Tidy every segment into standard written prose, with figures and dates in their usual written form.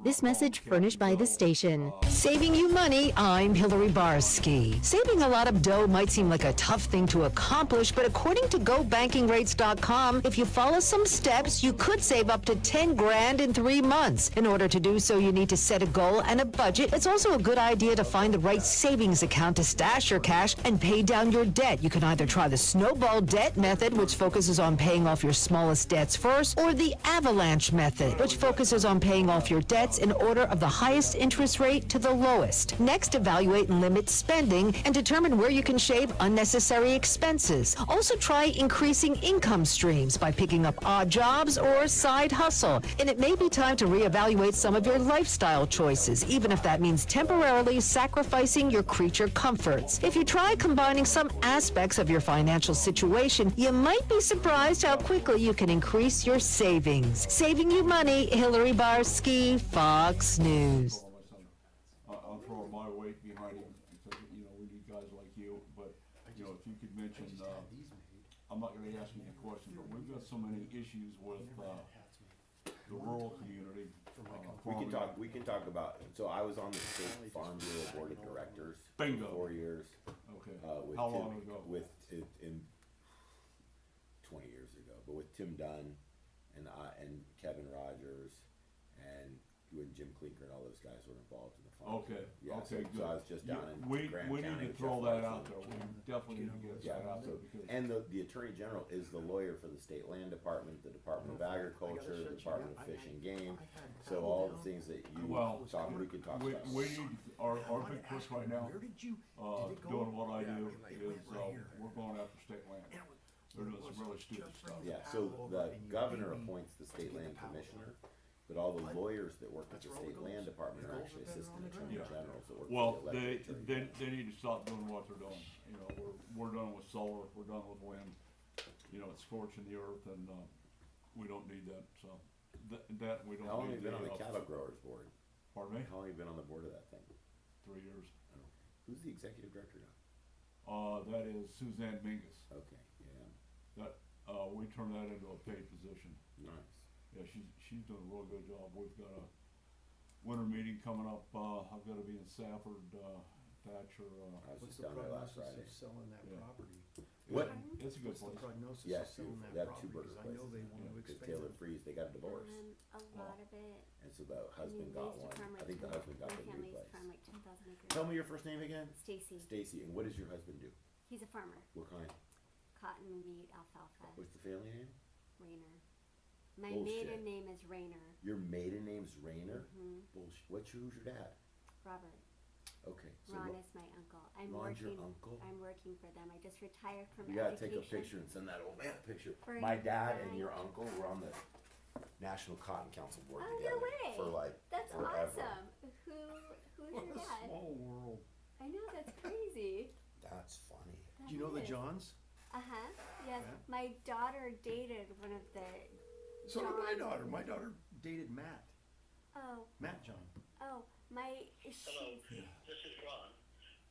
This message furnished by the station. Saving you money, I'm Hillary Barsky. Saving a lot of dough might seem like a tough thing to accomplish, but according to GoBankingRates.com, if you follow some steps, you could save up to 10 grand in 3 months. In order to do so, you need to set a goal and a budget. It's also a good idea to find the right savings account to stash your cash and pay down your debt. You can either try the snowball debt method, which focuses on paying off your smallest debts first, or the avalanche method, which focuses on paying off your debts in order of the highest interest rate to the lowest. Next, evaluate and limit spending and determine where you can shave unnecessary expenses. Also try increasing income streams by picking up odd jobs or side hustle. And it may be time to reevaluate some of your lifestyle choices, even if that means temporarily sacrificing your creature comforts. If you try combining some aspects of your financial situation, you might be surprised how quickly you can increase your savings. Saving you money, Hillary Barsky, Fox News. I'll throw my weight behind him because, we need guys like you. But, if you could mention, I'm not going to ask you the question, but we've got so many issues with the rural community. We can talk about. So I was on the State Farm Bureau Board of Directors Bingo. for 4 years. Okay. With How Tim, long ago? In 20 years ago, but with Tim Dunn and Kevin Rogers and when Jim Clinker and all those guys were involved in the farm. Okay. Yeah. Okay. So good. I was just down in we Grant we County. need to throw that out there. We definitely need to get that out there because. And the Attorney General is the lawyer for the State Land Department, the Department of Agriculture, the Department of Fish and Game. So all the things that you we can talk about. We need our big push right now. Doing what I do is we're going after state land. They're doing some really stupid stuff. Yeah. So the governor appoints the State Land Commissioner. But all the lawyers that work at the State Land Department are actually assistant attorney generals that work Well, for the elected attorney general. they need to stop doing what they're doing. We're done with solar, we're done with wind. It's scorching the earth, and we don't need that. So that we don't. How long have need you been on the else. cattle growers board? Pardon me? How long have you been on the board of that thing? 3 years. Oh, who's the executive director now? That is Suzanne Mingus. Okay, yeah, That we turned that into a paid position. nice. Yeah, she's doing a real good job. We've got a winter meeting coming up. I've got to be in Safford, Thatcher. I was What's just the down there last prognosis Friday. of selling that Yeah. property? What? It's a good What's the place. prognosis of Yes, selling they that have two property? burger Because I know places. they want to Because expand. Taylor Freeze, they got a divorce, A lot of it. and so the husband got raised a one. farm I think the husband got my the new family's place. farm like 10,000 acres. Tell me your first name again. Stacy. Stacy. And what does your husband do? He's a farmer. What kind? Cotton, wheat, alfalfa, What's the family name? Rayner. My Bullshit. maiden name is Rayner. Your maiden name's Rayner? Mhm. Bullshit. Who's your dad? Robert. Okay. So Ron what- is my uncle. I'm Ron's your working. uncle? I'm working for them. I just retired from You gotta education. take a picture and send that old man a picture. For My dad and your my- uncle were on the National Cotton Council board Oh, together no way. for like That's forever. awesome. Who's What your a dad? small world. I know, that's crazy. That's funny. Do you know the Johns? Uh-huh. Yes. Yeah. My daughter dated one of the So did my Johns. daughter. My daughter dated Matt. Oh, Matt John. oh, my Hello, she this is Ron.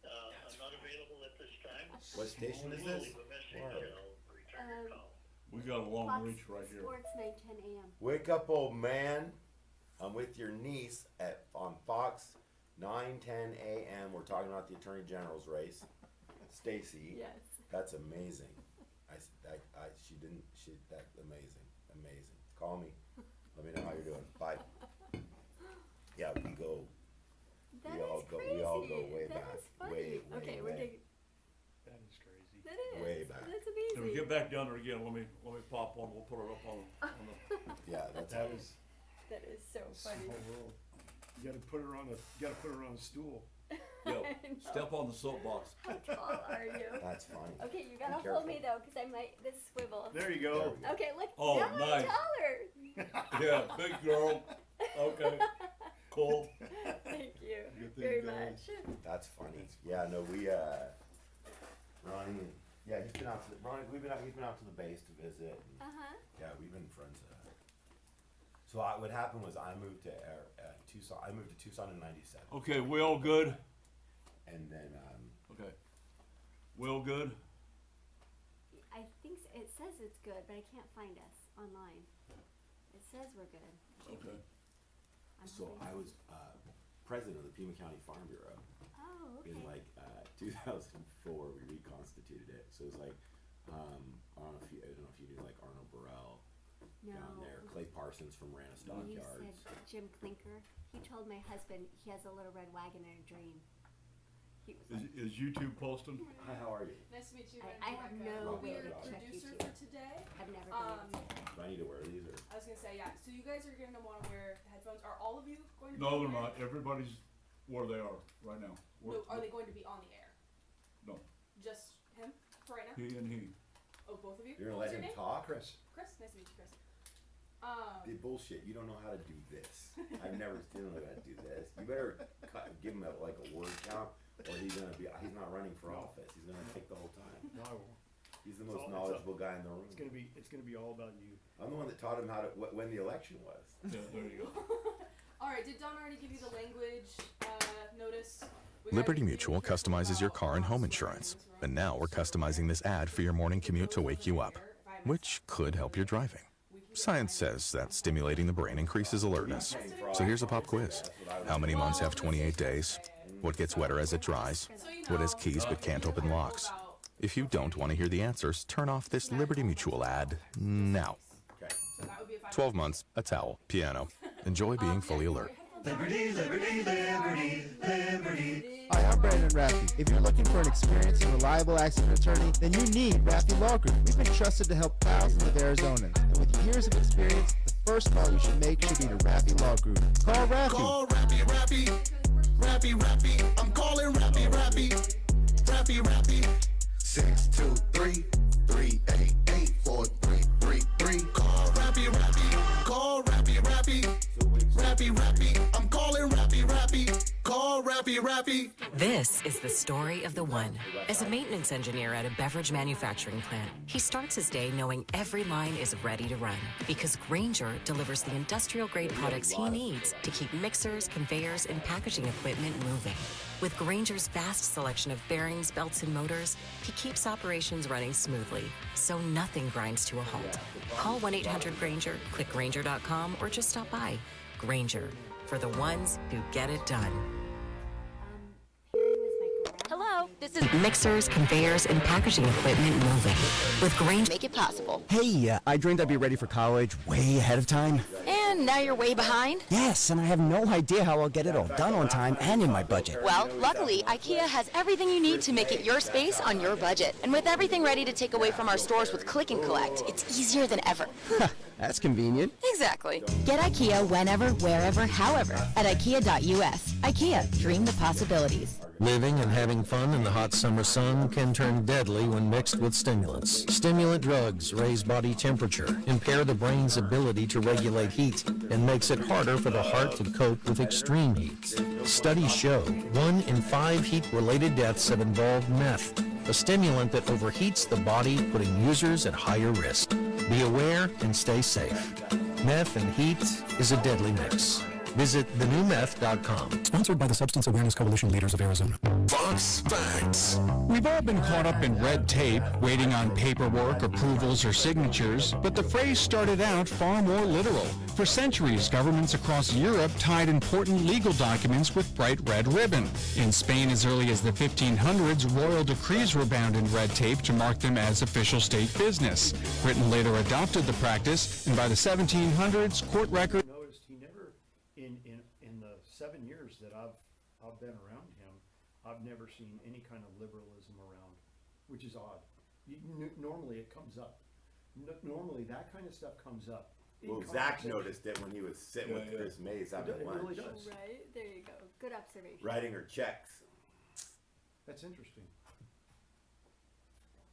I'm not available at this time. What station is Leave this? a message and I'll return your call. We got a long Fox reach right here. Sports 910 a.m. Wake up, old man. I'm with your niece on Fox 9:10 a.m. We're talking about the Attorney General's race. Stacy. Yes. That's amazing. That's amazing. Call me. Let me know how you're doing. Bye. Yeah, we go. That We is all go- crazy. we all go way That back. is funny. Way, okay, way, we're way. taking. That is crazy. That is. Way back. That's If we amazing. get back down there again, let me pop one. We'll put it up on the. Yeah, that's That is That is so a funny. small world. You gotta put her on a stool. Yo, step on the soapbox. How tall are you? That's funny. Okay, you Be gotta careful. hold me though, because I might this swivel. There you There go. we go. Okay, look. Oh, now nice. I'm taller. Yeah, big girl. Okay, cool. Thank you Good thing very going. much. That's funny. Yeah, no, Ronnie, yeah, he's been out to he's been out to the base to visit. And, Uh huh. yeah, we've been friends. So what happened was I moved to Tucson. I moved to Tucson in '97, Okay, we all good? and then Okay. We all good? I think it says it's good, but I can't find us online. It says we're good. Okay. So I was president of the Pima County Farm Bureau. Oh, okay. In like 2004, we reconstituted it. So it was like I don't know if you knew like Arnold Burrell down there, Clay Parsons from Rana You Stockyards. said Jim Clinker. He told my husband he has a little red wagon and a dream. He was like, Is YouTube posting? Hi, how are you? Nice to meet you. I have no We're way to your check producer YouTube. for today. I've never been able to. Do I need to wear these or? I was gonna say, yeah. So you guys are gonna want to wear headphones. Are all of you going to? No, be they're on not. the air? Everybody's where they are right now. No, are they going to be on the air? No, Just him for right now? he and he. Oh, both of you. You're gonna What let was him your name? talk? Chris. Chris. Nice to meet you, Chris. Dude, bullshit. You don't know how to do this. I've never seen him how to do this. You better give him like a word count, or he's not running for office. He's gonna take the whole time. No, I won't. He's the It's most all- knowledgeable guy in the room. It's gonna be all about you. I'm the one that taught him how to when the election was. Yeah, there you go. All right. Did Don already give you the language notice? We got Liberty a Mutual really careful customizes your about car and home insurance. And now we're customizing this ad for your morning commute to wake you up, which could help your driving. Science says that stimulating the brain increases alertness. So here's a pop quiz. How many months have 28 days? What gets wetter as it dries? What has keys but can't open locks? If you don't want to hear the answers, turn off this Liberty Mutual ad now. Okay. 12 months, a towel, piano. Enjoy being fully alert. Hi, I'm Brandon Raffi. If you're looking for an experienced and reliable accident attorney, then you need Raffi Law Group. We've been trusted to help thousands of Arizonans. And with years of experience, the first call you should make should be to Raffi Law Group. Call Raffi. Call Rappy. I'm calling Rappy. 623-388-4333. Call Rappy. Call Rappy. I'm calling Rappy. Call Rappy. This is the story of the one. As a maintenance engineer at a beverage manufacturing plant, he starts his day knowing every line is ready to run because Grainger delivers the industrial-grade products he needs to keep mixers, conveyors, and packaging equipment moving. With Grainger's vast selection of bearings, belts, and motors, he keeps operations running smoothly, so nothing grinds to a halt. Call 1-800-GRAINGER, click Grainger.com, or just stop by. Grainger, for the ones who get it done. Harry was my grandma. Hello, this is mixers, conveyors, and packaging equipment moving. With Grainger, Make it possible. Hey, I dreamed I'd be ready for college way ahead of time. And now you're way behind? Yes, and I have no idea how I'll get it all done on time and in my budget. Well, luckily, IKEA has everything you need to make it your space on your budget. And with everything ready to take away from our stores with Click and Collect, it's easier than ever. That's convenient. Exactly. Get IKEA whenever, wherever, however at IKEA.us. IKEA, dream the possibilities. Living and having fun in the hot summer sun can turn deadly when mixed with stimulants. Stimulant drugs raise body temperature, impair the brain's ability to regulate heat, and makes it harder for the heart to cope with extreme heat. Studies show 1 in 5 heat-related deaths have involved meth, a stimulant that overheats the body, putting users at higher risk. Be aware and stay safe. Meth and heat is a deadly mix. Visit thenewmeth.com. Sponsored by the Substance Awareness Coalition Leaders of Arizona. Fox Facts. We've all been caught up in red tape, waiting on paperwork, approvals, or signatures, but the phrase started out far more literal. For centuries, governments across Europe tied important legal documents with bright red ribbon. In Spain, as early as the 1500s, royal decrees were bound in red tape to mark them as official state business. Britain later adopted the practice, and by the 1700s, court records Noticed he never, in the 7 years that I've been around him, I've never seen any kind of liberalism around, which is odd. Normally it comes up. Normally that kind of stuff comes up. in Well, Zach conversation. noticed it when he was sitting with Chris Mays having It lunch, really does. Right? There you go. Good observation. writing her checks. That's interesting.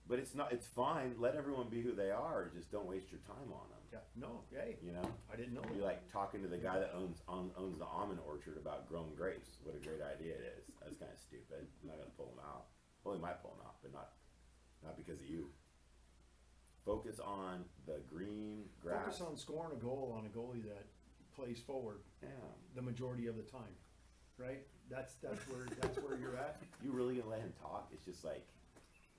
But it's not. It's fine. Let everyone be who they are. Just don't waste your time on them. Yeah. No. Hey. You know. I didn't know. You're like talking to the guy that owns the almond orchard about growing grapes. What a great idea it is. That's kind of stupid. I'm not gonna pull him out. Well, he might pull him out, but not because of you. Focus on the green grass. Focus on scoring a goal on a goalie that plays forward. Yeah. The majority of the time, right? That's where you're at. You really gonna let him talk? It's just like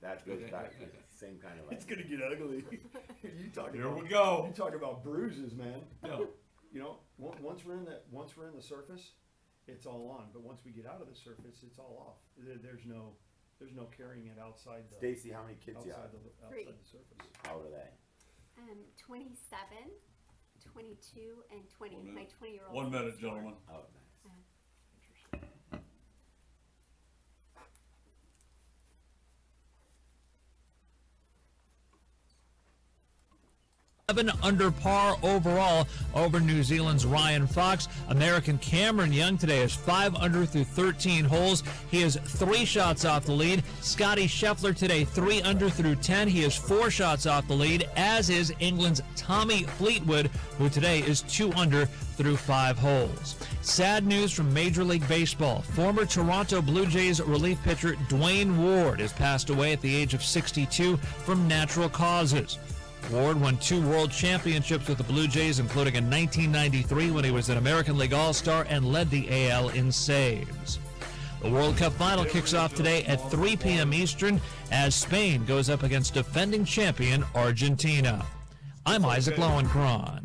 that goes back to the same kind of like. It's gonna get ugly. You talking Here about, we go. You talk about bruises, man. Yeah. once we're in the surface, it's all on. But once we get out of the surface, it's all off. There's no carrying it outside the. Stacy, how many kids you have? Outside the surface. How old are they? 27, 22, and 20. My 20-year-old. 1 minute, gentlemen. Oh, nice. Under par overall over New Zealand's Ryan Fox. American Cameron Young today is 5 under through 13 holes. He is 3 shots off the lead. Scotty Scheffler today 3 under through 10. He is 4 shots off the lead, as is England's Tommy Fleetwood, who today is 2 under through 5 holes. Sad news from Major League Baseball. Former Toronto Blue Jays relief pitcher Dwayne Ward has passed away at the age of 62 from natural causes. Ward won 2 world championships with the Blue Jays, including in 1993 when he was an American League All-Star and led the AL in saves. The World Cup final kicks off today at 3 p.m. Eastern as Spain goes up against defending champion Argentina. I'm Isaac Lowenkron.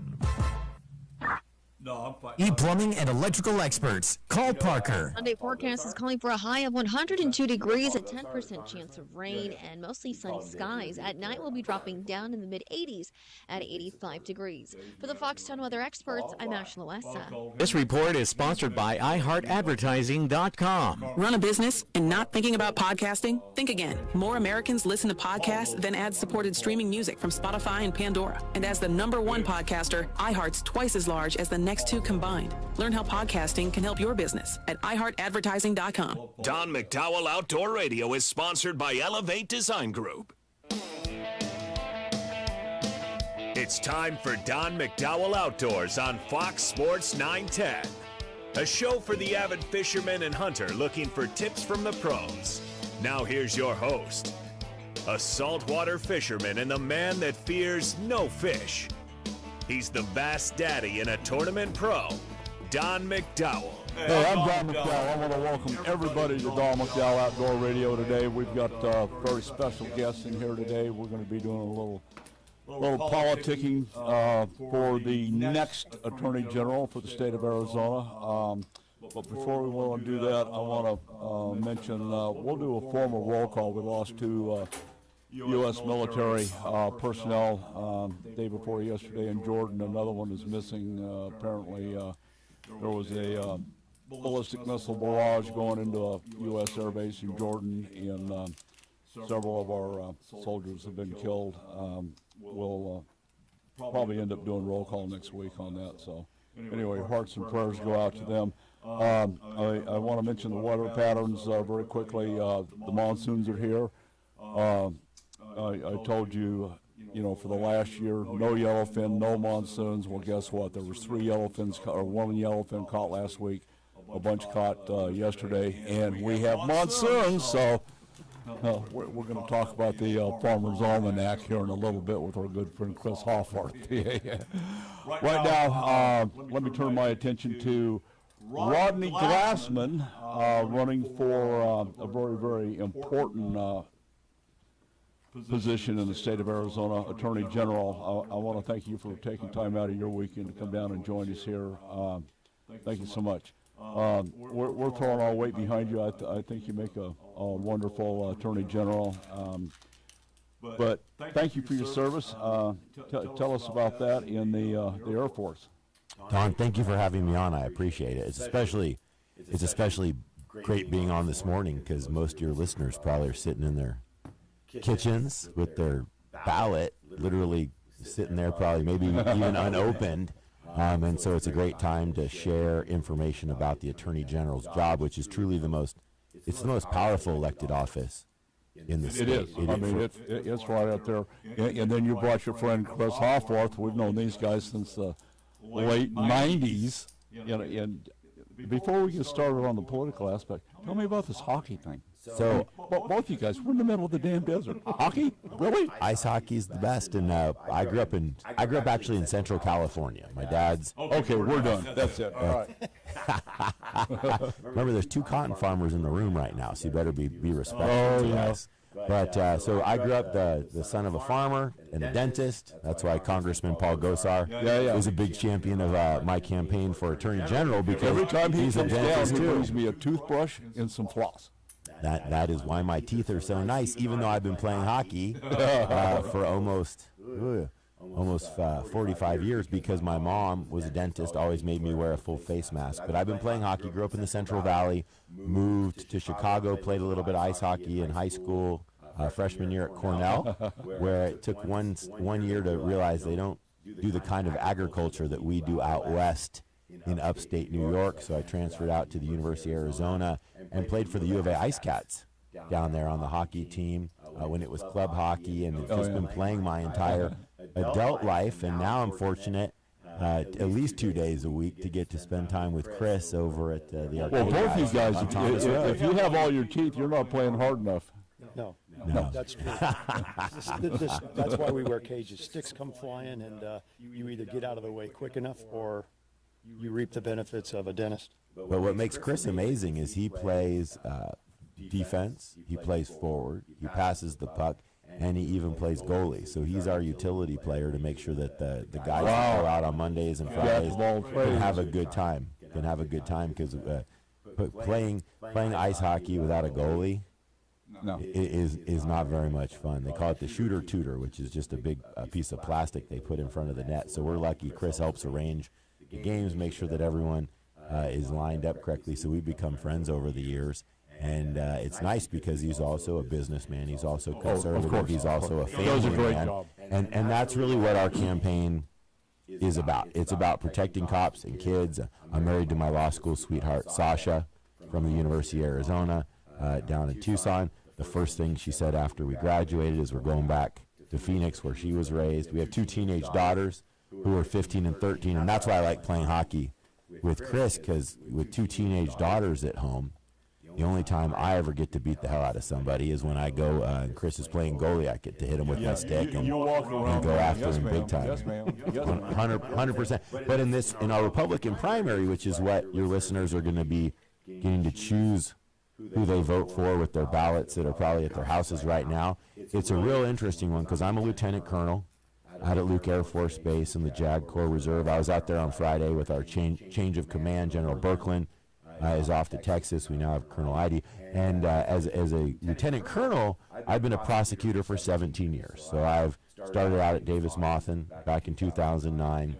No, I'm fine. E-plumbing and electrical experts. Call Parker. Sunday forecast is calling for a high of 102 degrees, a 10% chance of rain, and mostly sunny skies. At night, we'll be dropping down in the mid-80s at 85 degrees. For the Foxtown weather experts, I'm Ash Loessa. This report is sponsored by iHeartAdvertising.com. Run a business and not thinking about podcasting? Think again. More Americans listen to podcasts than ad-supported streaming music from Spotify and Pandora. And as the #1 podcaster, iHeart's twice as large as the next 2 combined. Learn how podcasting can help your business at iHeartAdvertising.com. Don McDowell Outdoor Radio is sponsored by Elevate Design Group. It's time for Don McDowell Outdoors on Fox Sports 910. A show for the avid fisherman and hunter looking for tips from the pros. Now here's your host, a saltwater fisherman and the man that fears no fish. He's the Bass Daddy and a tournament pro, Don McDowell. Hey, I'm Don McDowell. I want to welcome everybody to Don McDowell Outdoor Radio today. We've got very special guests in here today. We're going to be doing a little politicking for the next Attorney General for the state of Arizona. But before we want to do that, I want to mention we'll do a formal roll call. We lost 2 U.S. military personnel day before yesterday in Jordan. Another one is missing. Apparently, there was a ballistic missile barrage going into a U.S. air base in Jordan, and several of our soldiers have been killed. We'll probably end up doing roll call next week on that. So anyway, hearts and prayers go out to them. I want to mention the weather patterns very quickly. The monsoons are here. I told you, for the last year, no yellowfin, no monsoons. Well, guess what? There was 3 yellowfins, or 1 yellowfin caught last week, a bunch caught yesterday, and we have monsoons. So we're going to talk about the Farmer's Almanac here in a little bit with our good friend Chris Hoffart. Right now, let me turn my attention to Rodney Glassman, running for a very, very important position in the state of Arizona, Attorney General. I want to thank you for taking time out of your weekend to come down and join us here. Thank you so much. We're throwing our weight behind you. I think you make a wonderful Attorney General. But thank you for your service. Tell us about that in the Air Force. Don, thank you for having me on. I appreciate it. It's especially great being on this morning because most of your listeners probably are sitting in their kitchens with their ballot literally sitting there, probably maybe even unopened. And so it's a great time to share information about the Attorney General's job, which is truly the most powerful elected office in the state. It is. It's right out there. And then you brought your friend Chris Hoffart. We've known these guys since the late 90s. And before we get started on the political aspect, tell me about this hockey thing. So, both of you guys, we're in the middle of the damn desert. Hockey? Really? Ice hockey's the best, and I grew up actually in Central California. My dad's. Okay, we're done. That's it. All right. Remember, there's 2 cotton farmers in the room right now, so you better be respectful to us. But so I grew up the son of a farmer and a dentist. That's why Congressman Paul Gosar was a big champion of my campaign for Attorney General, because Every time he he's a comes down, dentist he too. brings me a toothbrush and some floss. That is why my teeth are so nice, even though I've been playing hockey for almost 45 years, because my mom was a dentist, always made me wear a full face mask. But I've been playing hockey, grew up in the Central Valley, moved to Chicago, played a little bit of ice hockey in high school, freshman year at Cornell, where it took one year to realize they don't do the kind of agriculture that we do out west in upstate New York. So I transferred out to the University of Arizona and played for the U of A Ice Cats down there on the hockey team when it was club hockey, and have just been playing my entire adult life. And now I'm fortunate at least 2 days a week to get to spend time with Chris over at the Arcade. Well, both you guys, on Thomas Road. if you have all your teeth, you're not playing hard enough. No, No. that's true. That's why we wear cages. Sticks come flying, and you either get out of the way quick enough, or you reap the benefits of a dentist. But what makes Chris amazing is he plays defense, he plays forward, he passes the puck, and he even plays goalie. So he's our utility player to make sure that the guys that go out on Mondays and Fridays can have a good time. Because playing ice hockey without a goalie is not very much fun. They call it the shooter tutor, which is just a big piece of plastic they put in front of the net. So we're lucky Chris helps arrange the games, make sure that everyone is lined up correctly. So we've become friends over the years. And it's nice because he's also a businessman. He's also conservative. He's also a family man. And that's really what our campaign is about. It's about protecting cops and kids. I'm married to my law school sweetheart, Sasha, from the University of Arizona down in Tucson. The first thing she said after we graduated is we're going back to Phoenix, where she was raised. We have 2 teenage daughters who are 15 and 13, and that's why I like playing hockey with Chris, because with 2 teenage daughters at home, the only time I ever get to beat the hell out of somebody is when I go and Chris is playing goalie. I get to hit him with my stick and go after him big time. 100%. But in our Republican primary, which is what your listeners are going to be getting to choose who they vote for with their ballots that are probably at their houses right now, it's a real interesting one, because I'm a lieutenant colonel out at Luke Air Force Base in the JAG Corps Reserve. I was out there on Friday with our change of command. General Birkeland is off to Texas. We now have Colonel Idy. And as a lieutenant colonel, I've been a prosecutor for 17 years. So I've started out at Davis-Monthan back in 2009,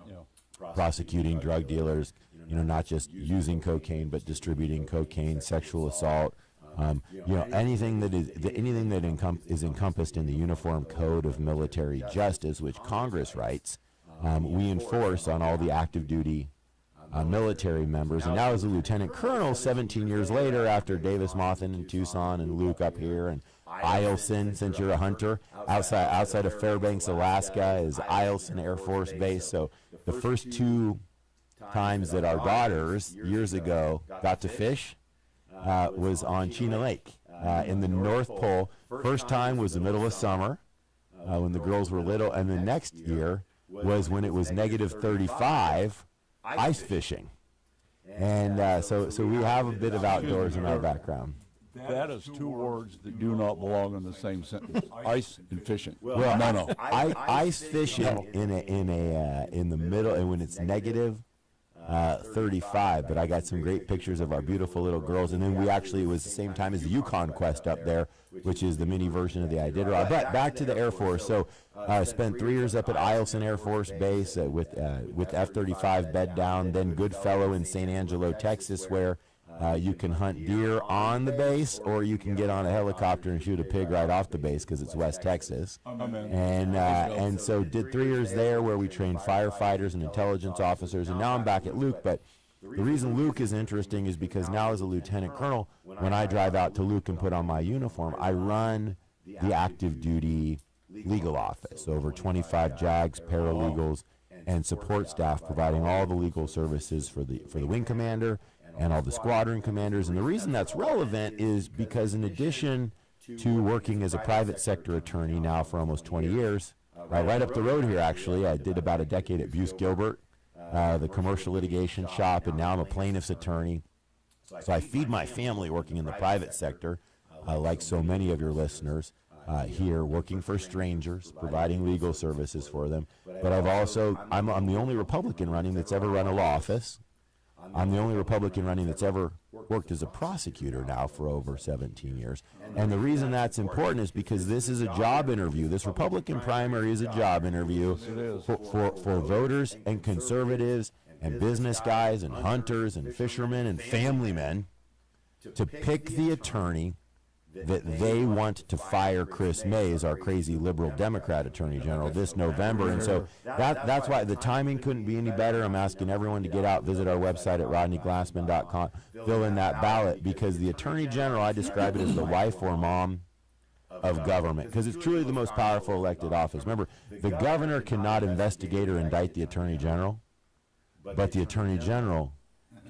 prosecuting drug dealers, not just using cocaine, but distributing cocaine, sexual assault, anything that is encompassed in the Uniform Code of Military Justice, which Congress writes, we enforce on all the active duty military members. And now as a lieutenant colonel, 17 years later, after Davis-Monthan and Tucson and Luke up here, and Eielson, since you're a hunter, outside of Fairbanks, Alaska, is Eielson Air Force Base. So the first 2 times that our daughters years ago got to fish was on Chena Lake in the North Pole. First time was the middle of summer when the girls were little, and the next year was when it was negative 35 ice fishing. And so we have a bit of outdoors in our background. That is 2 words that do not belong in the same sentence. Ice and fishing. Well, no. Ice fishing in the middle, and when it's negative 35, but I got some great pictures of our beautiful little girls. And then it was the same time as the Yukon Quest up there, which is the mini version of the Iditarod. But back to the Air Force. So I spent 3 years up at Eielson Air Force Base with F-35 bed down, then Goodfellow in San Angelo, Texas, where you can hunt deer on the base, or you can get on a helicopter and shoot a pig right off the base, because it's West Texas. And so did 3 years there, where we trained firefighters and intelligence officers, and now I'm back at Luke. But the reason Luke is interesting is because now as a lieutenant colonel, when I drive out to Luke and put on my uniform, I run the active duty legal office, over 25 JAGs, paralegals, and support staff, providing all the legal services for the wing commander and all the squadron commanders. And the reason that's relevant is because in addition to working as a private sector attorney now for almost 20 years, right up the road here actually, I did about a decade at Buse Gilbert, the commercial litigation shop, and now I'm a plaintiff's attorney. So I feed my family working in the private sector, like so many of your listeners. here working for strangers, providing legal services for them. But I'm the only Republican running that's ever run a law office. I'm the only Republican running that's ever worked as a prosecutor now for over 17 years. And the reason that's important is because this is a job interview. This Republican primary is a job interview for voters and conservatives and business guys and hunters and fishermen and family men to pick the attorney that they want to fire Chris Mays, our crazy liberal Democrat Attorney General, this November. And so that's why the timing couldn't be any better. I'm asking everyone to get out, visit our website at rodneyglassman.com, fill in that ballot, because the Attorney General, I describe it as the wife or mom of government, because it's truly the most powerful elected office. Remember, the governor cannot investigate or indict the Attorney General, but the Attorney General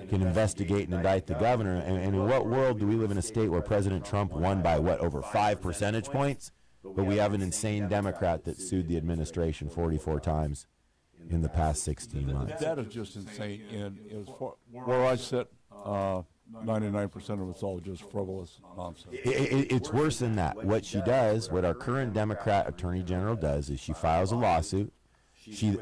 can investigate and indict the governor. And in what world do we live in a state where President Trump won by, over 5 percentage points? But we have an insane Democrat that sued the administration 44 times in the past 16 months. That is just insane. And where I sit, 99% of it's all just frivolous nonsense. It's worse than that. What she does, what our current Democrat Attorney General does, is she files a lawsuit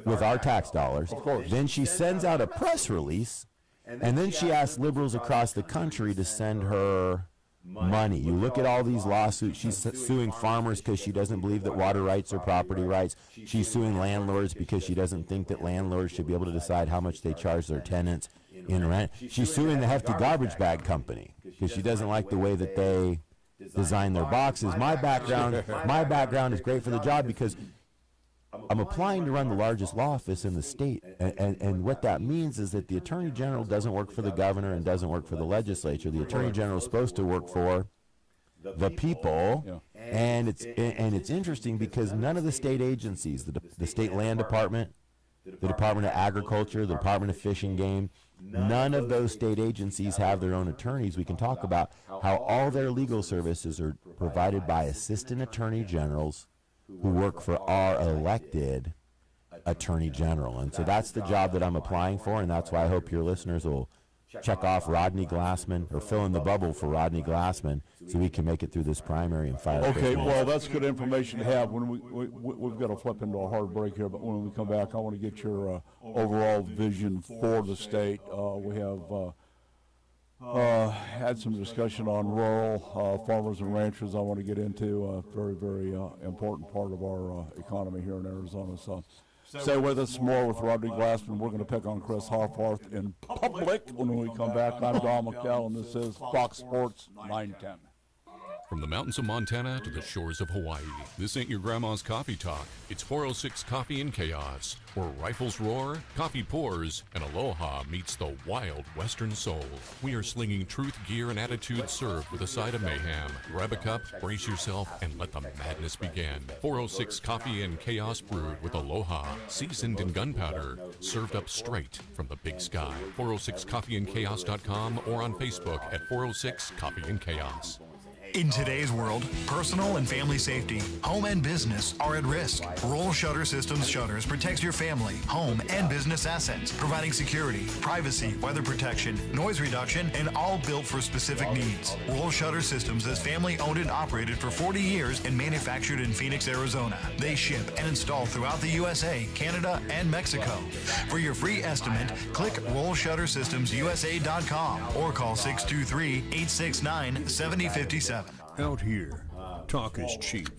with our tax dollars. Then she sends out a press release, and then she asks liberals across the country to send her money. You look at all these lawsuits. She's suing farmers because she doesn't believe that water rights are property rights. She's suing landlords because she doesn't think that landlords should be able to decide how much they charge their tenants in rent. She's suing the Hefty Garbage Bag Company because she doesn't like the way that they design their boxes. My background is great for the job because I'm applying to run the largest law office in the state, and what that means is that the Attorney General doesn't work for the governor and doesn't work for the legislature. The Attorney General is supposed to work for the people, and it's interesting because none of the state agencies, the State Land Department, the Department of Agriculture, the Department of Fish and Game, none of those state agencies have their own attorneys. We can talk about how all their legal services are provided by assistant attorney generals who work for our elected Attorney General. And so that's the job that I'm applying for, and that's why I hope your listeners will check off Rodney Glassman, or fill in the bubble for Rodney Glassman, so we can make it through this primary and fire. Okay, well, that's good information to have. When we've got to flip into a hard break here, but when we come back, I want to get your overall vision for the state. We have had some discussion on rural farmers and ranchers. I want to get into a very, very important part of our economy here in Arizona. So stay with us. More with Rodney Glassman. We're going to pick on Chris Harfarth in public when we come back. I'm Don McDowell, and this is Fox Sports 910. From the mountains of Montana to the shores of Hawaii, this ain't your grandma's coffee talk. It's 406 Coffee and Chaos, where rifles roar, coffee pours, and aloha meets the wild western soul. We are slinging truth, gear, and attitude served with a side of mayhem. Grab a cup, brace yourself, and let the madness begin. 406 Coffee and Chaos brewed with aloha, seasoned in gunpowder, served up straight from the big sky. 406coffeeandchaos.com or on Facebook at 406 Coffee and Chaos. In today's world, personal and family safety, home and business are at risk. Roll Shutter Systems Shutters protects your family, home, and business assets, providing security, privacy, weather protection, noise reduction, and all built for specific needs. Roll Shutter Systems is family owned and operated for 40 years and manufactured in Phoenix, Arizona. They ship and install throughout the USA, Canada, and Mexico. For your free estimate, click rollshuttersystemsusa.com or call 623-869-7057. Out here, talk is cheap.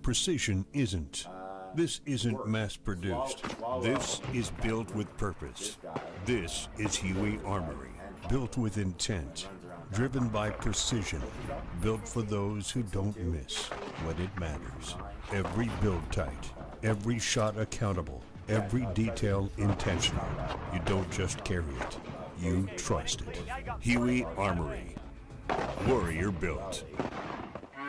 Precision isn't. This isn't mass-produced. This is built with purpose. This is Huey Armory, built with intent, driven by precision, built for those who don't miss when it matters. Every build tight, every shot accountable, every detail intentional. You don't just carry it, you trust it. Huey Armory, warrior built.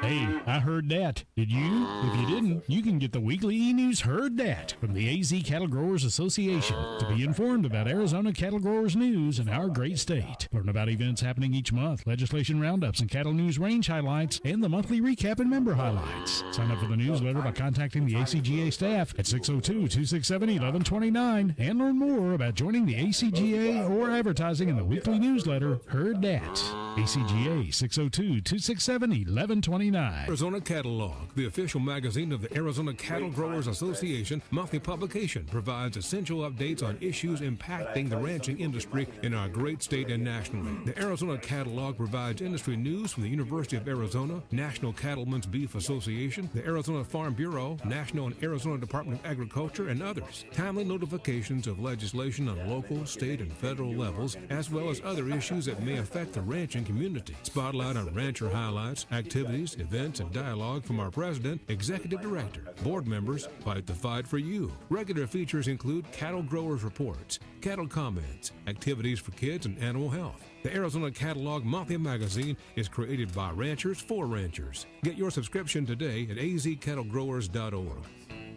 Hey, I heard that. Did you? If you didn't, you can get the weekly e-news Heard That from the AZ Cattle Growers Association to be informed about Arizona cattle growers news in our great state. Learn about events happening each month, legislation roundups and cattle news range highlights, and the monthly recap and member highlights. Sign up for the newsletter by contacting the ACGA staff at 602-267-1129 and learn more about joining the ACGA or advertising in the weekly newsletter Heard That. ACGA 602-267-1129. Arizona Catalog, the official magazine of the Arizona Cattle Growers Association monthly publication, provides essential updates on issues impacting the ranching industry in our great state and nationally. The Arizona Catalog provides industry news from the University of Arizona, National Cattlemen's Beef Association, the Arizona Farm Bureau, National and Arizona Department of Agriculture, and others. Timely notifications of legislation on local, state, and federal levels, as well as other issues that may affect the ranching community. Spotlight on rancher highlights, activities, events, and dialogue from our president, executive director, board members fight the fight for you. Regular features include cattle growers reports, cattle comments, activities for kids, and animal health. The Arizona Catalog monthly magazine is created by ranchers for ranchers. Get your subscription today at azcattlegrowers.org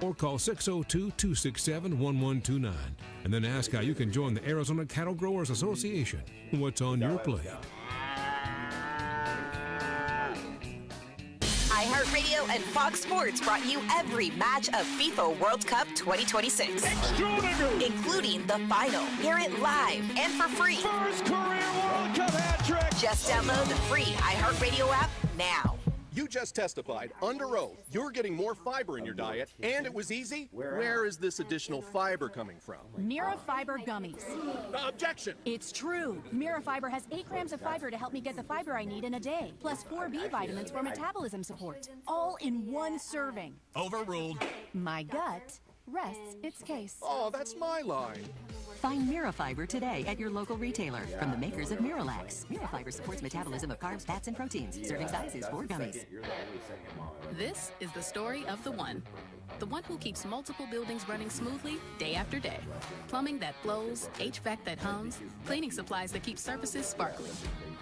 or call 602-267-1129 and then ask how you can join the Arizona Cattle Growers Association. What's on your plate? iHeartRadio and Fox Sports brought you every match of FIFA World Cup 2026, including the final. Hear it live and for free. First career World Cup hat trick. Just download the free iHeartRadio app now. You just testified under oath you're getting more fiber in your diet, and it was easy. Where is this additional fiber coming from? Mira Fiber Gummies. Objection! It's true. Mira Fiber has 8 grams of fiber to help me get the fiber I need in a day, plus 4 B vitamins for metabolism support, all in one serving. Overruled. My gut rests its case. Oh, that's my line. Find Mirafiber today at your local retailer from the makers of Miralax. Mirafiber supports metabolism of carbs, fats, and proteins. Serving size is 4 gummies. This is the story of the one who keeps multiple buildings running smoothly day after day. Plumbing that flows, HVAC that hums, cleaning supplies that keep surfaces sparkling.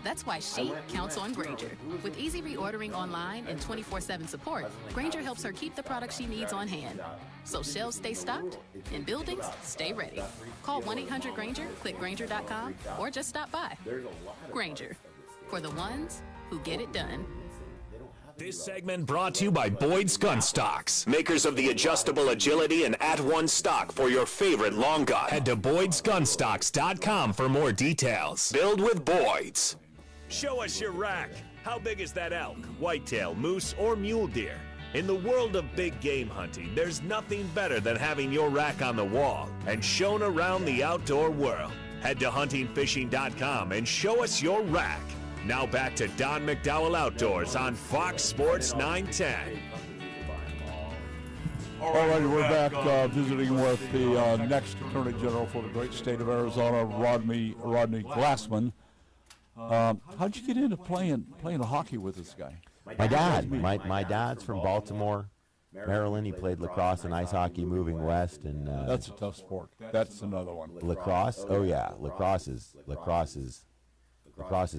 That's why she counts on Grainger. With easy reordering online and 24/7 support, Grainger helps her keep the products she needs on hand. So shelves stay stocked and buildings stay ready. Call 1-800-GRAINGER, click Grainger.com, or just stop by. Grainger, for the ones who get it done. This segment brought to you by Boyd's Gun Stocks, makers of the adjustable agility and at-one stock for your favorite long gun. Head to boydsgunstocks.com for more details. Build with Boyd's. Show us your rack. How big is that elk, whitetail, moose, or mule deer? In the world of big game hunting, there's nothing better than having your rack on the wall and shown around the outdoor world. Head to huntingfishing.com and show us your rack. Now back to Don McDowell Outdoors on Fox Sports 910. All right, we're back visiting with the next Attorney General for the great state of Arizona, Rodney Glassman. How'd you get into playing hockey with this guy? My dad. My dad's from Baltimore, Maryland. He played lacrosse and ice hockey moving west, and that's a tough sport. That's another one. Lacrosse? Oh yeah, lacrosse is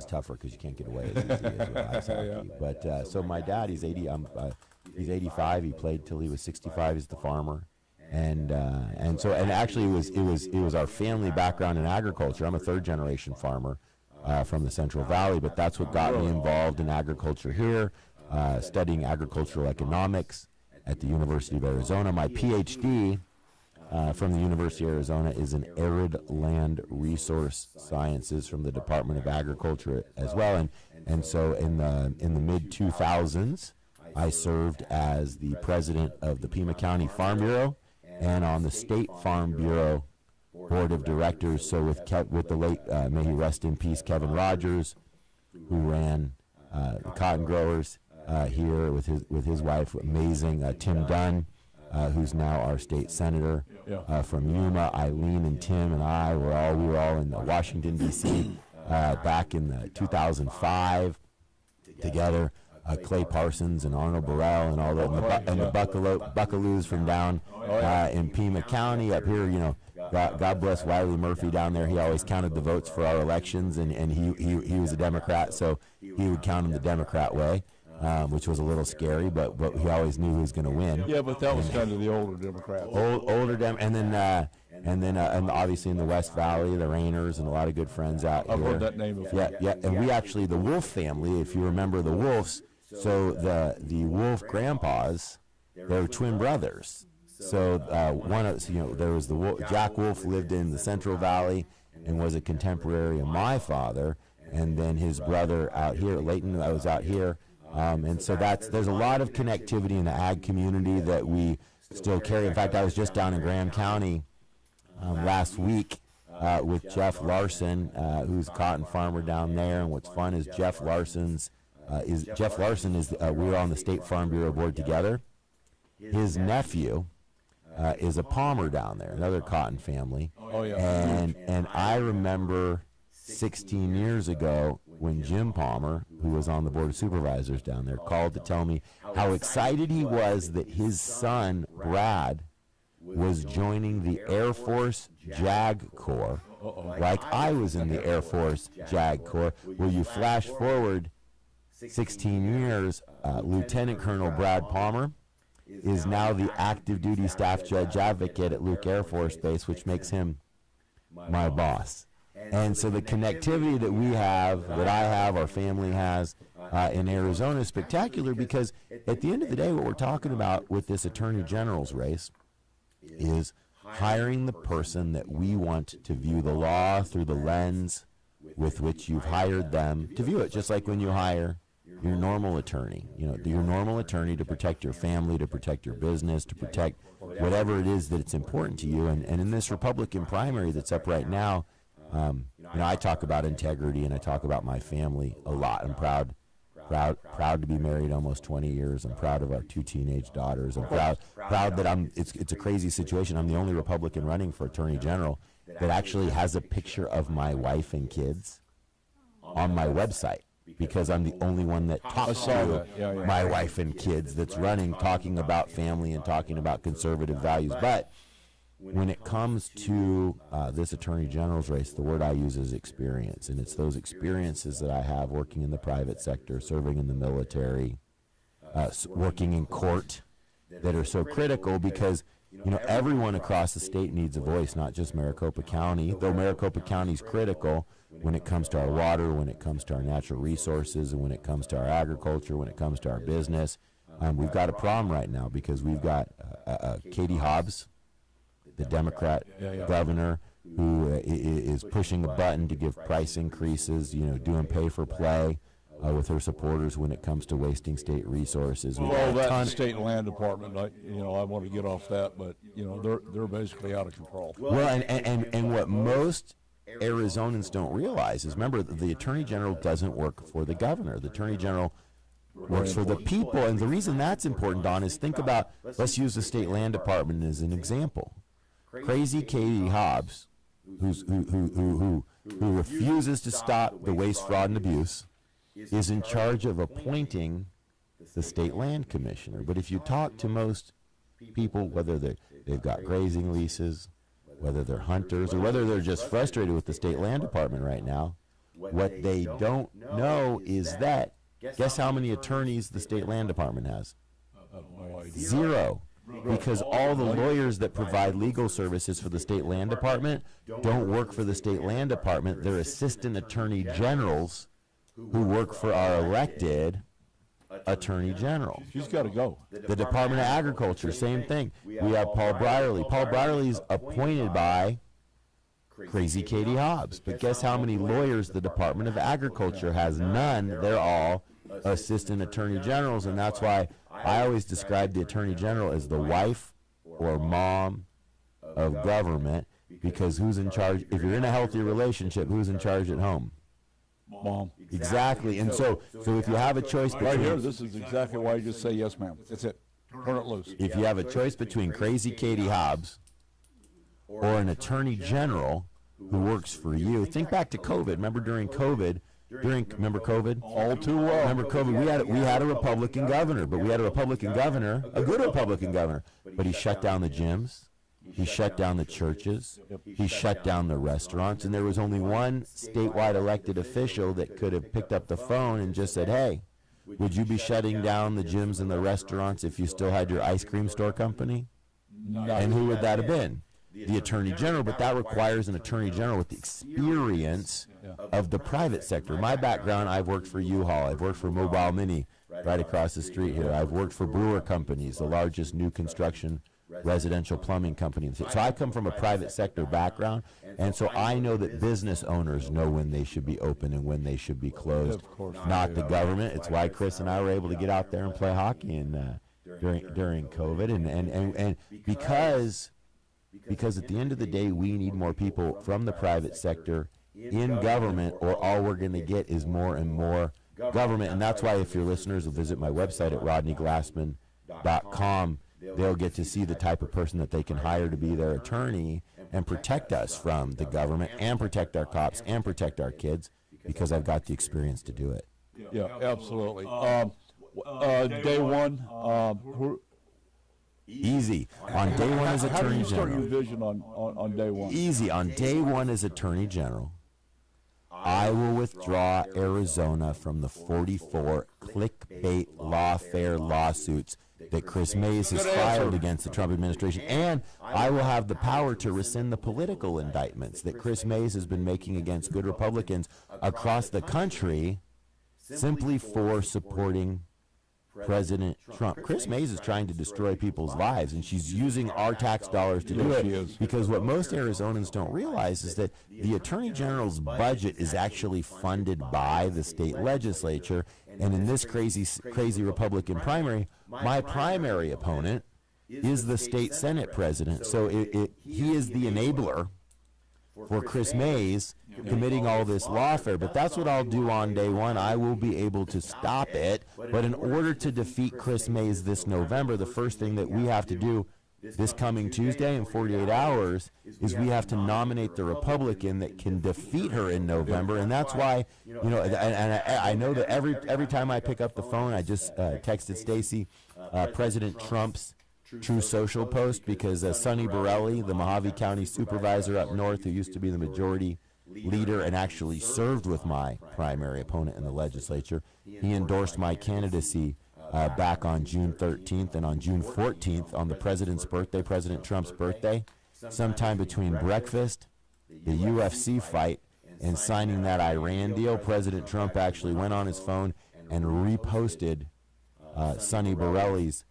tougher because you can't get away as easy as with ice hockey. Yeah. But so my dad, he's 85. He played till he was 65 as the farmer, and actually it was our family background in agriculture. I'm a 3rd generation farmer from the Central Valley, but that's what got me involved in agriculture here, studying agricultural economics at the University of Arizona. My PhD from the University of Arizona is in arid land resource sciences from the Department of Agriculture as well. And so in the mid-2000s, I served as the president of the Pima County Farm Bureau and on the State Farm Bureau Board of Directors. So with the late, may he rest in peace, Kevin Rogers, who ran the cotton growers here with his wife, amazing Tim Dunn. Who's now our state senator from Yuma. Eileen and Tim and I we were all in Washington, D.C. Back in 2005 together. Clay Parsons and Arnold Burrell and all that, and the Buckaloos from down in Pima County up here. God bless Wiley Murphy down there. He always counted the votes for our elections, and he was a Democrat, so he would count them the Democrat way. Which was a little scary, but he always knew who was going to win. Yeah, but that was kind of the older Democrats. And then obviously in the West Valley, the Rainers and a lot of good friends out here. I've heard that name before. Yeah, and we actually, the Wolf family, if you remember the Wolves, so the Wolf grandpas, they're twin brothers. So there was the Wolf, Jack Wolf lived in the Central Valley and was a contemporary of my father. and then his brother out here, Leighton, that was out here. And so there's a lot of connectivity in the ag community that we still carry. In fact, I was just down in Graham County last week with Jeff Larson, who's a cotton farmer down there. And what's fun is Jeff Larson is we were on the State Farm Bureau board together. His nephew is a Palmer down there, another cotton family. Oh, yeah. And I remember 16 years ago when Jim Palmer, who was on the Board of Supervisors down there, called to tell me how excited he was that his son, Brad, was joining the Air Force JAG Corps, like I was in the Air Force JAG Corps, where you flash forward 16 years, Lieutenant Colonel Brad Palmer is now the active duty staff judge advocate at Luke Air Force Base, which makes him my boss. And so the connectivity that we have, that I have, our family has in Arizona is spectacular, because at the end of the day, what we're talking about with this Attorney General's race is hiring the person that we want to view the law through the lens with which you've hired them to view it, just like when you hire your normal attorney, your normal attorney to protect your family, to protect your business, to protect whatever it is that it's important to you. And in this Republican primary that's up right now, I talk about integrity and I talk about my family a lot. I'm proud to be married almost 20 years. I'm proud of our 2 teenage daughters. I'm proud that it's a crazy situation. I'm the only Republican running for Attorney General that actually has a picture of my wife and kids on my website, because I'm the only one that talks to my wife and kids that's running, talking about family and talking about conservative values. But when it comes to this Attorney General's race, the word I use is experience, and it's those experiences that I have working in the private sector, serving in the military, working in court, that are so critical, because everyone across the state needs a voice, not just Maricopa County, though Maricopa County is critical when it comes to our water, when it comes to our natural resources, and when it comes to our agriculture, when it comes to our business. We've got a problem right now because we've got Katie Hobbs, the Democrat governor, who is pushing a button to give price increases, doing pay for play with her supporters when it comes to wasting state resources. Well, that state land department, I want to get off that, but they're basically out of control. Well, and what most Arizonans don't realize is, remember, the Attorney General doesn't work for the governor. The Attorney General works for the people, and the reason that's important, Don, is think about, let's use the state land department as an example. Crazy Katie Hobbs, who refuses to stop the waste, fraud, and abuse, is in charge of appointing the state land commissioner. But if you talk to most people, whether they've got grazing leases, whether they're hunters, or whether they're just frustrated with the state land department right now, what they don't know is that, guess how many attorneys the state land department has? 0. Because all the lawyers that provide legal services for the state land department don't work for the state land department. They're assistant attorney generals who work for our elected attorney general. She's got to go. The Department of Agriculture, same thing. We have Paul Brierly. Paul Brierly's appointed by Crazy Katie Hobbs. But guess how many lawyers the Department of Agriculture has? None. They're all assistant attorney generals, and that's why I always describe the attorney general as the wife or mom of government, because who's in charge? If you're in a healthy relationship, who's in charge at home? Mom. Exactly. And so if you have a choice between... Right here, this is exactly why you just say yes, ma'am. That's it. Turn it loose. If you have a choice between Crazy Katie Hobbs or an attorney general who works for you, think back to COVID. Remember during COVID? Remember COVID? All too well. Remember COVID? We had a Republican governor, but we had a Republican governor, a good Republican governor, but he shut down the gyms. He shut down the churches. He shut down the restaurants, and there was only one statewide elected official that could have picked up the phone and just said, hey, would you be shutting down the gyms and the restaurants if you still had your ice cream store company? And who would that have been? The Attorney General, but that requires an Attorney General with the experience of the private sector. My background, I've worked for U-Haul. I've worked for Mobile Mini right across the street here. I've worked for Brewer Companies, the largest new construction residential plumbing company. So I come from a private sector background, and so I know that business owners know when they should be open and when they should be closed, not the government. It's why Chris and I were able to get out there and play hockey during COVID, and because at the end of the day, we need more people from the private sector in government, or all we're going to get is more and more government. And that's why if your listeners will visit my website at rodneyglassman.com, they'll get to see the type of person that they can hire to be their attorney and protect us from the government and protect our cops and protect our kids, because I've got the experience to do it. Yeah, absolutely. Day one, easy. On day one as Attorney General. How do you start your vision on day one? Easy. On day one as Attorney General, I will withdraw Arizona from the 44 clickbait lawfare lawsuits that Chris Mays has filed against the Trump administration, and I will have the power to rescind the political indictments that Chris Mays has been making against good Republicans across the country simply for supporting President Trump. Chris Mays is trying to destroy people's lives, and she's using our tax dollars to do it, because what most Arizonans don't realize is that the Attorney General's budget is actually funded by the state legislature, and in this crazy Republican primary, my primary opponent is the state Senate president. So he is the enabler for Chris Mays committing all this lawfare. But that's what I'll do on day one. I will be able to stop it. But in order to defeat Chris Mays this November, the first thing that we have to do this coming Tuesday in 48 hours is we have to nominate the Republican that can defeat her in November. And that's why, and I know that every time I pick up the phone, I just texted Stacy, President Trump's True Social post, because Sonny Borelli, the Mojave County supervisor up north, who used to be the majority leader and actually served with my primary opponent in the legislature, he endorsed my candidacy back on June 13th, and on June 14th, on the president's birthday, President Trump's birthday, sometime between breakfast, the UFC fight, and signing that Iran deal, President Trump actually went on his phone and reposted Sonny Borelli's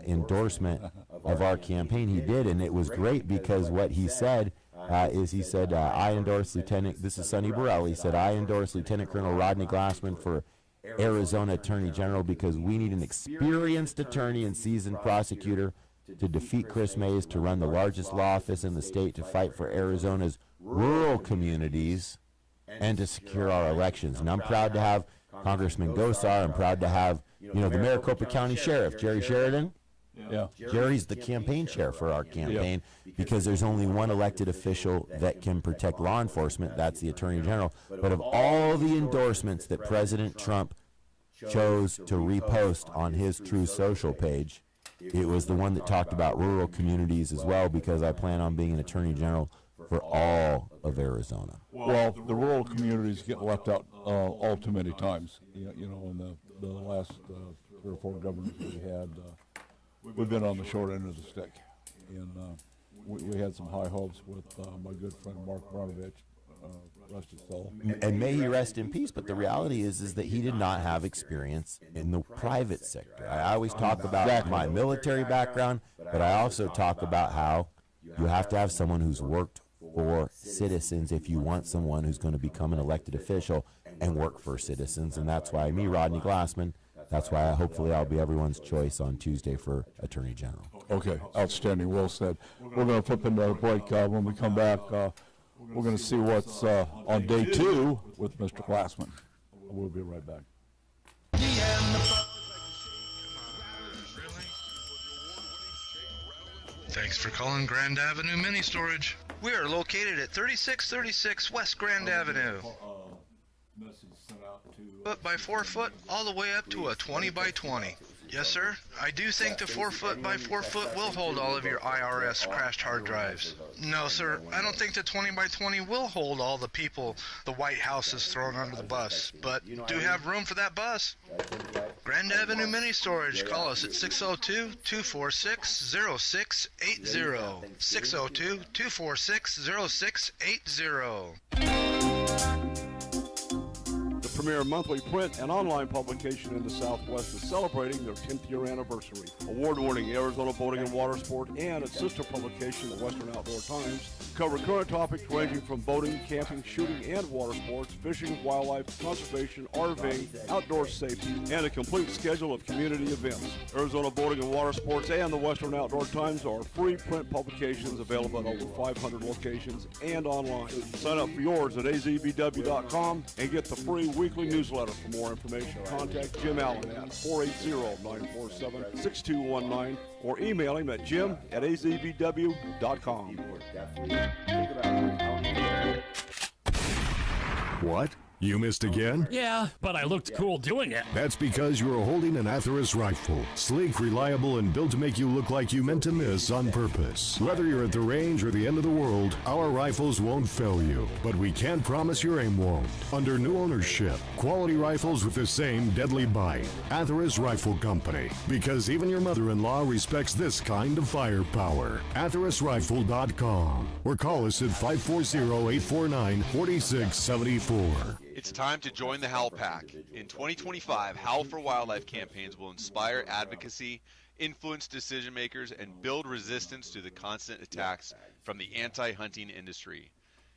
endorsement of our campaign. He did, and it was great, because what he said is he said, I endorse Lieutenant, this is Sonny Borelli, he said, I endorse Lieutenant Colonel Rodney Glassman for Arizona Attorney General because we need an experienced attorney and seasoned prosecutor to defeat Chris Mays, to run the largest law office in the state, to fight for Arizona's rural communities, and to secure our elections. And I'm proud to have Congressman Gosar. I'm proud to have, the Maricopa County Sheriff, Jerry Sheridan. Yeah. Jerry's the campaign chair for our campaign, because there's only one elected official that can protect law enforcement. That's the Attorney General. But of all the endorsements that President Trump chose to repost on his True Social page, it was the one that talked about rural communities as well, because I plan on being an Attorney General for all of Arizona. Well, the rural communities get left out all too many times. In the last 3 or 4 governors we had, we've been on the short end of the stick. And we had some high hopes with my good friend Mark Bronovich, rest his soul. And may he rest in peace, but the reality is that he did not have experience in the private sector. I always talk about my military background, but I also talk about how you have to have someone who's worked for citizens if you want someone who's going to become an elected official and work for citizens. And that's why me, Rodney Glassman, that's why hopefully I'll be everyone's choice on Tuesday for Attorney General. Okay, outstanding, well said. We're going to flip into a break. When we come back, we're going to see what's on day 2 with Mr. Glassman. We'll be right back. Thanks for calling Grand Avenue Mini Storage. We are located at 3636 West Grand Avenue. Foot by 4 foot, all the way up to a 20 by 20. Yes, sir. I do think the 4 foot by 4 foot will hold all of your IRS crashed hard drives. No, sir. I don't think the 20 by 20 will hold all the people the White House has thrown under the bus, but do have room for that bus. Grand Avenue Mini Storage. Call us at 602-246-0680. 602-246-0680. premier monthly print and online publication in the Southwest, is celebrating their 10th year anniversary. Award-winning Arizona Boating and Water Sport and its sister publication, the Western Outdoor Times, cover current topics ranging from boating, camping, shooting, and water sports, fishing, wildlife, conservation, RVing, outdoor safety, and a complete schedule of community events. Arizona Boating and Water Sports and the Western Outdoor Times are free print publications available at over 500 locations and online. Sign up for yours at azbw.com and get the free weekly newsletter. For more information, contact Jim Allen at 480-947-6219 or email him at jim@azbw.com. What? You missed again? Yeah, but I looked cool doing it. That's because you are holding an Atheros rifle. Sleek, reliable, and built to make you look like you meant to miss on purpose. Whether you're at the range or the end of the world, our rifles won't fail you. But we can't promise your aim won't. Under new ownership, quality rifles with the same deadly bite. Atheros Rifle Company. Because even your mother-in-law respects this kind of firepower. AtherosRifle.com. Or call us at 540-849-4674. It's time to join the Howl Pack. In 2025, Howl for Wildlife campaigns will inspire advocacy, influence decision makers, and build resistance to the constant attacks from the anti-hunting industry.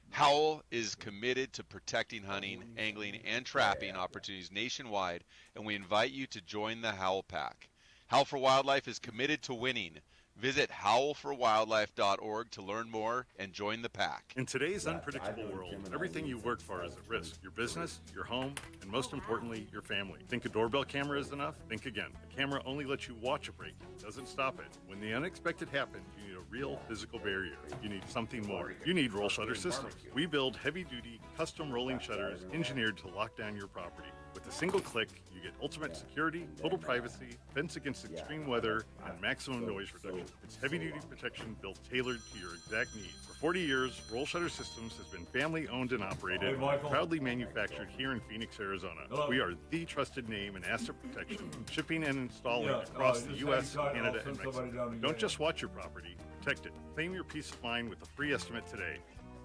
Howl is committed to protecting hunting, angling, and trapping opportunities nationwide, and we invite you to join the Howl Pack. Howl for Wildlife is committed to winning. Visit howlforwildlife.org to learn more and join the pack. In today's unpredictable world, everything you work for is at risk. Your business, your home, and most importantly, your family. Think a doorbell camera is enough? Think again. A camera only lets you watch a break. It doesn't stop it. When the unexpected happens, you need a real physical barrier. You need something more. You need roll shutter systems. We build heavy-duty, custom rolling shutters engineered to lock down your property. With a single click, you get ultimate security, total privacy, fence against extreme weather, and maximum noise reduction. It's heavy-duty protection built tailored to your exact needs. For 40 years, Roll Shutter Systems has been family-owned and operated, proudly manufactured here in Phoenix, Arizona. We are the trusted name in asset protection, shipping and installing across the U.S., Canada, and Mexico. Don't just watch your property, protect it. Claim your peace of mind with a free estimate today.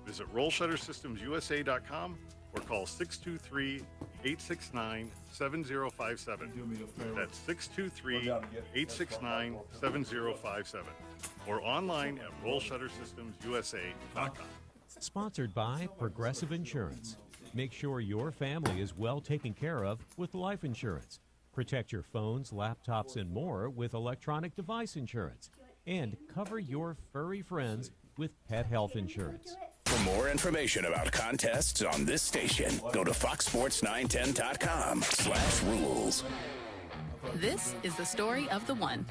Visit RollShutterSystemsUSA.com or call 623-869-7057. That's 623-869-7057. Or online at RollShutterSystemsUSA.com. Sponsored by Progressive Insurance. Make sure your family is well taken care of with life insurance. Protect your phones, laptops, and more with electronic device insurance. And cover your furry friends with pet health insurance. For more information about contests on this station, go to foxsports910.com/rules. This is the story of the one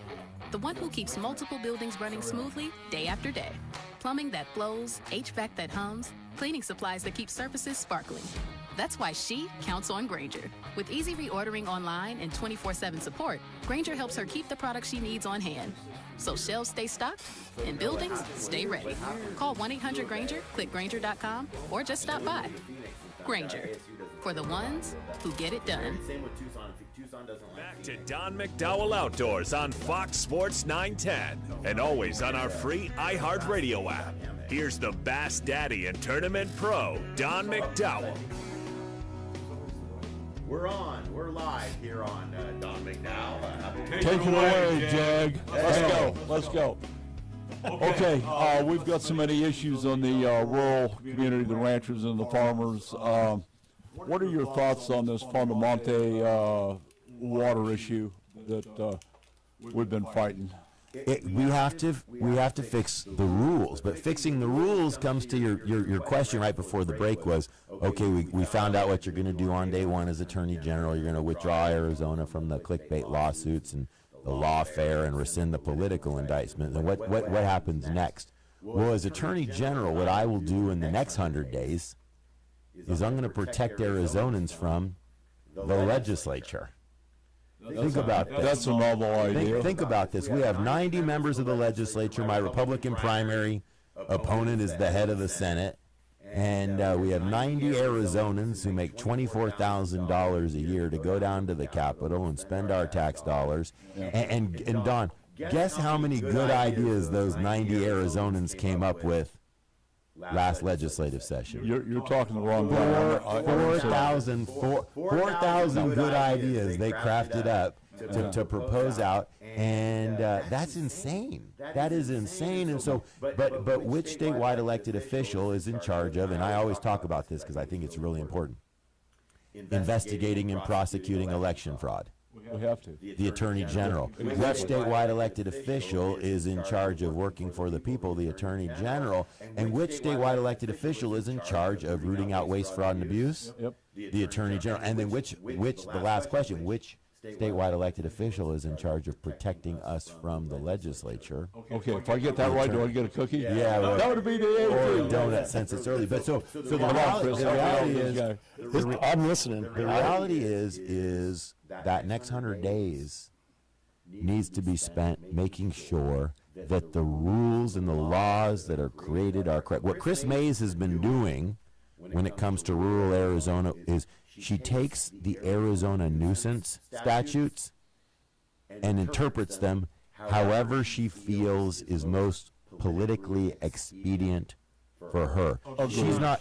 who keeps multiple buildings running smoothly day after day. Plumbing that flows, HVAC that hums, cleaning supplies that keep surfaces sparkling. That's why she counts on Grainger. With easy reordering online and 24/7 support, Grainger helps her keep the products she needs on hand. So shelves stay stocked and buildings stay ready. Call 1-800-GRAINGER, click Grainger.com, or just stop by. Grainger, for the ones who get it done. Back to Don McDowell Outdoors on Fox Sports 910 and always on our free iHeartRadio app. Here's the Bass Daddy and Tournament Pro, Don McDowell. We're live here on Don McDowell. Take it away, Jag. Let's go. Okay, we've got so many issues on the rural community, the ranchers and the farmers. What are your thoughts on this Fondamonte water issue that we've been fighting? We have to fix the rules, but fixing the rules comes to your question right before the break was, okay, we found out what you're going to do on day one as Attorney General. You're going to withdraw Arizona from the clickbait lawsuits and the lawfare and rescind the political indictment. And what happens next? Well, as Attorney General, what I will do in the next 100 days is I'm going to protect Arizonans from the legislature. Think about this. That's a novel idea. Think about this. We have 90 members of the legislature. My Republican primary opponent is the head of the Senate. And we have 90 Arizonans who make $24,000 a year to go down to the Capitol and spend our tax dollars. And Don, guess how many good ideas those 90 Arizonans came up with last legislative session. You're talking the wrong guy. 4,000 good ideas they crafted up to propose out, and that's insane. That is insane. And so, but which statewide elected official is in charge of, and I always talk about this because I think it's really important, investigating and prosecuting election fraud? We have to. The Attorney General. Which statewide elected official is in charge of working for the people? The Attorney General. And which statewide elected official is in charge of rooting out waste, fraud, and abuse? Yep. The Attorney General. And then the last question, which statewide elected official is in charge of protecting us from the legislature? Okay, if I get that right, do I get a cookie? Yeah, well, that would be the or a donut since it's early. But so the reality is, I'm listening. The reality is that next 100 days needs to be spent making sure that the rules and the laws that are created are correct. What Chris Mays has been doing when it comes to rural Arizona is she takes the Arizona nuisance statutes and interprets them however she feels is most politically expedient for her.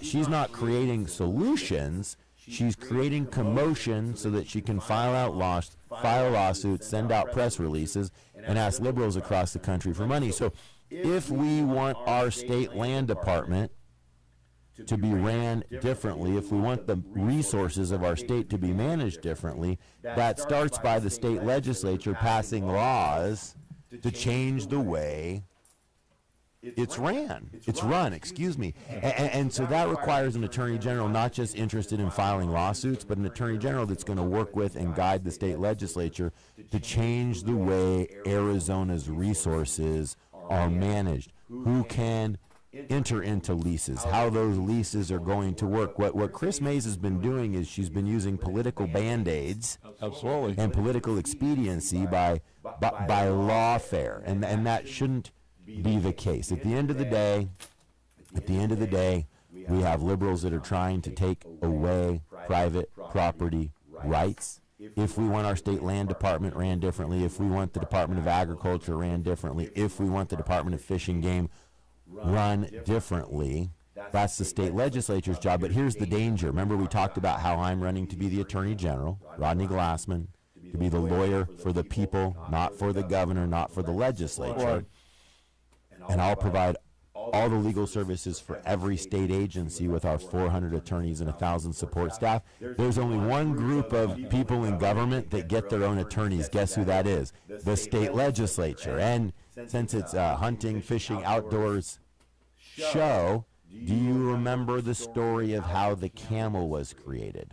She's not creating solutions. She's creating commotion so that she can file lawsuits, send out press releases, and ask liberals across the country for money. So if we want our state land department to be ran differently, if we want the resources of our state to be managed differently, that starts by the state legislature passing laws to change the way it's run, excuse me. And so that requires an attorney general not just interested in filing lawsuits, but an attorney general that's going to work with and guide the state legislature to change the way Arizona's resources are managed. Who can enter into leases, how those leases are going to work. What Chris Mays has been doing is she's been using political band-aids and political expediency by lawfare, and that shouldn't be the case. At the end of the day, we have liberals that are trying to take away private property rights. If we want our state land department ran differently, if we want the Department of Agriculture ran differently, if we want the Department of Fish and Game run differently, that's the state legislature's job. But here's the danger. Remember, we talked about how I'm running to be the Attorney General, Rodney Glassman, to be the lawyer for the people, not for the governor, not for the legislature. And I'll provide all the legal services for every state agency with our 400 attorneys and 1,000 support staff. There's only one group of people in government that get their own attorneys. Guess who that is? The state legislature. And since it's a hunting, fishing, outdoors show, do you remember the story of how the camel was created?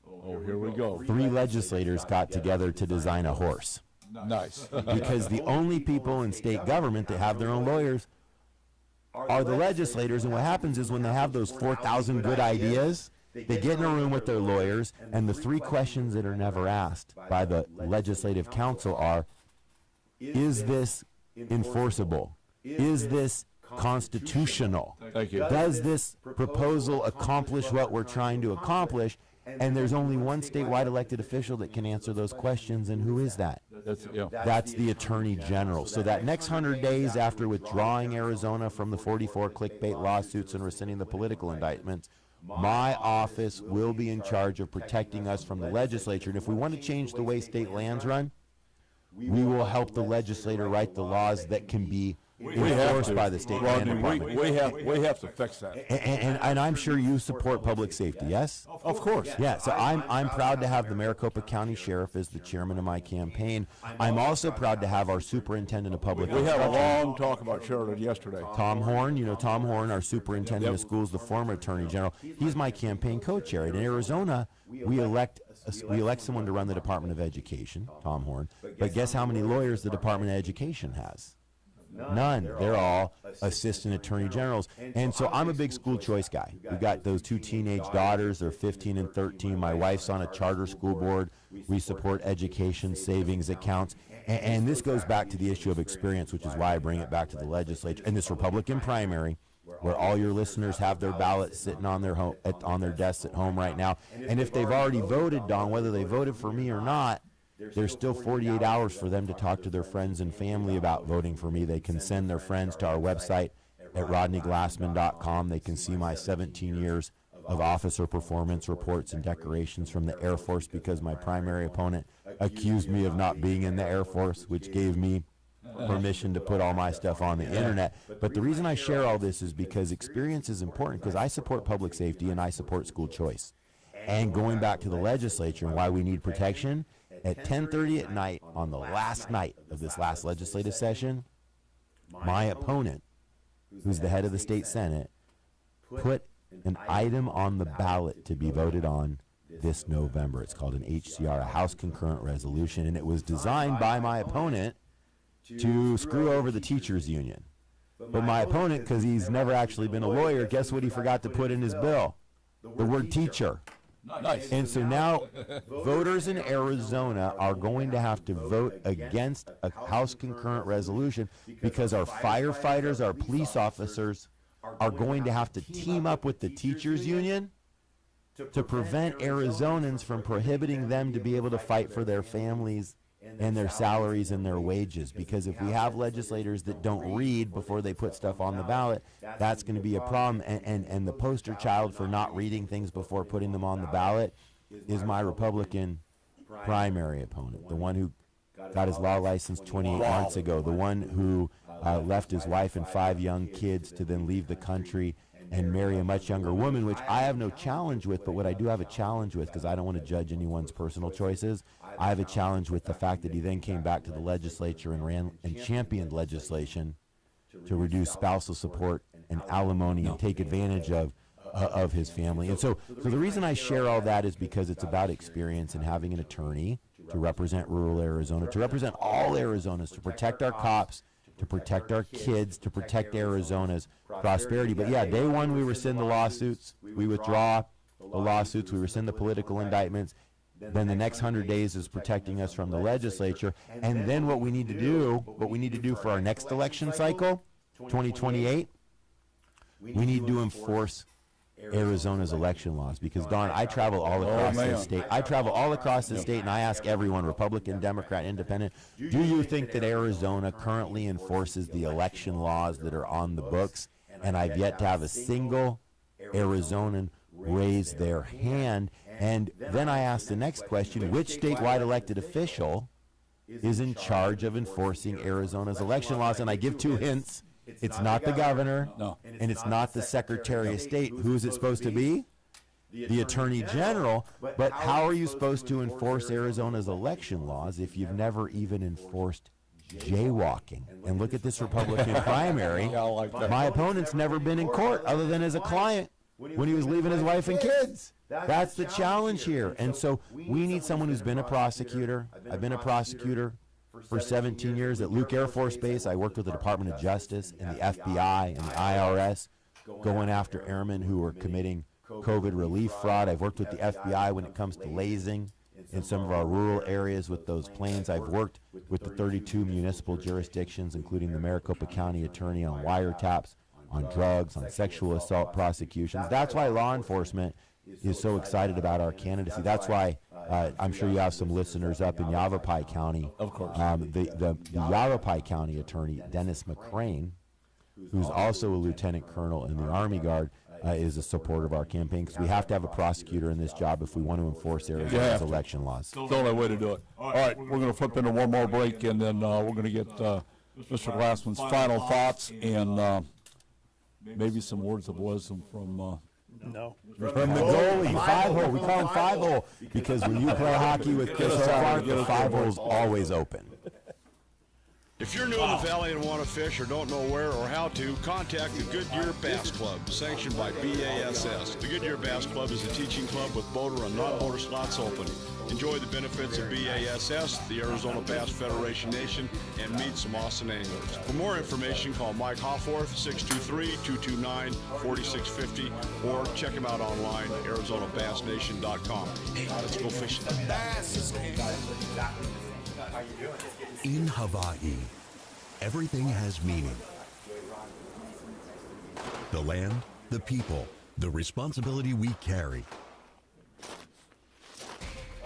Oh, here we go. 3 legislators got together to design a horse. Nice. Because the only people in state government that have their own lawyers are the legislators, and what happens is when they have those 4,000 good ideas, they get in a room with their lawyers, and the 3 questions that are never asked by the legislative council are, is this enforceable? Is this constitutional? Thank you. Does this proposal accomplish what we're trying to accomplish? And there's only one statewide elected official that can answer those questions, and who is that? That's the Attorney General. So that next 100 days after withdrawing Arizona from the 44 clickbait lawsuits and rescinding the political indictments, my office will be in charge of protecting us from the legislature. And if we want to change the way state lands run, we will help the legislator write the laws that can be enforced by the state land department. We have to fix that. And I'm sure you support public safety, yes? Of course. Yeah, so I'm proud to have the Maricopa County Sheriff as the chairman of my campaign. I'm also proud to have our superintendent of public instruction. We had a long talk about Sheridan yesterday. Tom Horn, you know Tom Horn, our superintendent of schools, the former attorney general. He's my campaign co-chair. In Arizona, we elect someone to run the Department of Education, Tom Horn. But guess how many lawyers the Department of Education has? None. They're all assistant attorney generals. And so I'm a big school choice guy. We've got those 2 teenage daughters. They're 15 and 13. My wife's on a charter school board. We support education savings accounts. And this goes back to the issue of experience, which is why I bring it back to the legislature. And this Republican primary, where all your listeners have their ballots sitting on their on their desks at home right now. And if they've already voted, Don, whether they voted for me or not, there's still 48 hours for them to talk to their friends and family about voting for me. They can send their friends to our website, at rodneyglassman.com. They can see my 17 years of officer performance reports and decorations from the Air Force, because my primary opponent accused me of not being in the Air Force, which gave me permission to put all my stuff on the internet. But the reason I share all this is because experience is important, because I support public safety and I support school choice. And going back to the legislature and why we need protection, at 10:30 at night on the last night of this last legislative session, my opponent, who's the head of the state Senate, put an item on the ballot to be voted on this November. It's called an HCR, a House Concurrent Resolution, and it was designed by my opponent to screw over the teachers union. But my opponent, because he's never actually been a lawyer, guess what he forgot to put in his bill? The word teacher. Nice. And so now voters in Arizona are going to have to vote against a House Concurrent Resolution, because our firefighters, our police officers are going to have to team up with the teachers union to prevent Arizonans from prohibiting them to be able to fight for their families and their salaries and their wages. Because if we have legislators that don't read before they put stuff on the ballot, that's going to be a problem. And the poster child for not reading things before putting them on the ballot is my Republican primary opponent, the one who got his law license 28 months ago, the one who left his wife and 5 young kids to then leave the country and marry a much younger woman, which I have no challenge with. But what I do have a challenge with, because I don't want to judge anyone's personal choices, I have a challenge with the fact that he then came back to the legislature and ran and championed legislation to reduce spousal support and alimony and take advantage of his family. And so the reason I share all that is because it's about experience and having an attorney to represent rural Arizona, to represent all Arizonans, to protect our cops, to protect our kids, to protect Arizona's prosperity. But yeah, day one we rescind the lawsuits, we withdraw the lawsuits, we rescind the political indictments. Then the next 100 days is protecting us from the legislature. And then what we need to do for our next election cycle, 2028, we need to enforce Arizona's election laws. Because, Don, I travel all across the state. I travel all across the state, and I ask everyone, Republican, Democrat, Independent, do you think that Arizona currently enforces the election laws that are on the books? And I've yet to have a single Arizonan raise their hand. And then I ask the next question, which statewide elected official is in charge of enforcing Arizona's election laws? And I give 2 hints. It's not the governor, and it's not the Secretary of State. Who is it supposed to be? The Attorney General. But how are you supposed to enforce Arizona's election laws if you've never even enforced jaywalking? And look at this Republican primary. My opponent's never been in court other than as a client when he was leaving his wife and kids. That's the challenge here. And so we need someone who's been a prosecutor. I've been a prosecutor for 17 years at Luke Air Force Base. I worked with the Department of Justice and the FBI and the IRS going after airmen who were committing COVID relief fraud. I've worked with the FBI when it comes to lasing in some of our rural areas with those planes. I've worked with the 32 municipal jurisdictions, including the Maricopa County Attorney, on wiretaps, on drugs, on sexual assault prosecutions. That's why law enforcement is so excited about our candidacy. That's why I'm sure you have some listeners up in Yavapai County. Of course. The Yavapai County Attorney, Dennis McCrane, who's also a lieutenant colonel in the Army Guard, is a supporter of our campaign, because we have to have a prosecutor in this job if we want to enforce Arizona's election laws. It's the only way to do it. All right, we're going to flip into one more break, and then we're going to get Mr. Glassman's final thoughts and maybe some words of wisdom from from the goalie. 5-hole. We call him 5-hole because when you play hockey with Chris Clark, the 5-hole's always open. If you're new in the valley and want to fish or don't know where or how to, contact the Goodyear Bass Club, sanctioned by BASS. The Goodyear Bass Club is a teaching club with boater and non-boater slots open. Enjoy the benefits of BASS, the Arizona Bass Federation Nation, and meet some awesome anglers. For more information, call Mike Hofforth, 623-229-4650, or check him out online, ArizonaBassNation.com. Hey, let's go fishing. In Hawaii, everything has meaning. The land, the people, the responsibility we carry.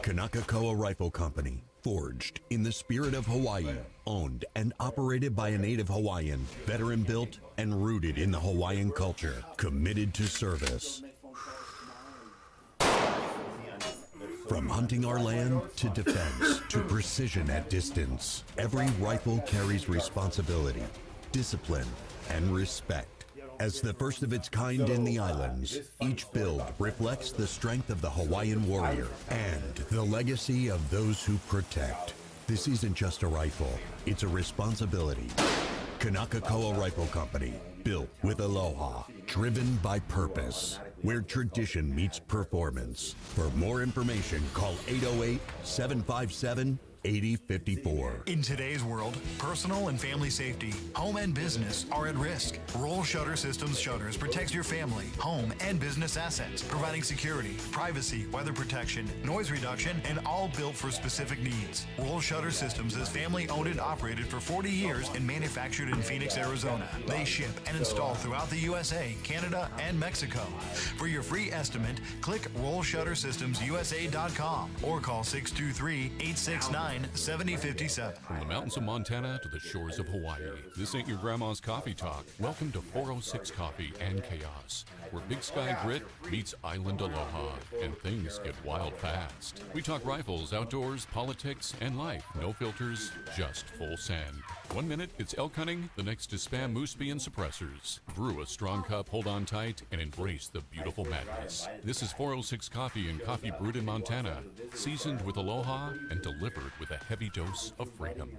Kanakakoa Rifle Company, forged in the spirit of Hawaii, owned and operated by a native Hawaiian, veteran built and rooted in the Hawaiian culture, committed to service. From hunting our land to defense to precision at distance, every rifle carries responsibility, discipline, and respect. As the first of its kind in the islands, each build reflects the strength of the Hawaiian warrior and the legacy of those who protect. This isn't just a rifle, it's a responsibility. Kanakakoa Rifle Company, built with aloha, driven by purpose, where tradition meets performance. For more information, call 808-757-8054. In today's world, personal and family safety, home and business are at risk. Roll Shutter Systems Shutters protects your family, home, and business assets, providing security, privacy, weather protection, noise reduction, and all built for specific needs. Roll Shutter Systems is family owned and operated for 40 years and manufactured in Phoenix, Arizona. They ship and install throughout the USA, Canada, and Mexico. For your free estimate, click RollShutterSystemsUSA.com or call 623-869-7057. From the mountains of Montana to the shores of Hawaii, this ain't your grandma's coffee talk. Welcome to 406 Coffee and Chaos, where Big Sky Grit meets Island Aloha, and things get wild fast. We talk rifles, outdoors, politics, and life. No filters, just full send. 1 minute, it's elk hunting. The next is spam mooseby and suppressors. Brew a strong cup, hold on tight, and embrace the beautiful madness. This is 406 Coffee and coffee brewed in Montana, seasoned with aloha and delivered with a heavy dose of freedom.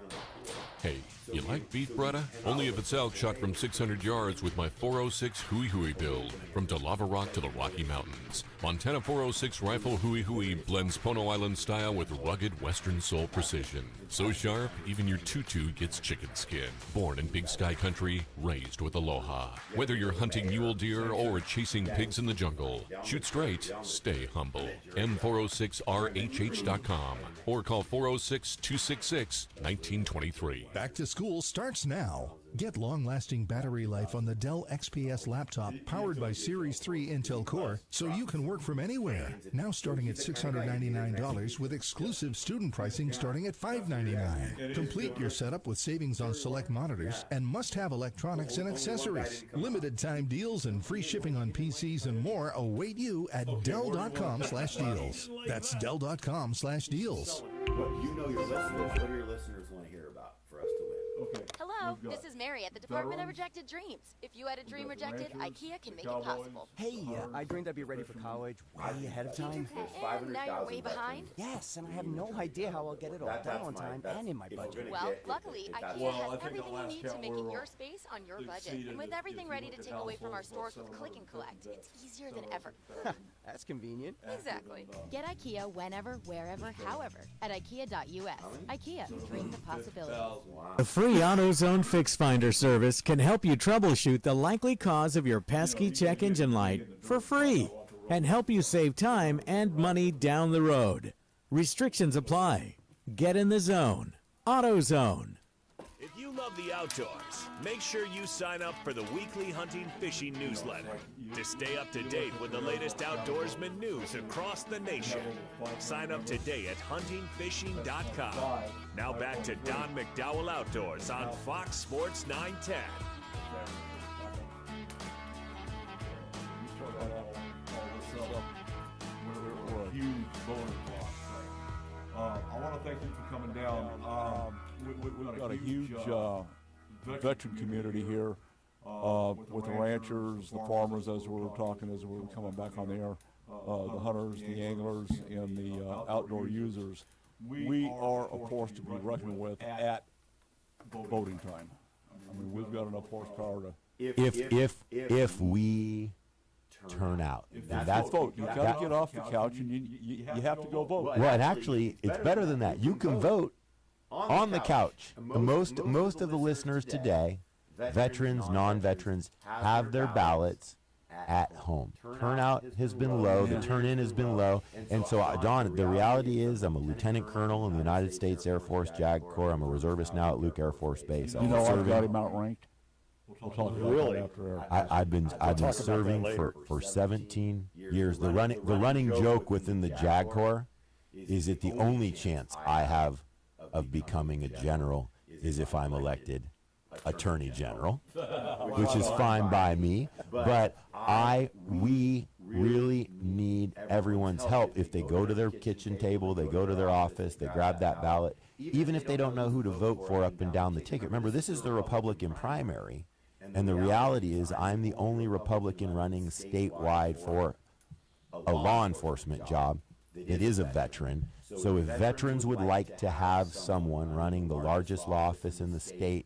Hey, you like beef, brother? Only if it's elk shot from 600 yards with my 406 Hui Hui build. From Lava Rock to the Rocky Mountains, Montana 406 Rifle Hui Hui blends Pono Island style with rugged Western soul precision. So sharp, even your tutu gets chicken skin. Born in Big Sky Country, raised with aloha. Whether you're hunting mule deer or chasing pigs in the jungle, shoot straight, stay humble. M406RHH.com or call 406-266-1923. Back to school starts now. Get long-lasting battery life on the Dell XPS laptop powered by Series 3 Intel Core so you can work from anywhere. Now starting at $699 with exclusive student pricing starting at $599. Complete your setup with savings on select monitors and must-have electronics and accessories. Limited time deals and free shipping on PCs and more await you at Dell.com/deals. That's Dell.com/deals. What you know your listeners, what do your listeners want to hear about for us to win? Okay. Hello, this is Mary at the Department of Rejected Dreams. If you had a dream rejected, IKEA can make it possible. Hey, I dreamed I'd be ready for college way ahead of time. And now you're way behind? Yes, and I have no idea how I'll get it all done on time and in my budget. Well, luckily, IKEA has everything you need to make it your space on your budget. And with everything ready to take away from our stores with Click and Collect, it's easier than ever. That's convenient. Exactly. Get IKEA whenever, wherever, however at IKEA.us. IKEA, dream the possibility. A free AutoZone Fix Finder service can help you troubleshoot the likely cause of your pesky check engine light for free and help you save time and money down the road. Restrictions apply. Get in the zone. AutoZone. If you love the outdoors, make sure you sign up for the weekly hunting fishing newsletter to stay up to date with the latest outdoorsman news across the nation. Sign up today at huntingfishing.com. Now back to Don McDowell Outdoors on Fox Sports 910. We're a huge bowling block. I want to thank you for coming down. We've got a huge veteran community here with the ranchers, the farmers, as we were talking, as we were coming back on the air, the hunters, the anglers, and the outdoor users. We are a force to be reckoned with at voting time. I mean, we've got enough horsepower to. If we turn out, that's vote. You got to get off the couch and you have to go vote. Well, and actually, it's better than that. You can vote on the couch. Most of the listeners today, veterans, non-veterans, have their ballots at home. Turnout has been low. The turn-in has been low. And so, Don, the reality is I'm a lieutenant colonel in the United States Air Force JAG Corps. I'm a reservist now at Luke Air Force Base. You know, I've got him outranked. We'll talk about that after air. I've been serving for 17 years. The running joke within the JAG Corps is that the only chance I have of becoming a general is if I'm elected Attorney General, which is fine by me, but we really need everyone's help. If they go to their kitchen table, they go to their office, they grab that ballot, even if they don't know who to vote for up and down the ticket. Remember, this is the Republican primary, and the reality is I'm the only Republican running statewide for a law enforcement job that is a veteran. So if veterans would like to have someone running the largest law office in the state,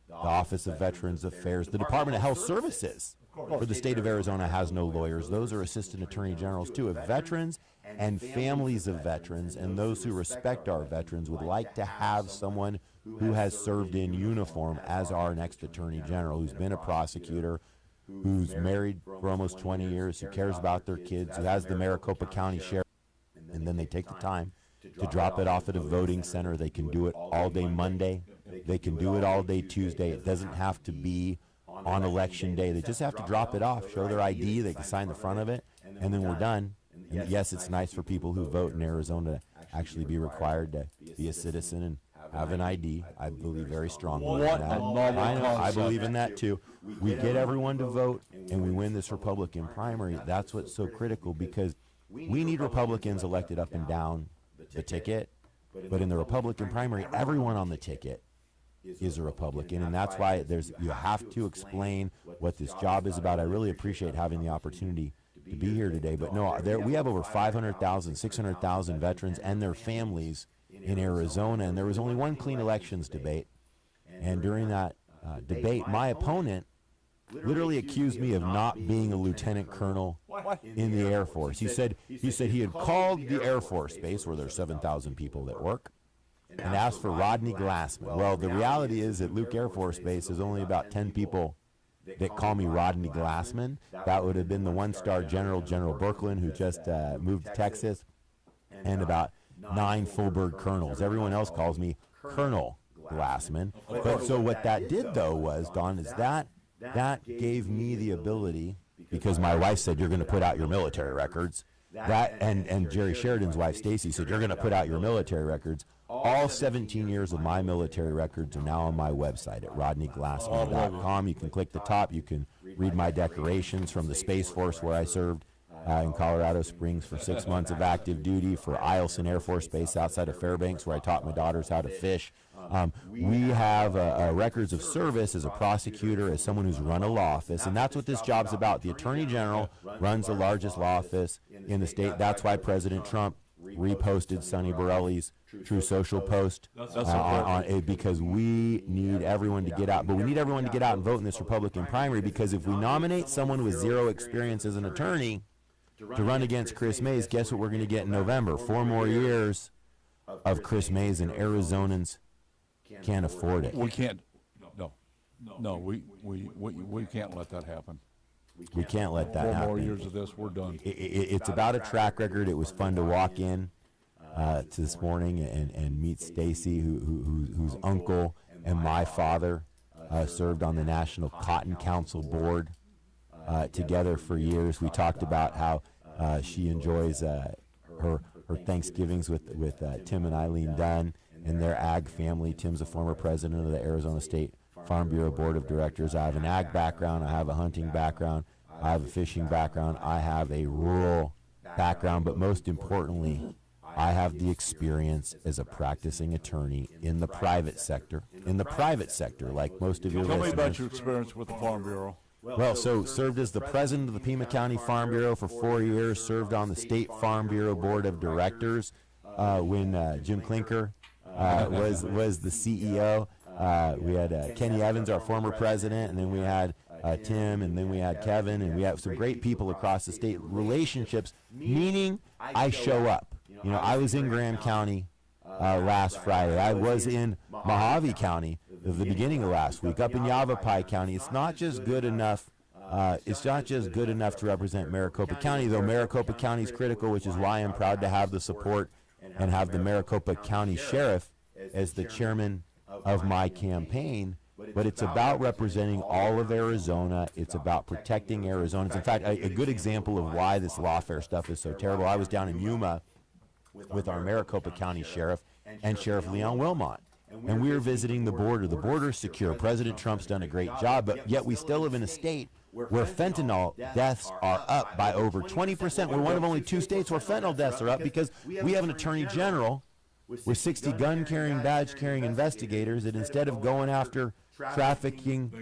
the Office of Veterans Affairs, the Department of Health Services for the state of Arizona has no lawyers. Those are assistant attorney generals too. If veterans and families of veterans and those who respect our veterans would like to have someone who has served in uniform as our next attorney general, who's been a prosecutor, who's married for almost 20 years, who cares about their kids, who has the Maricopa County Sheriff, and then they take the time to drop it off at a voting center. They can do it all day Monday. They can do it all day Tuesday. It doesn't have to be on election day. They just have to drop it off, show their ID, they can sign the front of it, and then we're done. And yes, it's nice for people who vote in Arizona to actually be required to be a citizen and have an ID. I believe very strongly in that. I believe in that too. We get everyone to vote and we win this Republican primary. That's what's so critical, because we need Republicans elected up and down the ticket, but in the Republican primary, everyone on the ticket is a Republican, and that's why you have to explain what this job is about. I really appreciate having the opportunity to be here today, but no, we have over 500,000, 600,000 veterans and their families in Arizona, and there was only one clean elections debate, and during that debate, my opponent literally accused me of not being a lieutenant colonel in the Air Force. He said he had called the Air Force Base, where there's 7,000 people that work, and asked for Rodney Glassman. Well, the reality is that Luke Air Force Base is only about 10 people that call me Rodney Glassman. That would have been the one-star general, General Birkeland, who just moved to Texas, and about 9 full-bird colonels. Everyone else calls me Colonel Glassman. But so what that did, though, was, Don, is that gave me the ability, because my wife said, you're going to put out your military records. That and Jerry Sheridan's wife, Stacy, said, you're going to put out your military records. All 17 years of my military records are now on my website at rodneyglassman.com. You can click the top. You can read my decorations from the Space Force, where I served in Colorado Springs for 6 months of active duty, for Eielson Air Force Base outside of Fairbanks, where I taught my daughters how to fish. We have records of service as a prosecutor, as someone who's run a law office, and that's what this job's about. The Attorney General runs the largest law office in the state. That's why President Trump reposted Sonny Borelli's True Social post because we need everyone to get out. But we need everyone to get out and vote in this Republican primary, because if we nominate someone with zero experience as an attorney to run against Chris Mays, guess what we're going to get in November? 4 more years of Chris Mays, and Arizonans can't afford it. We can't. No, we can't let that happen. We can't let that happen. 4 more years of this, we're done. It's about a track record. It was fun to walk in to this morning and meet Stacy, whose uncle and my father served on the National Cotton Council Board together for years. We talked about how she enjoys her Thanksgivings with Tim and Eileen Dunn and their ag family. Tim's a former president of the Arizona State Farm Bureau Board of Directors. I have an ag background. I have a hunting background. I have a fishing background. I have a rural background. But most importantly, I have the experience as a practicing attorney in the private sector. Like most of your listeners. Tell me about your experience with the Farm Bureau. Well, so served as the president of the Pima County Farm Bureau for 4 years, served on the State Farm Bureau Board of Directors when Jim Clinker was the CEO. We had Kenny Evans, our former president, and then we had Tim, and then we had Kevin, and we have some great people across the state. Relationships, meaning I show up. You know, I was in Graham County last Friday. I was in Mojave County at the beginning of last week, up in Yavapai County. It's not just good enough. It's not just good enough to represent Maricopa County, though Maricopa County is critical, which is why I'm proud to have the support and have the Maricopa County Sheriff as the chairman of my campaign. But it's about representing all of Arizona. It's about protecting Arizonans. In fact, a good example of why this lawfare stuff is so terrible. I was down in Yuma with our Maricopa County Sheriff and Sheriff Leon Wilmot. And we are visiting the border. The border is secure. President Trump's done a great job, but yet we still live in a state where fentanyl deaths are up by over 20%. We're one of only 2 states where fentanyl deaths are up because we have an attorney general with 60 gun-carrying, badge-carrying investigators that instead of going after trafficking,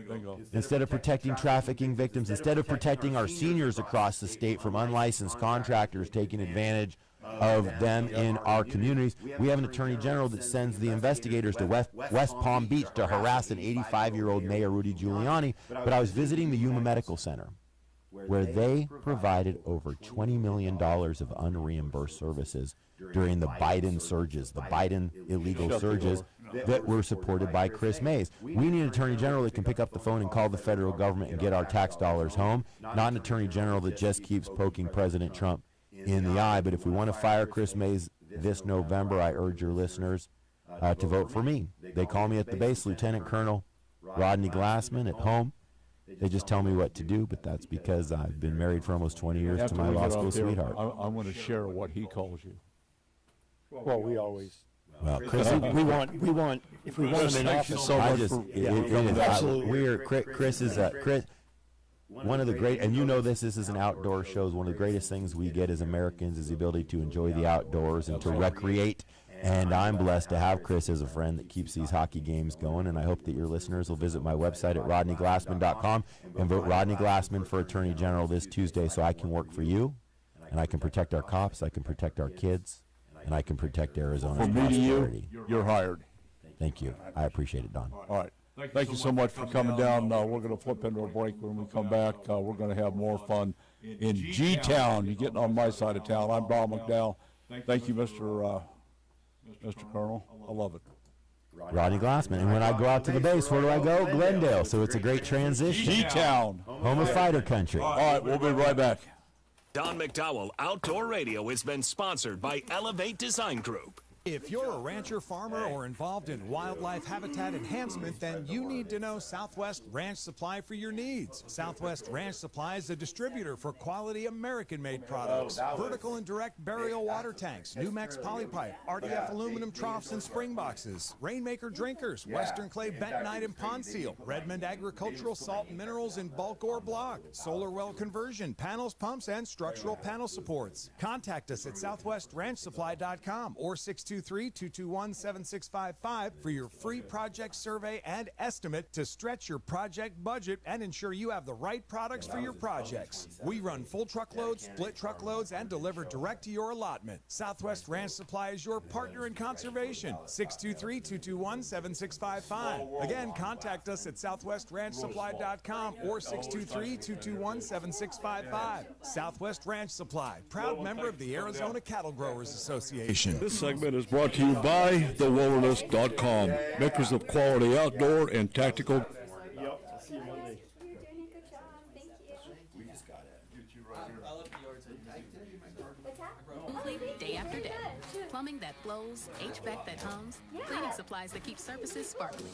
instead of protecting trafficking victims, instead of protecting our seniors across the state from unlicensed contractors taking advantage of them in our communities, we have an attorney general that sends the investigators to West Palm Beach to harass an 85-year-old Mayor Rudy Giuliani. But I was visiting the Yuma Medical Center, where they provided over $20 million of unreimbursed services during the Biden surges, the Biden illegal surges that were supported by Chris Mays. We need an attorney general that can pick up the phone and call the federal government and get our tax dollars home, not an attorney general that just keeps poking President Trump in the eye. But if we want to fire Chris Mays this November, I urge your listeners to vote for me. They call me at the base Lieutenant Colonel Rodney Glassman at home. They just tell me what to do, but that's because I've been married for almost 20 years to my law school sweetheart. I'm going to share what he calls you. Well, we always. Well, Chris, we want. If we want him in office, so much. Absolutely. Chris is Chris. One of the great, and you know this is an outdoor show. One of the greatest things we get as Americans is the ability to enjoy the outdoors and to recreate. And I'm blessed to have Chris as a friend that keeps these hockey games going. And I hope that your listeners will visit my website at rodneyglassman.com and vote Rodney Glassman for Attorney General this Tuesday so I can work for you, and I can protect our cops, I can protect our kids, and I can protect Arizona's prosperity. You're hired. Thank you. I appreciate it, Don. All right. Thank you so much for coming down. We're going to flip into a break. When we come back, we're going to have more fun in G-Town. You're getting on my side of town. I'm Bob McDowell. Thank you, Mr. Colonel. I love it. Rodney Glassman. And when I go out to the base, where do I go? Glendale. So it's a great transition. G-Town. Home of fighter country. All right, we'll be right back. Don McDowell Outdoor Radio has been sponsored by Elevate Design Group. If you're a rancher, farmer, or involved in wildlife habitat enhancement, then you need to know Southwest Ranch Supply for your needs. Southwest Ranch Supply is a distributor for quality American-made products. Vertical and direct burial water tanks, Numex polypipe, RDF aluminum troughs and spring boxes, Rainmaker drinkers, Western clay bentonite and pond seal, Redmond agricultural salt and minerals in bulk or block, solar well conversion, panels, pumps, and structural panel supports. Contact us at southwestranchsupply.com or 623-221-7655 for your free project survey and estimate to stretch your project budget and ensure you have the right products for your projects. We run full truckloads, split truckloads, and deliver direct to your allotment. Southwest Ranch Supply is your partner in conservation. 623-221-7655. Again, contact us at southwestranchsupply.com or 623-221-7655. Southwest Ranch Supply, proud member of the Arizona Cattle Growers Association. This segment is brought to you by thewilderness.com, makers of quality outdoor and tactical. Day after day. Plumbing that flows, HVAC that hums, cleaning supplies that keep surfaces sparkling.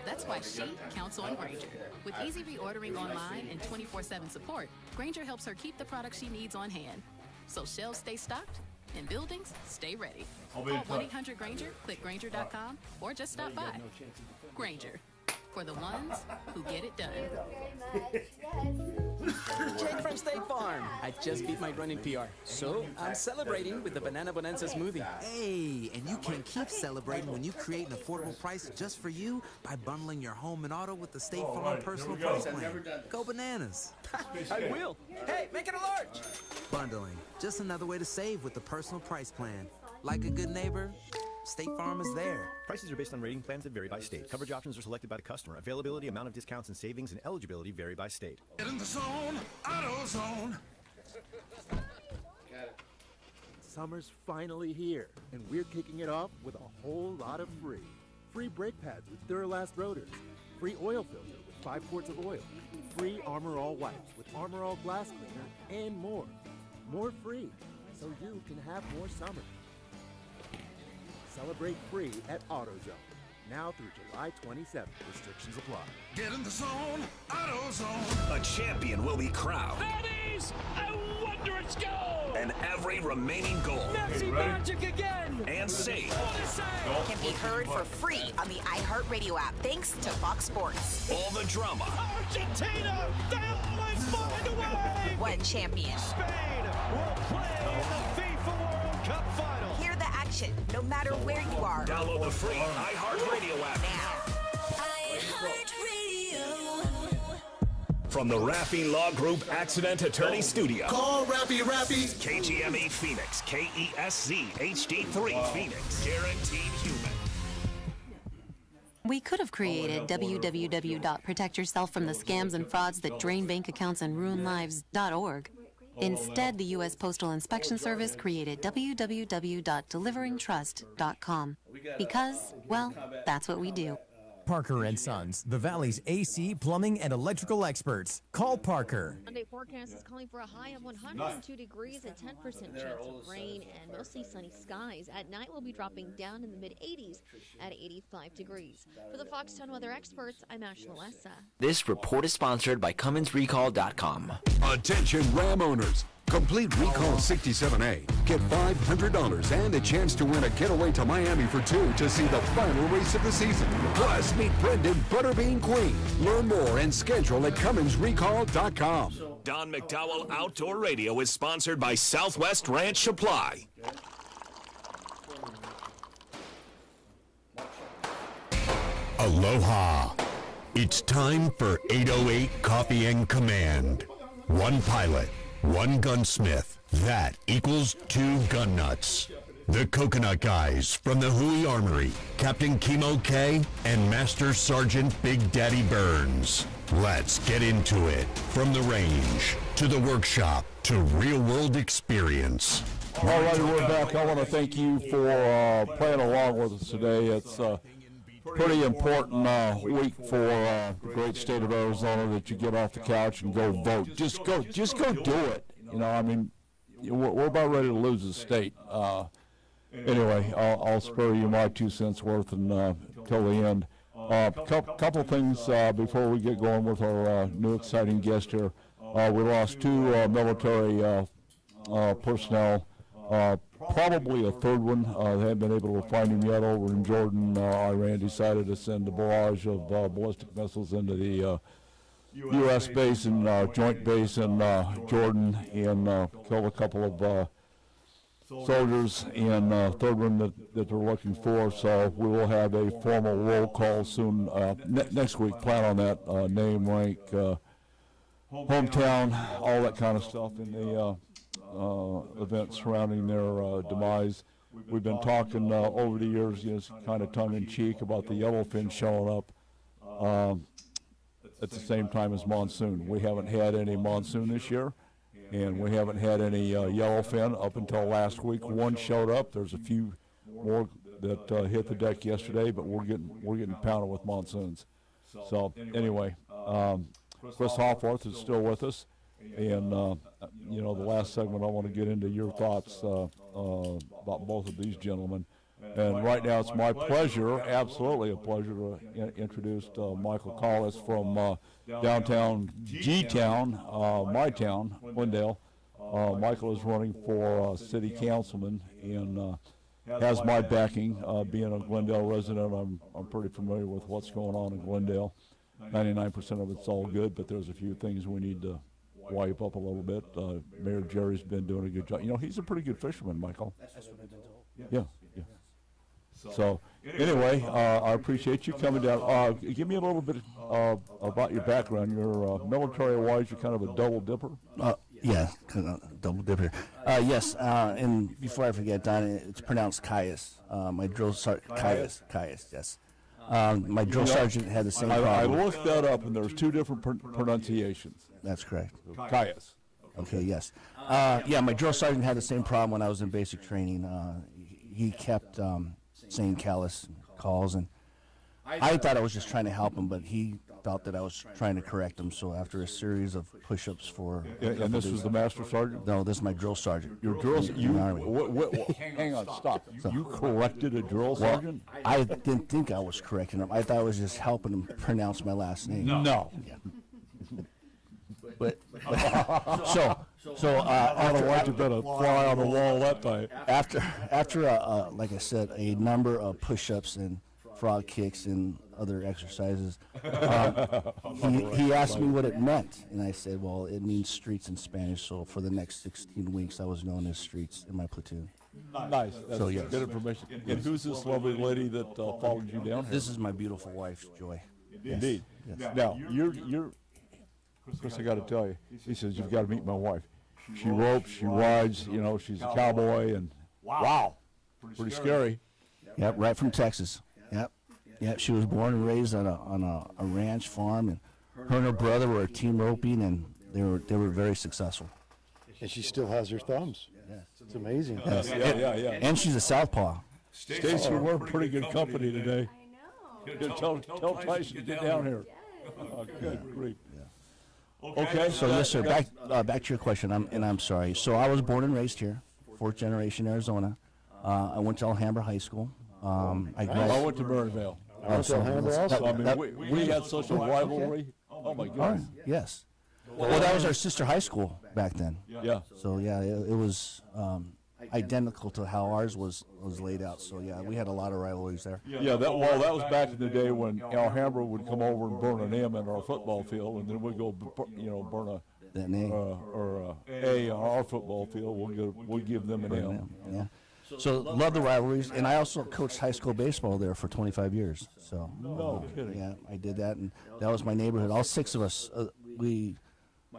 That's why she counts on Grainger. With easy reordering online and 24/7 support, Grainger helps her keep the products she needs on hand. So shelves stay stocked and buildings stay ready. Call 1-800-GRAINGER, click Grainger.com, or just stop by. Grainger, for the ones who get it done. Jake from State Farm. I just beat my running PR, so I'm celebrating with the Banana Bonanza smoothie. Hey, and you can keep celebrating when you create an affordable price just for you by bundling your home and auto with the State Farm personal price plan. Go bananas. I will. Hey, make it a large. Bundling, just another way to save with the personal price plan. Like a good neighbor, State Farm is there. Prices are based on rating plans that vary by state. Coverage options are selected by the customer. Availability, amount of discounts and savings, and eligibility vary by state. Get in the zone, AutoZone. Summer's finally here, and we're kicking it off with a whole lot of free. Free brake pads with Duralast rotors. Free oil filter with 5 quarts of oil. Free Armor All wipes with Armor All glass cleaner, and more. More free, so you can have more summer. Celebrate free at AutoZone. Now through July 27th. Restrictions apply. Get in the zone, AutoZone. A champion will be crowned. That is a wondrous goal. And every remaining goal. Messi magic again. And save. What a save. Can be heard for free on the iHeartRadio app, thanks to Fox Sports. All the drama. Argentina, they always find a way. One champion. Spain will play in the FIFA World Cup final. Hear the action, no matter where you are. Download the free iHeartRadio app now. From the Raffy Law Group Accident Attorney Studio. Call Raffy. KGME Phoenix, KESZ HD3 Phoenix. Guaranteed human. We could have created www.protectyourselfromthescams and frauds that drain bank accounts and ruin lives.org. Instead, the U.S. Postal Inspection Service created www.deliveringtrust.com. Because, well, that's what we do. Parker & Sons, the Valley's AC, plumbing, and electrical experts. Call Parker. Sunday forecast is calling for a high of 102 degrees and 10% chance of rain and mostly sunny skies. At night, we'll be dropping down in the mid-80s at 85 degrees. For the Foxtown weather experts, I'm Ashley Lessa. This report is sponsored by CumminsRecall.com. Attention Ram owners. Complete Recall 67A. Get $500 and a chance to win a getaway to Miami for two to see the final race of the season. Plus, meet Brendan Butterbean Queen. Learn more and schedule at CumminsRecall.com. Don McDowell Outdoor Radio is sponsored by Southwest Ranch Supply. Aloha. It's time for 808 Coffee and Command. One pilot. One gunsmith. That equals two gun nuts. The Coconut Guys from the Hui Armory, Captain Kimo K and Master Sergeant Big Daddy Burns. Let's get into it. From the range to the workshop to real-world experience. All right, we're back. I want to thank you for playing along with us today. It's a pretty important week for the great state of Arizona that you get off the couch and go vote. Just go do it. You know, I mean, we're about ready to lose the state. Anyway, I'll spare you my 2 cents worth until the end. Couple things before we get going with our new exciting guest here. We lost two military personnel. Probably a third one. They haven't been able to find him yet over in Jordan. Iran decided to send a barrage of ballistic missiles into the U.S. base and joint base in Jordan and killed a couple of soldiers, and third one that they're looking for. So we will have a formal roll call soon next week. Plan on that. Name, rank, hometown, all that kind of stuff in the event surrounding their demise. We've been talking over the years, kind of tongue-in-cheek about the yellowfin showing up at the same time as monsoon. We haven't had any monsoon this year, and we haven't had any yellowfin up until last week. One showed up. There's a few more that hit the deck yesterday, but we're getting pounded with monsoons. So anyway, Chris Hoffworth is still with us. And, the last segment, I want to get into your thoughts about both of these gentlemen. And right now it's my pleasure, absolutely a pleasure, to introduce Michael Collis from downtown G-Town, my town, Glendale. Michael is running for city councilman and has my backing. Being a Glendale resident, I'm pretty familiar with what's going on in Glendale. 99% of it's all good, but there's a few things we need to wipe up a little bit. Mayor Jerry's been doing a good job. He's a pretty good fisherman, Michael. That's what I've been told. Yeah. So anyway, I appreciate you coming down. Give me a little bit about your background. You're military-wise, you're kind of a double dipper. Yeah, double dipper. Yes, and before I forget, Don, it's pronounced Caius. My drill sergeant, Caius, yes. My drill sergeant had the same problem. I looked that up, and there's two different pronunciations. That's correct. Caius. Okay, yes. Yeah, my drill sergeant had the same problem when I was in basic training. He kept saying callous calls, and I thought I was just trying to help him, but he thought that I was trying to correct him. So after a series of push-ups for And this was the master sergeant? No, this is my drill sergeant. Your drill in the Army. Hang on, stop. You corrected a drill sergeant? I didn't think I was correcting him. I thought I was just helping him pronounce my last name. No. Yeah. But so I don't want you better fly on the wall that time. After like I said, a number of push-ups and frog kicks and other exercises, he asked me what it meant, and I said, well, it means streets in Spanish. So for the next 16 weeks, I was known as Streets in my platoon. Nice. That's So, yes. good information. And who's this lovely lady that followed you down here? This is my beautiful wife, Joy. Indeed. Yes. Now, you're Chris, I got to tell you, he says, you've got to meet my wife. She ropes, she rides, you know, she's a cowboy, and wow, pretty scary. Yep, right from Texas. Yep, she was born and raised on a ranch farm, and her and her brother were team roping, and they were very successful. And she still has her thumbs. Yes. It's amazing. Yes. Yeah. And she's a southpaw. Stacy, we're in pretty good company today. Tell Tyson to get down here. Good grief. Okay. So yes, sir. Back to your question. I'm sorry. So I was born and raised here, 4th generation Arizona. I went to Alhambra High School. I went to Maryvale. We had such a rivalry. Oh my goodness. Yes. Well, that was our sister high school back then. Yeah. So yeah, it was identical to how ours was laid out. So yeah, we had a lot of rivalries there. Yeah, that was back in the day when Alhambra would come over and burn an M in our football field, and then we'd go, burn an A or A on our football field. We'll give them an M. Yeah. So love the rivalries, and I also coached high school baseball there for 25 years. So no kidding. Yeah, I did that, and that was my neighborhood. All 6 of us,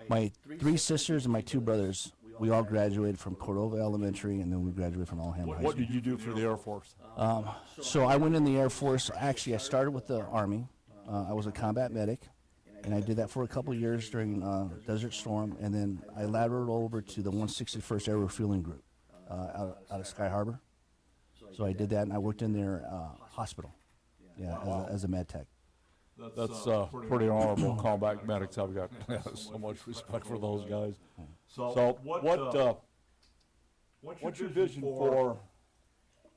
my 3 sisters and my 2 brothers, we all graduated from Cordova Elementary, and then we graduated from Alhambra High School. What did you do for the Air Force? So I went in the Air Force. Actually, I started with the Army. I was a combat medic, and I did that for a couple of years during Desert Storm, and then I lateraled over to the 161st Air Refueling Group out of Sky Harbor. So I did that, and I worked in their hospital, as a med tech. That's pretty honorable. Combat medics, I've got so much respect for those guys. So what's your vision for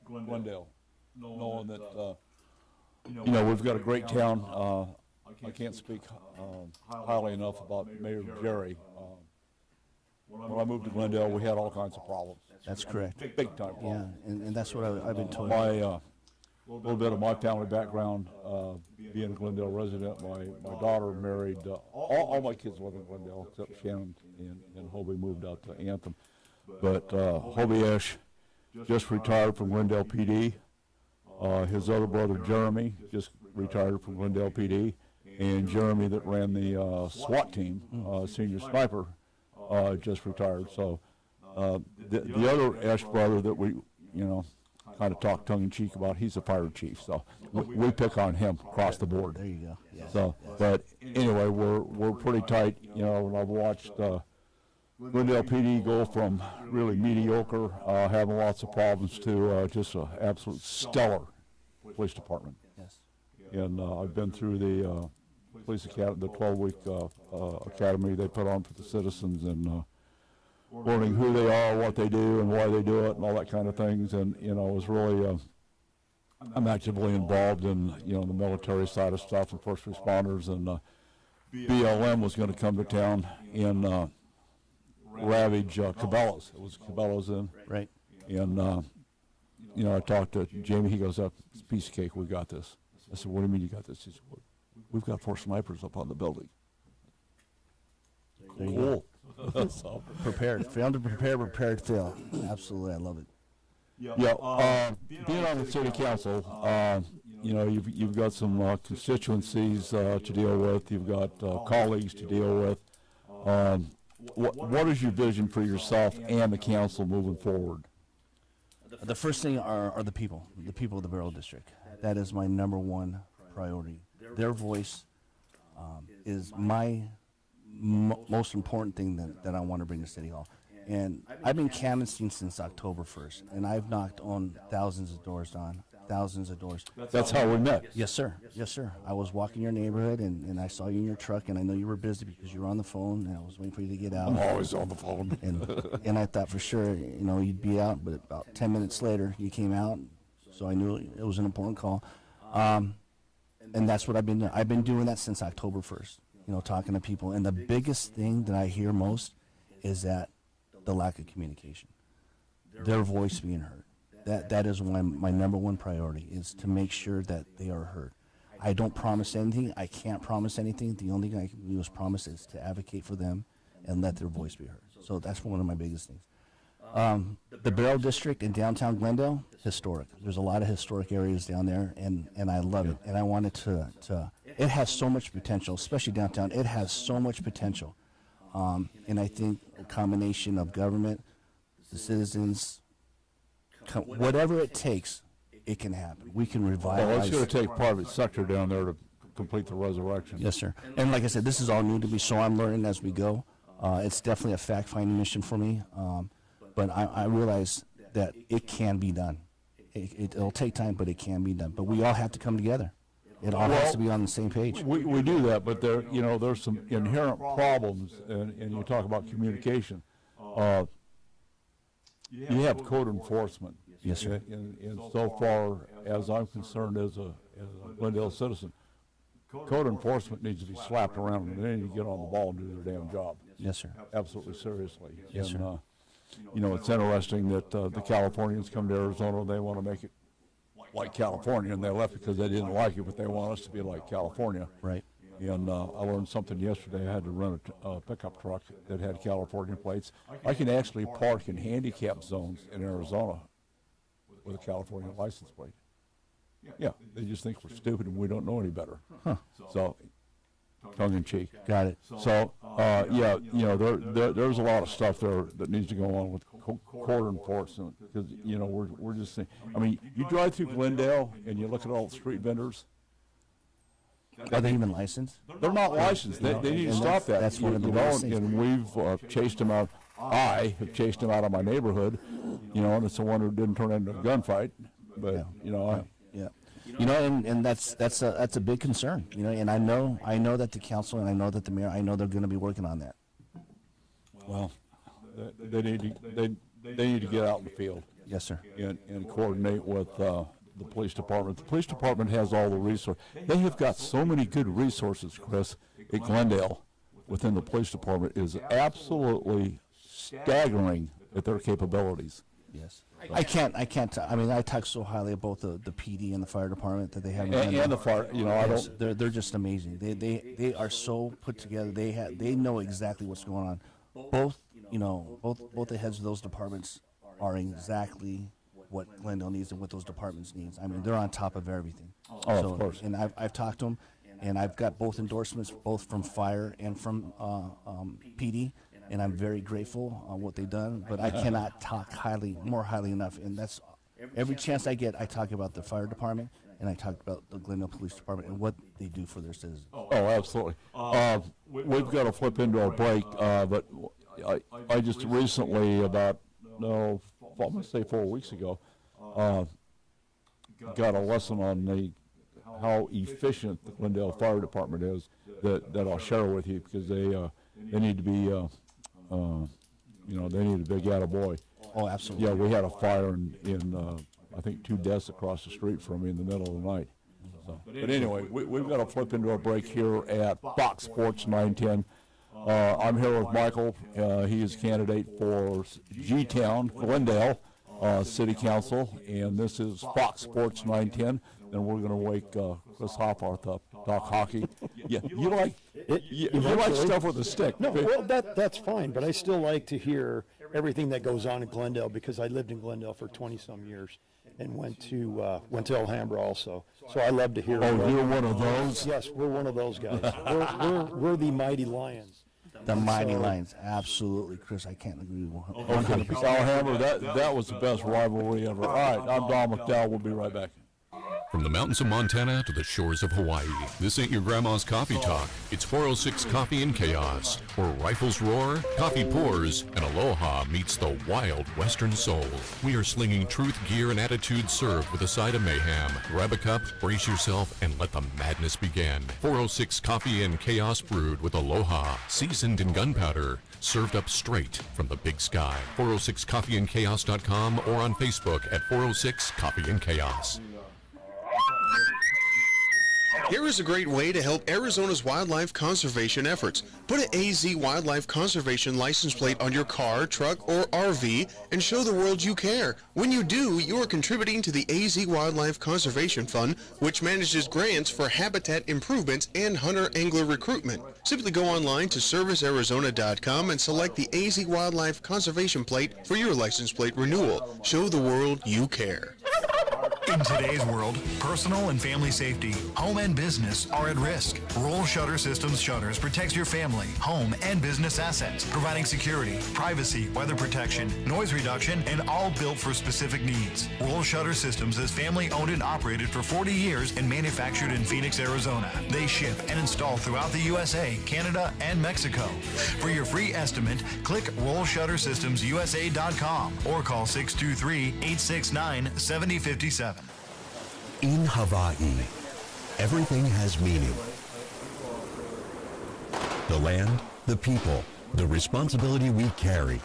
Glendale? Knowing that we've got a great town. I can't speak highly enough about Mayor Jerry. When I moved to Glendale, we had all kinds of problems. That's correct. Big time problems. Yeah, and that's what I've been told. A little bit of my family background, being a Glendale resident, my daughter married, all my kids live in Glendale except Shannon and Hobie moved out to Anthem. But Hobie Ash just retired from Glendale PD. His other brother, Jeremy, just retired from Glendale PD. And Jeremy, that ran the SWAT team, senior sniper, just retired. So the other Ash brother that we, kind of talk tongue-in-cheek about, he's a fire chief, so we pick on him across the board. There you go. Yes. So, but anyway, we're pretty tight, and I've watched Glendale PD go from really mediocre, having lots of problems, to just an absolute stellar police department. Yes. And I've been through the police academy, the 12-week academy they put on for the citizens, and learning who they are, what they do, and why they do it, and all that kind of things. And it was really, I'm actively involved in the military side of stuff and first responders. And BLM was going to come to town and ravage Cabela's. It was Cabela's then. Right. And I talked to Jamie. He goes, "It's a piece of cake. We got this." I said, "What do you mean you got this?" He said, "We've got 4 snipers up on the building." Cool. So prepared. Failed to prepare, prepared to fail. Absolutely, I love it. Yeah. Being on the city council, you've got some constituencies to deal with. You've got colleagues to deal with. What is your vision for yourself and the council moving forward? The first thing are the people of the Borough District. That is my number 1 priority. Their voice is my most important thing that I want to bring to City Hall. And I've been canvassing since October 1st, and I've knocked on thousands of doors, Don, thousands of doors. That's how we met. Yes, sir. Yes, sir. I was walking your neighborhood, and I saw you in your truck, and I know you were busy because you were on the phone, and I was waiting for you to get out. I'm always on the phone. And I thought for sure, you'd be out, but about 10 minutes later, you came out, so I knew it was an important call. And that's what I've been doing. I've been doing that since October 1st, talking to people. And the biggest thing that I hear most is that the lack of communication, their voice being heard. That is my number one priority, is to make sure that they are heard. I don't promise anything. I can't promise anything. The only thing I can do is promise is to advocate for them and let their voice be heard. So that's one of my biggest things. The Barrow District in downtown Glendale, historic. There's a lot of historic areas down there, and I love it. And I wanted to it has so much potential, especially downtown. It has so much potential. And I think a combination of government, the citizens, whatever it takes, it can happen. We can revitalize. Well, it's going to take private sector down there to complete the resurrection. Yes, sir. And like I said, this is all new to me, so I'm learning as we go. It's definitely a fact-finding mission for me. But I realize that it can be done. It'll take time, but it can be done. But we all have to come together. It all has to be on the same page. We do that, but there's some inherent problems, and you talk about communication. You have code enforcement. Yes, sir. And so far as I'm concerned as a Glendale citizen, code enforcement needs to be slapped around, and they need to get on the ball and do their damn job. Yes, sir. Absolutely, seriously. Yes, and, sir. It's interesting that the Californians come to Arizona, they want to make it like California, and they left because they didn't like it, but they want us to be like California. Right. And I learned something yesterday. I had to rent a pickup truck that had California plates. I can actually park in handicap zones in Arizona with a California license plate. Yeah, they just think we're stupid and we don't know any better. Huh. So, tongue in cheek. Got it. So, there's a lot of stuff there that needs to go on with court enforcement, because we're just saying. I mean, you drive through Glendale and you look at all the street vendors. Are they even licensed? They're not licensed. They need to stop that. That's one of the biggest things. And we've chased them out. I have chased them out of my neighborhood. And it's the one who didn't turn into a gunfight. But yeah. And that's a big concern. And I know that the council and I know that the mayor, I know they're going to be working on that. Well, they need to get out in the field. Yes, sir. And coordinate with the police department. The police department has all the resources. They have got so many good resources, Chris, at Glendale within the police department. Is absolutely staggering at their capabilities. Yes. I can't. I mean, I talk so highly of both the PD and the fire department that they have. And the fire, I don't. They're just amazing. They are so put together. They know exactly what's going on. Both the heads of those departments are exactly what Glendale needs and what those departments needs. I mean, they're on top of everything. Of course. And I've talked to them, and I've got both endorsements, both from fire and from PD. And I'm very grateful on what they've done, but I cannot talk more highly enough. And that's every chance I get, I talk about the fire department and I talk about the Glendale Police Department and what they do for their citizens. Oh, absolutely. We've got to flip into our break, but I just recently, I'm going to say 4 weeks ago, got a lesson on how efficient the Glendale Fire Department is that I'll share with you, because they need to be. They need a big attaboy. Oh, absolutely. Yeah, we had a fire in I think 2 deaths across the street from me in the middle of the night. So, but anyway, we've got to flip into a break here at Fox Sports 910. I'm here with Michael. He is candidate for G-Town, Glendale City Council, and this is Fox Sports 910. And we're going to wake Chris Hopparth up, talk hockey. Yeah, you like stuff with a stick. No, well, that's fine, but I still like to hear everything that goes on in Glendale, because I lived in Glendale for 20-some years and went to Alhambra also. So I love to hear. Oh, you're one of those? Yes, we're one of those guys. we're the Mighty Lions. The Mighty Lions, absolutely, Chris. I can't agree with 100%. Okay, Alhambra, that was the best rivalry ever. All right, I'm Don McDowell. We'll be right back. From the mountains of Montana to the shores of Hawaii, this ain't your grandma's coffee talk. It's 406 Coffee and Chaos, where rifles roar, coffee pours, and aloha meets the wild western soul. We are slinging truth, gear, and attitude served with a side of mayhem. Grab a cup, brace yourself, and let the madness begin. 406 Coffee and Chaos brewed with aloha, seasoned in gunpowder, served up straight from the big sky. 406coffeeandchaos.com or on Facebook at 406 Coffee and Chaos. Here is a great way to help Arizona's wildlife conservation efforts. Put an AZ Wildlife Conservation license plate on your car, truck, or RV and show the world you care. When you do, you are contributing to the AZ Wildlife Conservation Fund, which manages grants for habitat improvements and hunter-angler recruitment. Simply go online to servicearizona.com and select the AZ Wildlife Conservation plate for your license plate renewal. Show the world you care. In today's world, personal and family safety, home and business are at risk. Roll Shutter Systems shutters protects your family, home, and business assets, providing security, privacy, weather protection, noise reduction, and all built for specific needs. Roll Shutter Systems is family owned and operated for 40 years and manufactured in Phoenix, Arizona. They ship and install throughout the USA, Canada, and Mexico. For your free estimate, click rollshuttersystemsusa.com or call 623-869-7057. In Hawaii, everything has meaning. The land, the people, the responsibility we carry.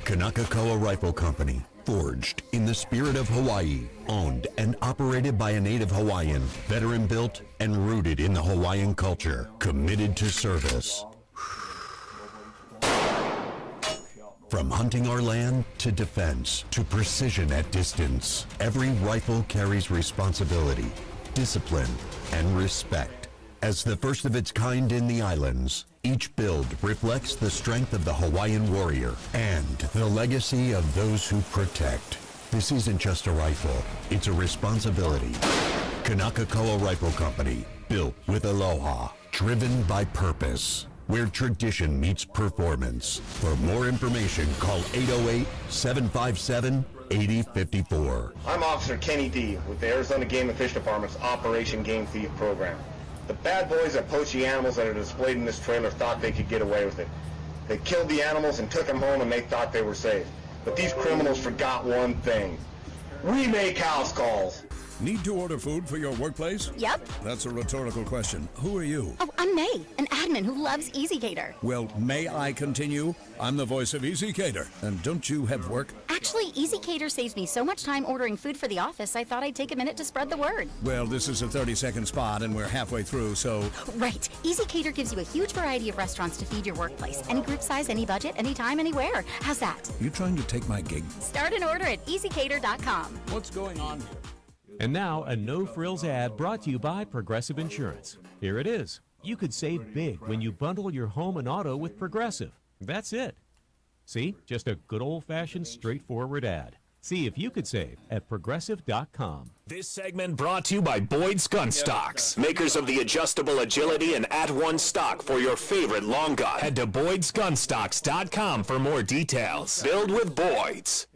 Kanakakoa Rifle Company, forged in the spirit of Hawaii, owned and operated by a native Hawaiian, veteran-built and rooted in the Hawaiian culture, committed to service. From hunting our land to defense to precision at distance, every rifle carries responsibility, discipline, and respect. As the first of its kind in the islands, each build reflects the strength of the Hawaiian warrior and the legacy of those who protect. This isn't just a rifle, it's a responsibility. Kanakakoa Rifle Company, built with aloha, driven by purpose. Where tradition meets performance. For more information, call 808-757-8054. I'm Officer Kenny D. with the Arizona Game and Fish Department's Operation Game Thief program. The bad boys that poach the animals that are displayed in this trailer thought they could get away with it. They killed the animals and took them home and they thought they were safe. But these criminals forgot one thing. We make house calls. Need to order food for your workplace? Yep. That's a rhetorical question. Who are you? Oh, I'm May, an admin who loves EasyCater. Well, may I continue? I'm the voice of EasyCater. And don't you have work? Actually, EasyCater saves me so much time ordering food for the office, I thought I'd take a minute to spread the word. Well, this is a 30-second spot, and we're halfway through, so... Right. EasyCater gives you a huge variety of restaurants to feed your workplace. Any group size, any budget, anytime, anywhere. How's that? You trying to take my gig? Start an order at easycater.com. What's going on here? And now, a no-frills ad brought to you by Progressive Insurance. Here it is. You could save big when you bundle your home and auto with Progressive. That's it. See? Just a good old-fashioned, straightforward ad. See if you could save at Progressive.com. This segment brought to you by Boyd's Gun Stocks, makers of the adjustable agility and at-one stock for your favorite long gun. Head to Boyd'sGunstocks.com for more details. Build with Boyd's.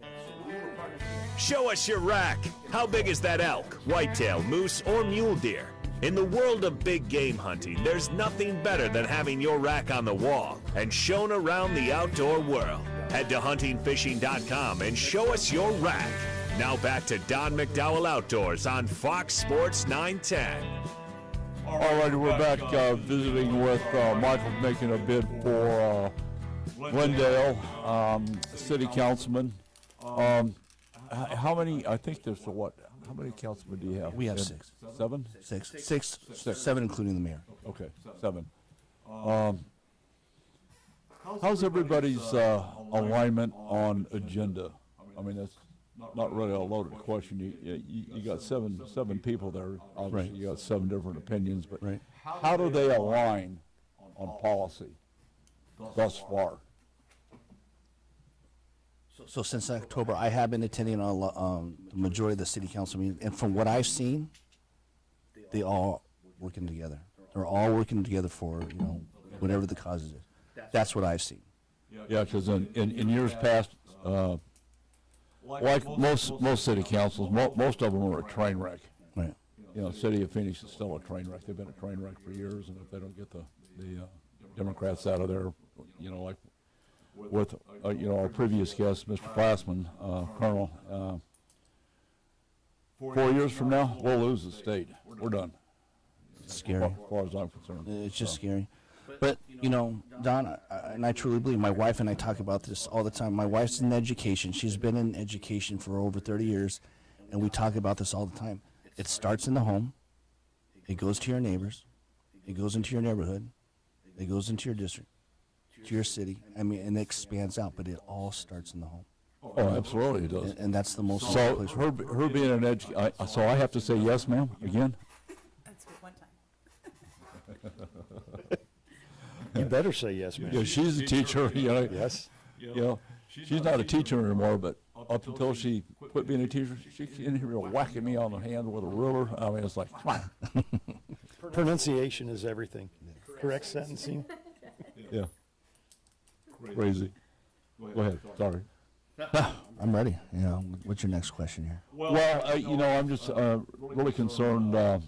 Show us your rack. How big is that elk, whitetail, moose, or mule deer? In the world of big game hunting, there's nothing better than having your rack on the wall and shown around the outdoor world. Head to huntingfishing.com and show us your rack. Now back to Don McDowell Outdoors on Fox Sports 910. All right, we're back visiting with Michael making a bid for Glendale, city councilman. How many, I think there's how many councilmen do you have? We have 6. 7? 6. 7 including the mayor. Okay, 7. How's everybody's alignment on agenda? I mean, that's not really a loaded question. You got seven people there. Obviously, right. You got 7 different opinions, but right. How do they align on policy thus far? So since October, I have been attending the majority of the city council meetings, and from what I've seen, they all working together. They're all working together for whatever the cause is. That's what I've seen. Yeah, because in years past, like most city councils, most of them are a train wreck. Right. You know, city of Phoenix is still a train wreck. They've been a train wreck for years, and if they don't get the Democrats out of there, you know, like with you know, our previous guest, Mr. Glassman, Colonel, 4 years from now, we'll lose the state. We're done. It's scary. As far as I'm concerned. It's just scary. But, you know, Don, and I truly believe, my wife and I talk about this all the time. My wife's in education. She's been in education for over 30 years, and we talk about this all the time. It starts in the home. It goes to your neighbors. It goes into your neighborhood. It goes into your district, to your city. I mean, and it expands out, but it all starts in the home. Oh, absolutely, it does. And that's the most. So her being an so I have to say yes, ma'am, again. That's good one time. You better say yes, man. Yeah, she's a teacher. You know. Yes. You know, she's not a teacher anymore, but up until she quit being a teacher, she's in here whacking me on the hand with a ruler. I mean, it's like, come on. Pronunciation is everything. Correct sentencing. Yeah. Crazy. Go ahead. Sorry. I'm ready. You know, what's your next question here? Well, you know, I'm just really concerned the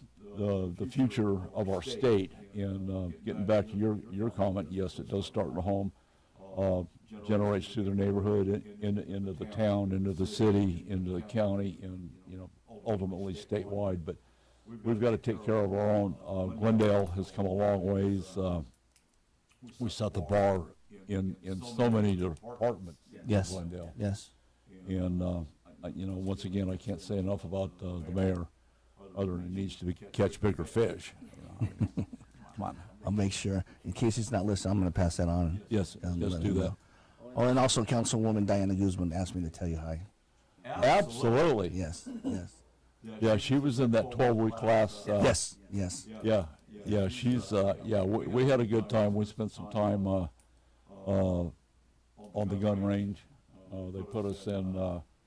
future of our state. And getting back to your comment, yes, it does start in the home, generates through their neighborhood, into the town, into the city, into the county, and you know, ultimately statewide. But we've got to take care of our own. Glendale has come a long ways. We set the bar in so many departments. Yes. In Glendale. Yes. And you know, once again, I can't say enough about the mayor, other than he needs to catch bigger fish. You know. Come on. I'll make sure. In case he's not listening, I'm going to pass that on. Yes, yes, do that. Oh, and also Councilwoman Diana Guzman asked me to tell you hi. Absolutely. Yes, yes. Yeah, she was in that 12-week class. Yes, yes. Yeah, yeah, she's, yeah, we had a good time. We spent some time on the gun range. They put us in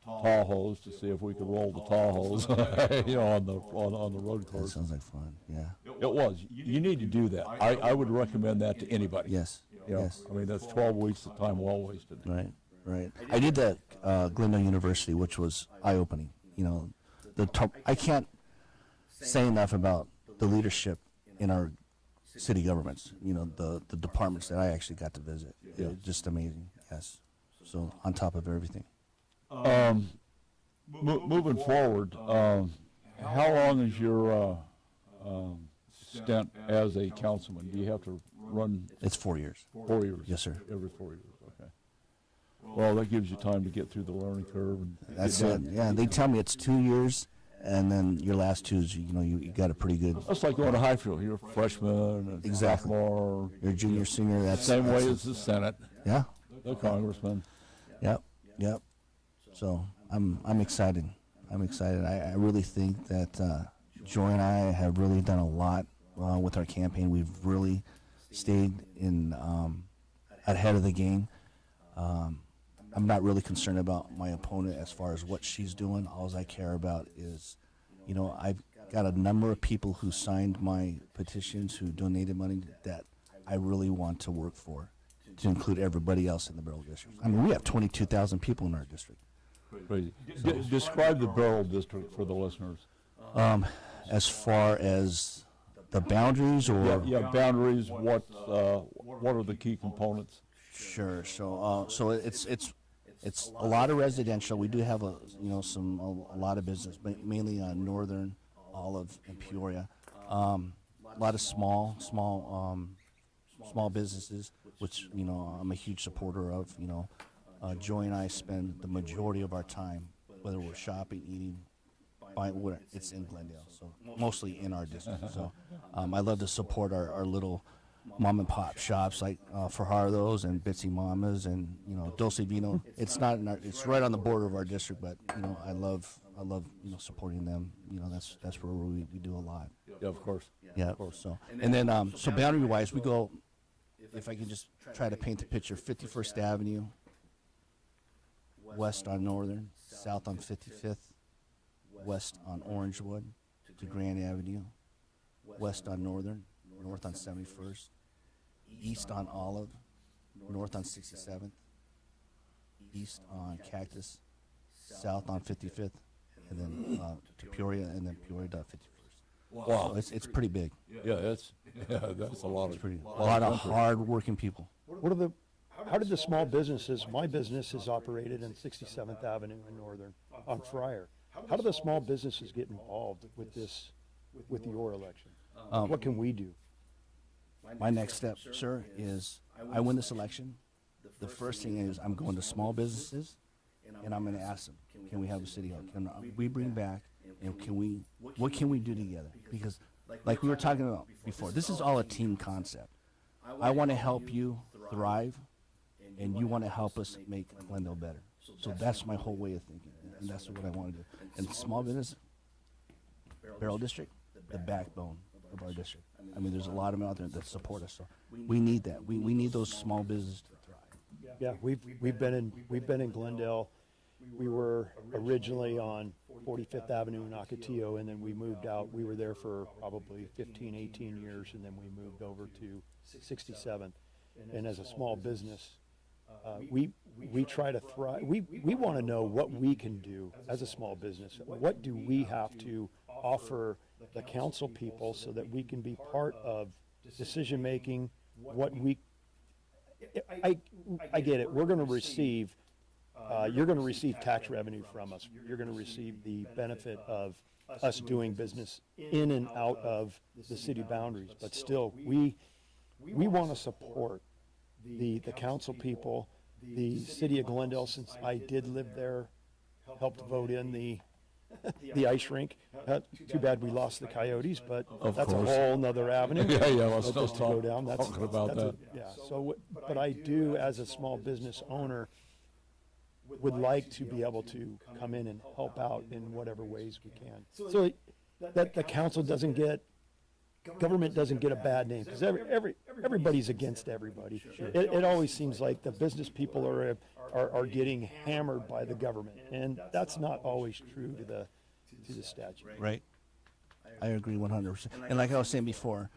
Tahoes to see if we could roll the Tahoes, you know, on the road course. That sounds like fun, yeah. It was. You need to do that. I would recommend that to anybody. Yes, you know, yes. I mean, that's 12 weeks of time well wasted. Right, right. I did that Glendale University, which was eye-opening. You know, I can't say enough about the leadership in our city governments. You know, the departments that I actually got to visit. Yeah. Just amazing, yes. So on top of everything. Moving forward, how long is your stint as a councilman? Do you have to run? It's 4 years. 4 years? Yes, sir. Every 4 years, okay. Well, that gives you time to get through the learning curve. And that's it. Yeah, they tell me it's 2 years, and then your last two is, you know, you got a pretty good. That's like going to high school. You're a freshman, a sophomore. You're a junior, senior. That's same way as the Senate. Yeah. The congressman. Yep, yep. So I'm excited. I'm excited. I really think that Joy and I have really done a lot with our campaign. We've really stayed in ahead of the game. I'm not really concerned about my opponent as far as what she's doing. All I care about is, you know, I've got a number of people who signed my petitions, who donated money that I really want to work for, to include everybody else in the Beryl District. I mean, we have 22,000 people in our district. Crazy. Describe the Beryl District for the listeners. As far as the boundaries, or yeah, boundaries. What are the key components? Sure. So it's a lot of residential. We do have a lot of business, mainly on Northern, Olive, and Peoria. A lot of small businesses, which, you know, I'm a huge supporter of. You know, Joy and I spend the majority of our time, whether we're shopping, eating, buying, whatever, it's in Glendale. So mostly in our district. So I love to support our little mom and pop shops like Fajardo's and Bitsy Mamas and, you know, Dulce Vino. It's not in it's right on the border of our district, but, you know, I love you know, supporting them. You know, that's where we do a lot. Yeah, of course. Yeah, of course. So and then so boundary wise, we go, if I can just try to paint the picture, 51st Avenue, west on Northern, south on 55th, west on Orangewood to Grand Avenue, west on Northern, north on 71st, east on Olive, north on 67th, east on Cactus, south on 55th, and then to Peoria, and then Peoria to 51st. Wow, So it's pretty big. Yeah, that's a lot of A lot of hard-working people. How did the small businesses, my business is operated in 67th Avenue in Northern, on Friar. How do the small businesses get involved with this, with your election? What can we do? My next step, sir, is I win this election. The first thing is I'm going to small businesses, and I'm going to ask them, can we have a city hall? Can we bring back, and what can we do together? Because like we were talking about before, this is all a team concept. I want to help you thrive, and you want to help us make Glendale better. So that's my whole way of thinking, and that's what I want to do. And small business, Barrel District, the backbone of our district. I mean, there's a lot of them out there that support us, so we need that. We need those small businesses to thrive. Yeah, we've been in Glendale. We were originally on 45th Avenue in Ocotillo, and then we moved out. We were there for probably 15, 18 years, and then we moved over to 67th. And as a small business, we try to thrive. We want to know what we can do as a small business. What do we have to offer the council people so that we can be part of decision making? I get it. We're going to receive. You're going to receive tax revenue from us. You're going to receive the benefit of us doing business in and out of the city boundaries. But still, we want to support the council people, the city of Glendale, since I did live there, helped vote in the ice rink. Too bad we lost the Coyotes, but that's a whole nother avenue. Let's just talk go down. That's about that. But I do, as a small business owner, would like to be able to come in and help out in whatever ways we can, so that the council doesn't get, government doesn't get a bad name, because everybody's against everybody. It always seems like the business people are getting hammered by the government, and that's not always true to the statute. Right. I agree 100%. And like I was saying before,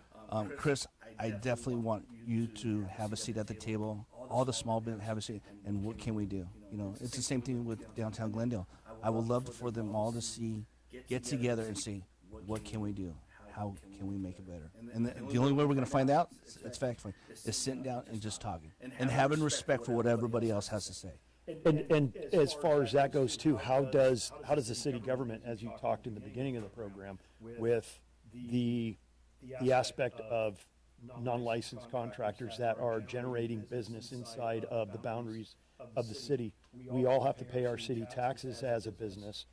Chris, I definitely want you to have a seat at the table. All the small business have a seat, and what can we do? You know, it's the same thing with downtown Glendale. I would love for them all to get together and see, what can we do? How can we make it better? And the only way we're going to find out, it's factually, is sitting down and just talking and having respect for what everybody else has to say. And as far as that goes too, how does the city government, as you talked in the beginning of the program, with the aspect of non-licensed contractors that are generating business inside of the boundaries of the city, we all have to pay our city taxes as a business.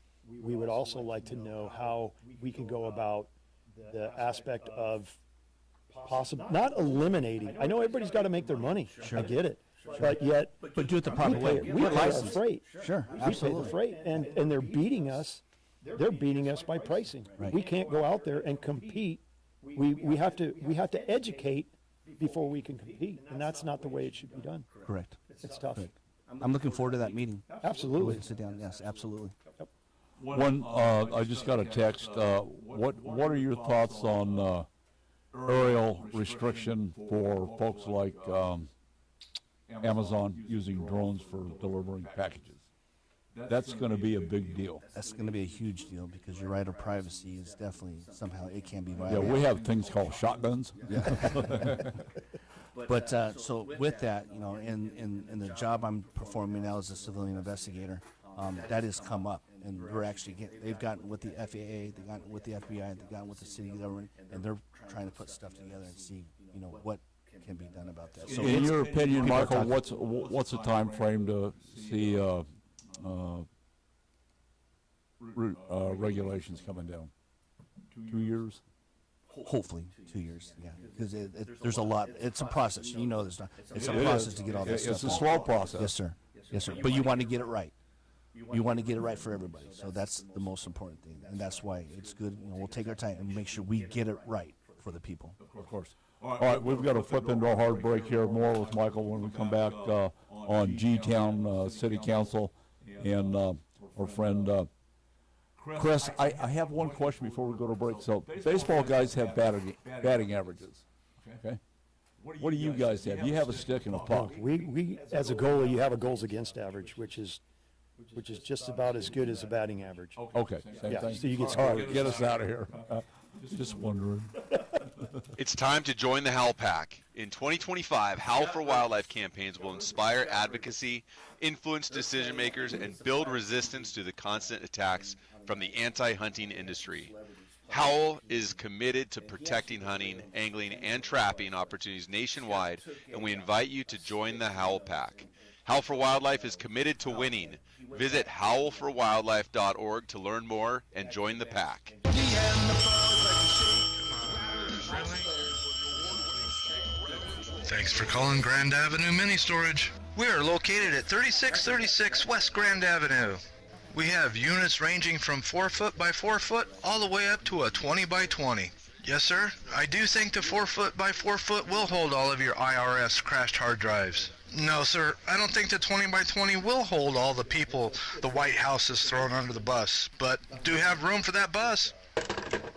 We would also like to know how we can go about the aspect of not eliminating. I know everybody's got to make their money. Sure. I get it. But yet, but do it the proper way. We pay our freight. Sure, We absolutely. pay the freight, and they're beating us. They're beating us by pricing. Right. We can't go out there and compete. We have to educate before we can compete, and that's not the way it should be done. Correct. It's tough. Correct. I'm looking forward to that meeting. Absolutely. We can sit down. Yes, absolutely. One, I just got a text. What are your thoughts on aerial restriction for folks like Amazon using drones for delivering packages? That's going to be a big deal. That's going to be a huge deal, because your right of privacy is definitely somehow it can be violated. Yeah, we have things called shotguns. Yeah. But so with that, you know, in the job I'm performing now as a civilian investigator, that has come up, and we're actually they've gotten with the FAA, they've gotten with the FBI, they've gotten with the city government, and they're trying to put stuff together and see, you know, what can be done about that. So in your opinion, Michael, what's the time frame to see regulations coming down? 2 years? Hopefully 2 years, yeah, because there's a lot. It's a process. You know, it's a process to get all this stuff. It's a slow process. Yes, sir. Yes, sir. But you want to get it right. You want to get it right for everybody. So that's the most important thing, and that's why it's good. You know, we'll take our time and make sure we get it right for the people. Of course. All right, we've got to flip into a hard break here. More with Michael when we come back on G-Town City Council and our friend Chris. I have one question before we go to break. So baseball guys have batting averages. Okay. What do you guys have? You have a stick and a puck. We as a goalie, you have a goals against average, which is which is just about as good as a batting average. Okay, same thing. So you get all right, get us out of here. Just wondering. It's time to join the Howl Pack. In 2025, Howl for Wildlife campaigns will inspire advocacy, influence decision makers, and build resistance to the constant attacks from the anti-hunting industry. Howl is committed to protecting hunting, angling, and trapping opportunities nationwide, and we invite you to join the Howl Pack. Howl for Wildlife is committed to winning. Visit howlforwildlife.org to learn more and join the pack. Thanks for calling Grand Avenue Mini Storage. We are located at 3636 West Grand Avenue. We have units ranging from 4 foot by 4 foot all the way up to a 20 by 20. Yes, sir. I do think the 4 foot by 4 foot will hold all of your IRS crashed hard drives. No, sir. I don't think the 20 by 20 will hold all the people the White House has thrown under the bus, but do have room for that bus.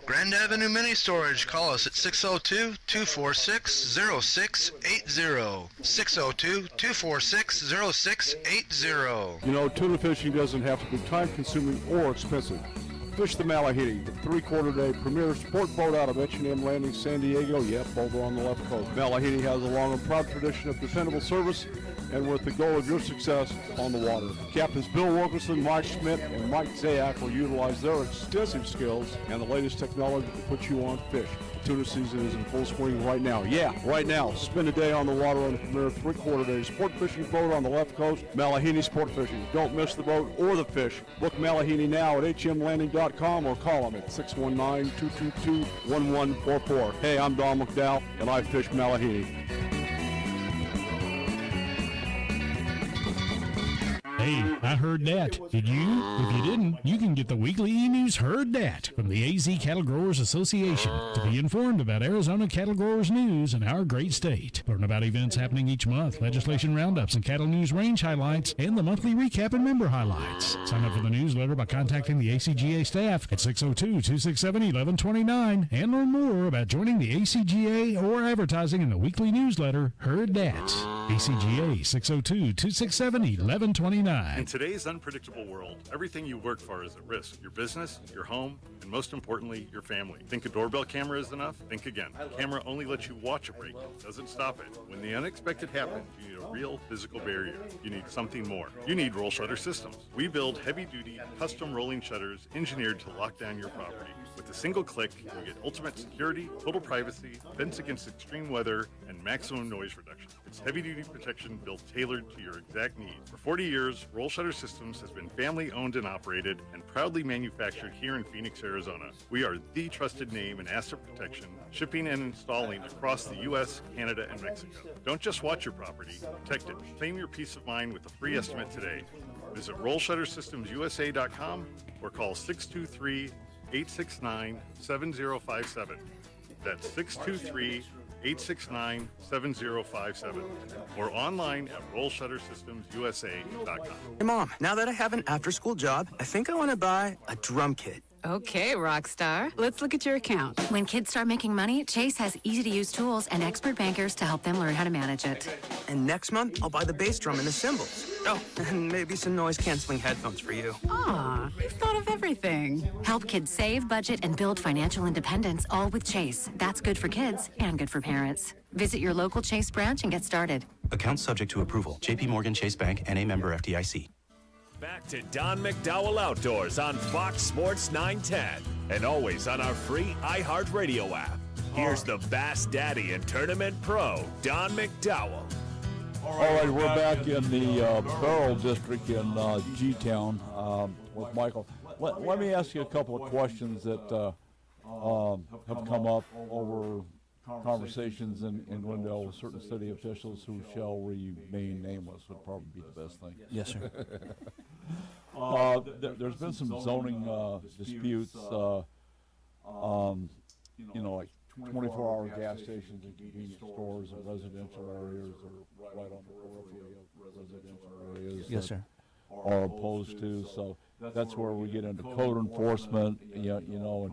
Grand Avenue Mini Storage. Call us at 602-246-0680. 602-246-0680. You know, tuna fishing doesn't have to be time-consuming or expensive. Fish the Malahiti, the three-quarter-day premier sport boat out of H&M Landing, San Diego. Yep, over on the left coast. Malahiti has a long and proud tradition of dependable service, and with the goal of your success on the water. Captains Bill Wilkerson, Mike Schmidt, and Mike Zayak will utilize their extensive skills and the latest technology to put you on fish. The tuna season is in full swing right now. Yeah, right now. Spend a day on the water on the premier three-quarter-day sport fishing boat on the left coast, Malahini Sport Fishing. Don't miss the boat or the fish. Book Malahini now at hmlanding.com or call them at 619-222-1144. Hey, I'm Don McDowell, and I fish Malahini. Hey, I heard that. Did you? If you didn't, you can get the weekly e-news Heard That from the AZ Cattle Growers Association to be informed about Arizona cattle growers news in our great state. Learn about events happening each month, legislation roundups and cattle news range highlights, and the monthly recap and member highlights. Sign up for the newsletter by contacting the ACGA staff at 602-267-1129 and learn more about joining the ACGA or advertising in the weekly newsletter Heard That. ACGA 602-267-1129. In today's unpredictable world, everything you work for is at risk. Your business, your home, and most importantly, your family. Think a doorbell camera is enough? Think again. The camera only lets you watch a break-in, doesn't stop it. When the unexpected happens, you need a real physical barrier. You need something more. You need roll shutter systems. We build heavy-duty, custom rolling shutters engineered to lock down your property. With a single click, you get ultimate security, total privacy, defense against extreme weather, and maximum noise reduction. It's heavy-duty protection built tailored to your exact needs. For 40 years, Roll Shutter Systems has been family-owned and operated and proudly manufactured here in Phoenix, Arizona. We are the trusted name in asset protection, shipping and installing across the U.S., Canada, and Mexico. Don't just watch your property, protect it. Claim your peace of mind with a free estimate today. Visit RollShutterSystemsUSA.com or call 623-869-7057. That's 623-869-7057 or online at RollShutterSystemsUSA.com. Hey, Mom, now that I have an after-school job, I think I want to buy a drum kit. Okay, Rockstar. Let's look at your account. When kids start making money, Chase has easy-to-use tools and expert bankers to help them learn how to manage it. And next month, I'll buy the bass drum and the cymbals. Oh, and maybe some noise-canceling headphones for you. Aw, you've thought of everything. Help kids save, budget, and build financial independence, all with Chase. That's good for kids and good for parents. Visit your local Chase branch and get started. Account subject to approval. J.P. Morgan Chase Bank, N.A. member FDIC. Back to Don McDowell Outdoors on Fox Sports 910 and always on our free iHeartRadio app. Here's the Bass Daddy and Tournament Pro, Don McDowell. All right, we're back in the Barrel District in G-Town with Michael. Let me ask you a couple of questions that have come up over conversations in Glendale with certain city officials who shall remain nameless would probably be the best thing. Yes, sir. There's been some zoning disputes, like 24-hour gas stations and convenience stores in residential areas or right on the periphery of residential areas. Yes, sir. Are opposed to. So that's where we get into code enforcement, and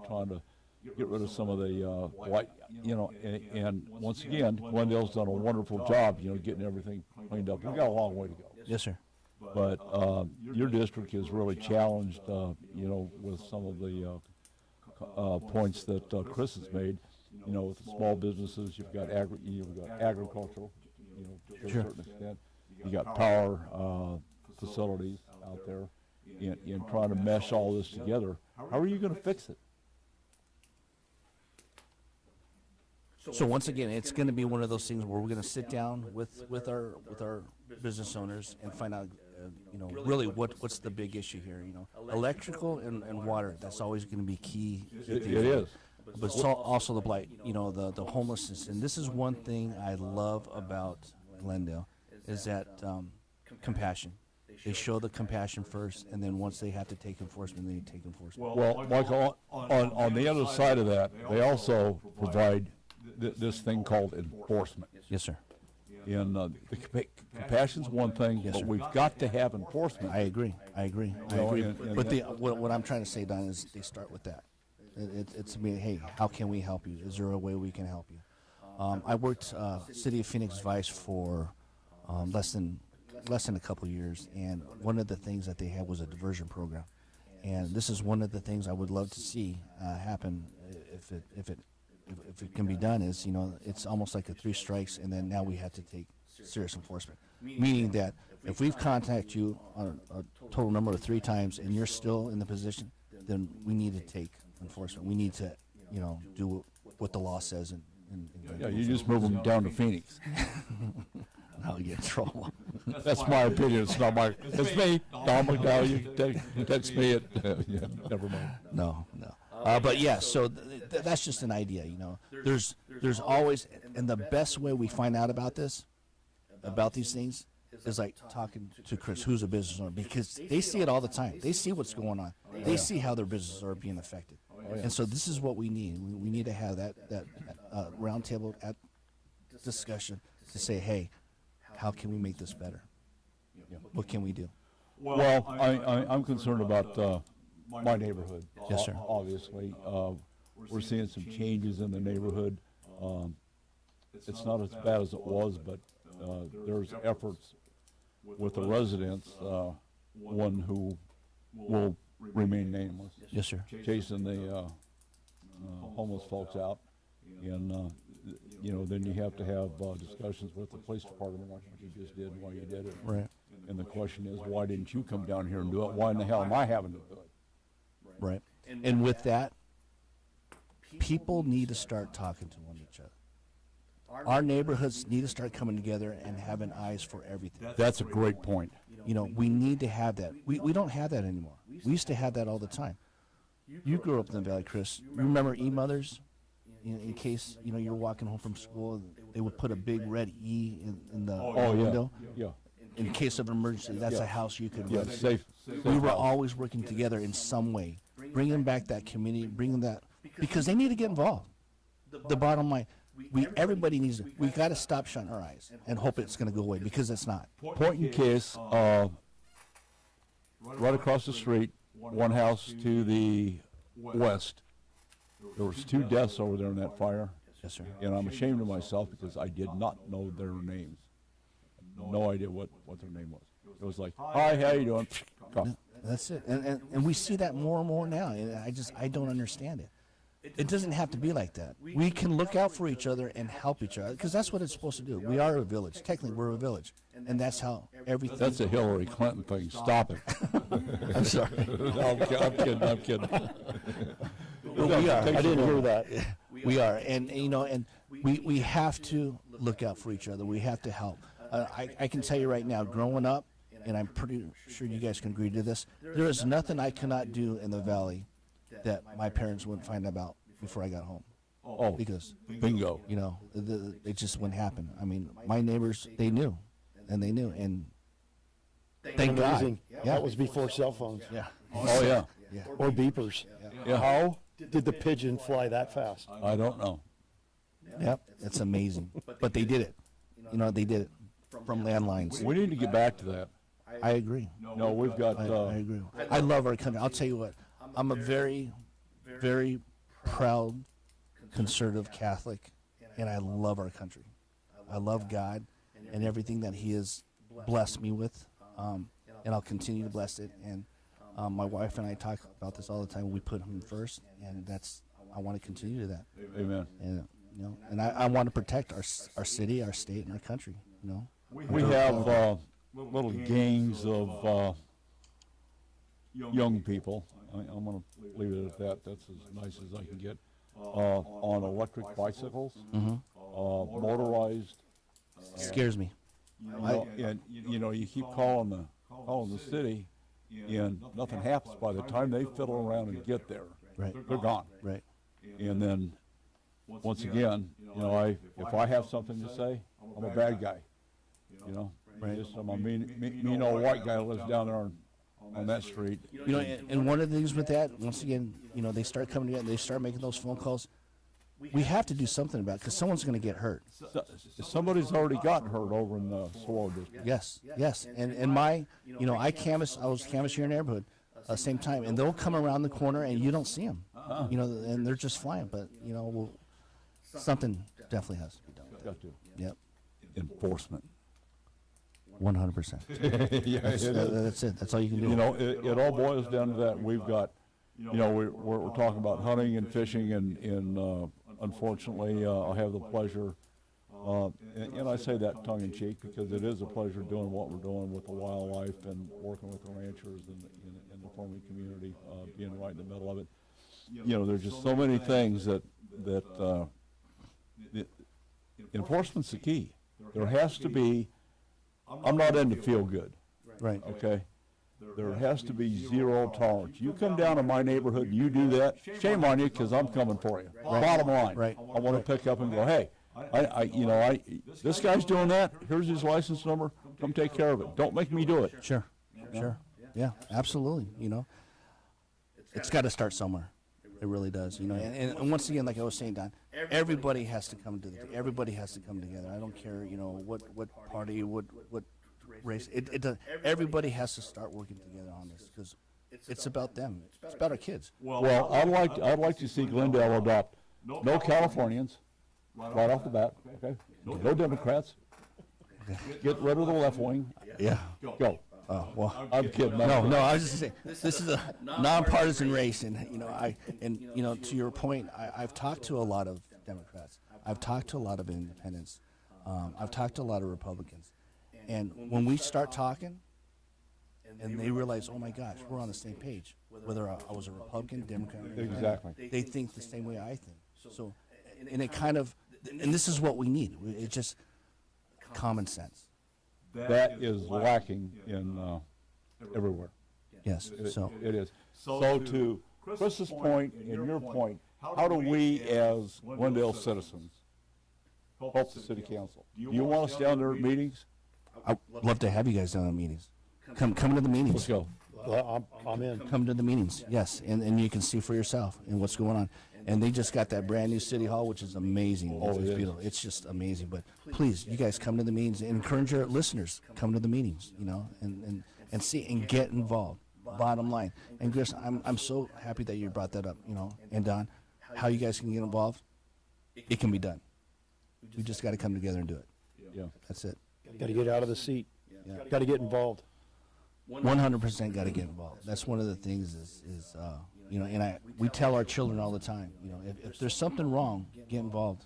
trying to get rid of some of the and once again, Glendale's done a wonderful job, getting everything cleaned up. We've got a long way to go. Yes, sir. But your district is really challenged, with some of the points that Chris has made. With the small businesses, you've got agricultural, to a certain extent. You got power facilities out there, in trying to mesh all this together. How are you going to fix it? So once again, it's going to be one of those things where we're going to sit down with our business owners and find out, really what's the big issue here. Electrical and water. That's always going to be key. It is. But also the blight. The homelessness. And this is one thing I love about Glendale, is that compassion. They show the compassion first, and then once they have to take enforcement, they take enforcement. Well, Michael, on the other side of that, they also provide this thing called enforcement. Yes, sir. And the compassion's one thing, Yes, but sir. we've got to have enforcement. I agree. But what I'm trying to say, Don, is they start with that. It's me. Hey, how can we help you? Is there a way we can help you? I worked City of Phoenix Vice for less than a couple of years, and one of the things that they had was a diversion program, and this is one of the things I would love to see happen if it can be done. Is it's almost like a 3 strikes, and then now we have to take serious enforcement, meaning that if we've contacted you on a total number of 3 times and you're still in the position, then we need to take enforcement. We need to do what the law says. Yeah, you just move them down to Phoenix. I'll get in trouble. That's my opinion. It's not my. It's me, Don McDowell. You text me at. Yeah, never mind. No. But yeah, so that's just an idea. There's always, and the best way we find out about these things, is like talking to Chris, who's a business owner, because they see it all the time. They see what's going on. They see how their businesses are being affected. And so this is what we need. We need to have that roundtable discussion to say, hey, how can we make this better? What can we do? Well, I'm concerned about my neighborhood. Yes, sir. Obviously, we're seeing some changes in the neighborhood. It's not as bad as it was, but there's efforts with the residents, one who will remain nameless. Yes, sir. Chasing the homeless folks out, and then you have to have discussions with the police department, like what you just did, why you did it. Right. And the question is, why didn't you come down here and do it? Why in the hell am I having to do it? Right. And with that, people need to start talking to one another. Our neighborhoods need to start coming together and having eyes for everything. That's a great point. We need to have that. We don't have that anymore. We used to have that all the time. You grew up in the Valley, Chris. You remember E-mothers? In case, you're walking home from school, they would put a big red E in the window. Yeah. In case of emergency, that's a house you could run. Safe We were house. always working together in some way, bringing back that community, bringing that, because they need to get involved. The bottom line, everybody needs to. We got to stop shutting our eyes and hope it's going to go away, because it's not. Point in case, right across the street, one house to the west, there was 2 deaths over there in that fire. Yes, sir. And I'm ashamed of myself because I did not know their names. No idea what their name was. It was like, hi, how you doing? Come. That's it. And we see that more and more now. And I don't understand it. It doesn't have to be like that. We can look out for each other and help each other, because that's what it's supposed to do. We are a village. Technically, we're a village. And that's how everything... That's a Hillary Clinton thing. Stop it. I'm sorry. No, I'm kidding. Well, we are. I didn't hear that. We are. And we have to look out for each other. We have to help. I can tell you right now, growing up, and I'm pretty sure you guys can agree to this, there is nothing I cannot do in the Valley that my parents wouldn't find about before I got home. Oh, because bingo. It just wouldn't happen. I mean, my neighbors, they knew, and thank God. Amazing. Yeah. That was before cell phones. Yeah. Oh, yeah. Or beepers. Yeah. How did the pigeon fly that fast? I don't know. Yep, it's amazing. But they did it. They did it from landlines. We need to get back to that. I agree. No, we've got... I agree. I love our country. I'll tell you what, I'm a very, very proud conservative Catholic, and I love our country. I love God and everything that He has blessed me with. And and I'll continue to bless it. And my wife and I talk about this all the time. We put him first, and I want to continue to that. Amen. And and I want to protect our city, our state, and our country. We have little gangs of young people. I'm going to leave it at that. That's as nice as I can get. On electric bicycles, motorized. Scares me. And you keep calling the city, and nothing happens. By the time they fiddle around and get there, they're gone. Right. And then, once again, if I have something to say, I'm a bad guy. I'm a mean old white guy who lives down there on that street. And one of the things with that, once again, they start coming together, they start making those phone calls. We have to do something about it because someone's going to get hurt. Somebody's already gotten hurt over in the Saguaro district. Yes. And I was canvassing your neighborhood same time, and they'll come around the corner and you don't see them. And they're just flying. But, something definitely has to be done. Got to. Yep. Enforcement. 100%. Yeah, that's it. That's all you can do. It all boils down to that. We've got, we're talking about hunting and fishing, and unfortunately, I have the pleasure, and I say that tongue in cheek because it is a pleasure doing what we're doing with the wildlife and working with the ranchers and the farming community, being right in the middle of it. There's just so many things that enforcement's the key. There has to be. I'm not into feel good. Right. Okay. There has to be zero tolerance. You come down to my neighborhood and you do that, shame on you, because I'm coming for you. Right. Bottom line. Right. I want to pick up and go, hey, this guy's doing that. Here's his license number. Come take care of it. Don't make me do it. Sure. Yeah, absolutely. It's got to start somewhere. It really does. And once again, like I was saying, Don, everybody has to come everybody has to come together. I don't care, what party, what race. It does. Everybody has to start working together on this because it's about them. It's about our kids. Well, I'd like to see Glendale adopt no Californians right off the bat. Okay. No Democrats. Get rid of the left wing. Yeah. Go. Oh, well, I'm kidding. No, I was just saying this is a nonpartisan race, and to your point, I've talked to a lot of Democrats. I've talked to a lot of independents. I've talked to a lot of Republicans, and when we start talking, and they realize, oh my gosh, we're on the same page. Whether I was a Republican, Democrat, or exactly, they think the same way I think. So, and it kind of, and this is what we need. It's just common sense. That is lacking in everywhere. Yes, it is. So to Chris's point and your point, how do we as Glendale citizens help the city council? Do you want us down there at meetings? I'd love to have you guys down at meetings. Come to the meetings. Let's go. Well, I'm in. Come to the meetings, yes, and you can see for yourself and what's going on. And they just got that brand new city hall, which is amazing. Oh, it's beautiful. It's just amazing. But please, you guys come to the meetings and encourage your listeners. Come to the meetings, and see and get involved. Bottom line. And Chris, I'm so happy that you brought that up. And Don, how you guys can get involved, it can be done. We just got to come together and do it. Yeah, that's it. Got to get out of the seat. Yeah. Got to get involved. 100% got to get involved. That's one of the things is and we tell our children all the time, if there's something wrong, get involved.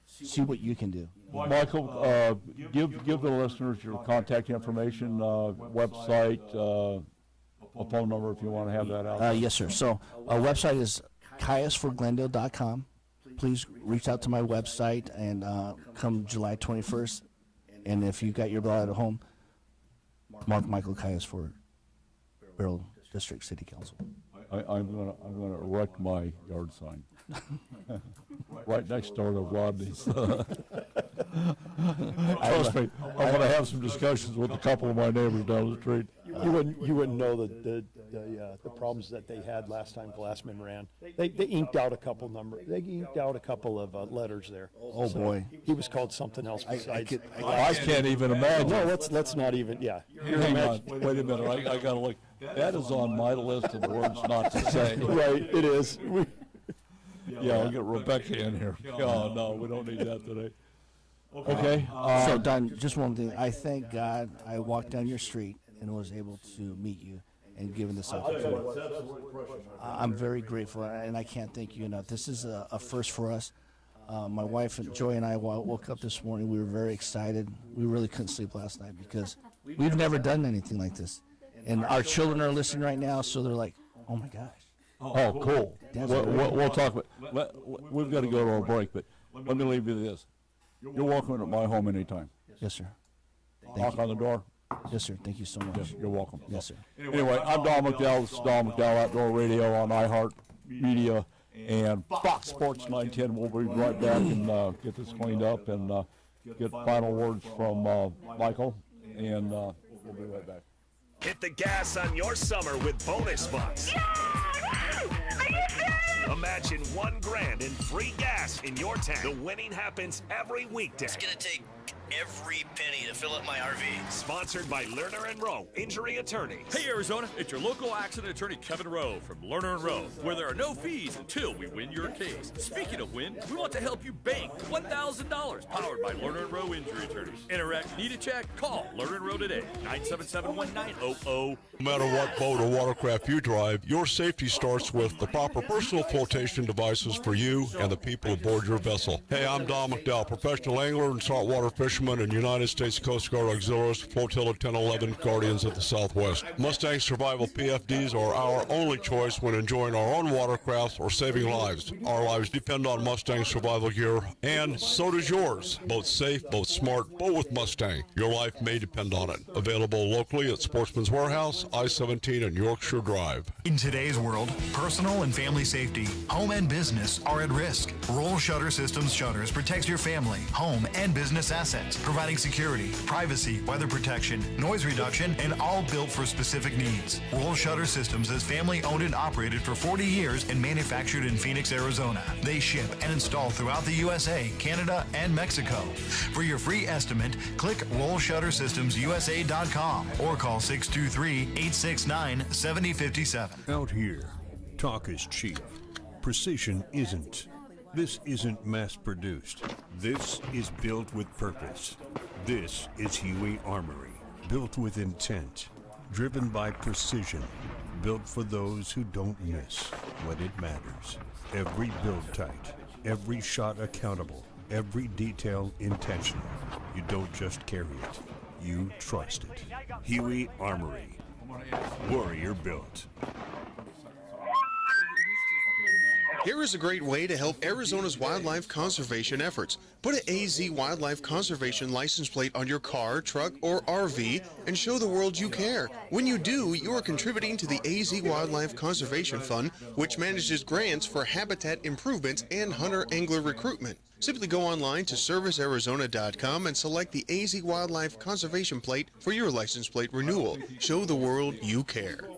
See what you can do. Michael, give the listeners your contact information, website, a phone number if you want to have that out. Yes, sir. So our website is caiusforglendale.com. Please reach out to my website and come July 21st. And if you got your ballot at home, mark Michael Caius for Barrel District City Council. I'm gonna erect my yard sign right next door to Rodney's. Trust me, I'm gonna have some discussions with a couple of my neighbors down the street. You wouldn't know the problems that they had last time Glassman ran. They inked out a couple of letters there. Oh so boy, he was called something else besides. I can't even imagine. No, let's not even. Yeah. Hang on. Wait a minute. I gotta look. That is on my list of words not to say. Right, it is. Yeah, I'll get Rebecca in here. Oh no, we don't need that today. Okay. So Don, just one thing. I thank God I walked down your street and was able to meet you and given this opportunity. I'm very grateful, and I can't thank you enough. This is a first for us. My wife and Joy and I woke up this morning. We were very excited. We really couldn't sleep last night because we've never done anything like this. And our children are listening right now, so they're like, oh my gosh. Oh, cool. We'll talk about we've got to go to a break, but let me leave you this. You're welcome at my home anytime. Yes, sir. Knock on the door. Yes, sir. Thank you so much. Yes, you're welcome. Yes, sir. Anyway, I'm Don McDowell. This is Don McDowell Outdoor Radio on iHeart Media and Fox Sports 910. We'll be right back and get this cleaned up and get final words from Michael, and we'll be right back. Hit the gas on your summer with bonus bucks. Imagine $1,000 in free gas in your tank. The winning happens every weekday. It's gonna take every penny to fill up my RV. Sponsored by Lerner & Rowe, injury attorneys. Hey Arizona, it's your local accident attorney Kevin Rowe from Lerner & Rowe, where there are no fees until we win your case. Speaking of win, we want to help you bank $1,000 powered by Lerner & Rowe injury attorneys. Interact, need a check? Call Lerner & Rowe today, 977-1900. No matter what boat or watercraft you drive, your safety starts with the proper personal flotation devices for you and the people aboard your vessel. Hey, I'm Don McDowell, professional angler and saltwater fisherman and United States Coast Guard Auxiliaries Flotilla 1011 Guardians of the Southwest. Mustang Survival PFDs are our only choice when enjoying our own watercraft or saving lives. Our lives depend on Mustang survival gear, and so does yours. Boat safe, boat smart, boat with Mustang. Your life may depend on it. Available locally at Sportsman's Warehouse, I-17 and Yorkshire Drive. In today's world, personal and family safety, home and business are at risk. Roll Shutter Systems Shutters protects your family, home, and business assets, providing security, privacy, weather protection, noise reduction, and all built for specific needs. Roll Shutter Systems is family owned and operated for 40 years and manufactured in Phoenix, Arizona. They ship and install throughout the USA, Canada, and Mexico. For your free estimate, click rollshuttersystemsusa.com or call 623-869-7057. Out here, talk is cheap. Precision isn't. This isn't mass-produced. This is built with purpose. This is Huey Armory, built with intent, driven by precision, built for those who don't miss when it matters. Every build tight, every shot accountable, every detail intentional. You don't just carry it, you trust it. Huey Armory, warrior built. Here is a great way to help Arizona's wildlife conservation efforts. Put an AZ Wildlife Conservation license plate on your car, truck, or RV and show the world you care. When you do, you are contributing to the AZ Wildlife Conservation Fund, which manages grants for habitat improvements and hunter-angler recruitment. Simply go online to servicearizona.com and select the AZ Wildlife Conservation plate for your license plate renewal. Show the world you care.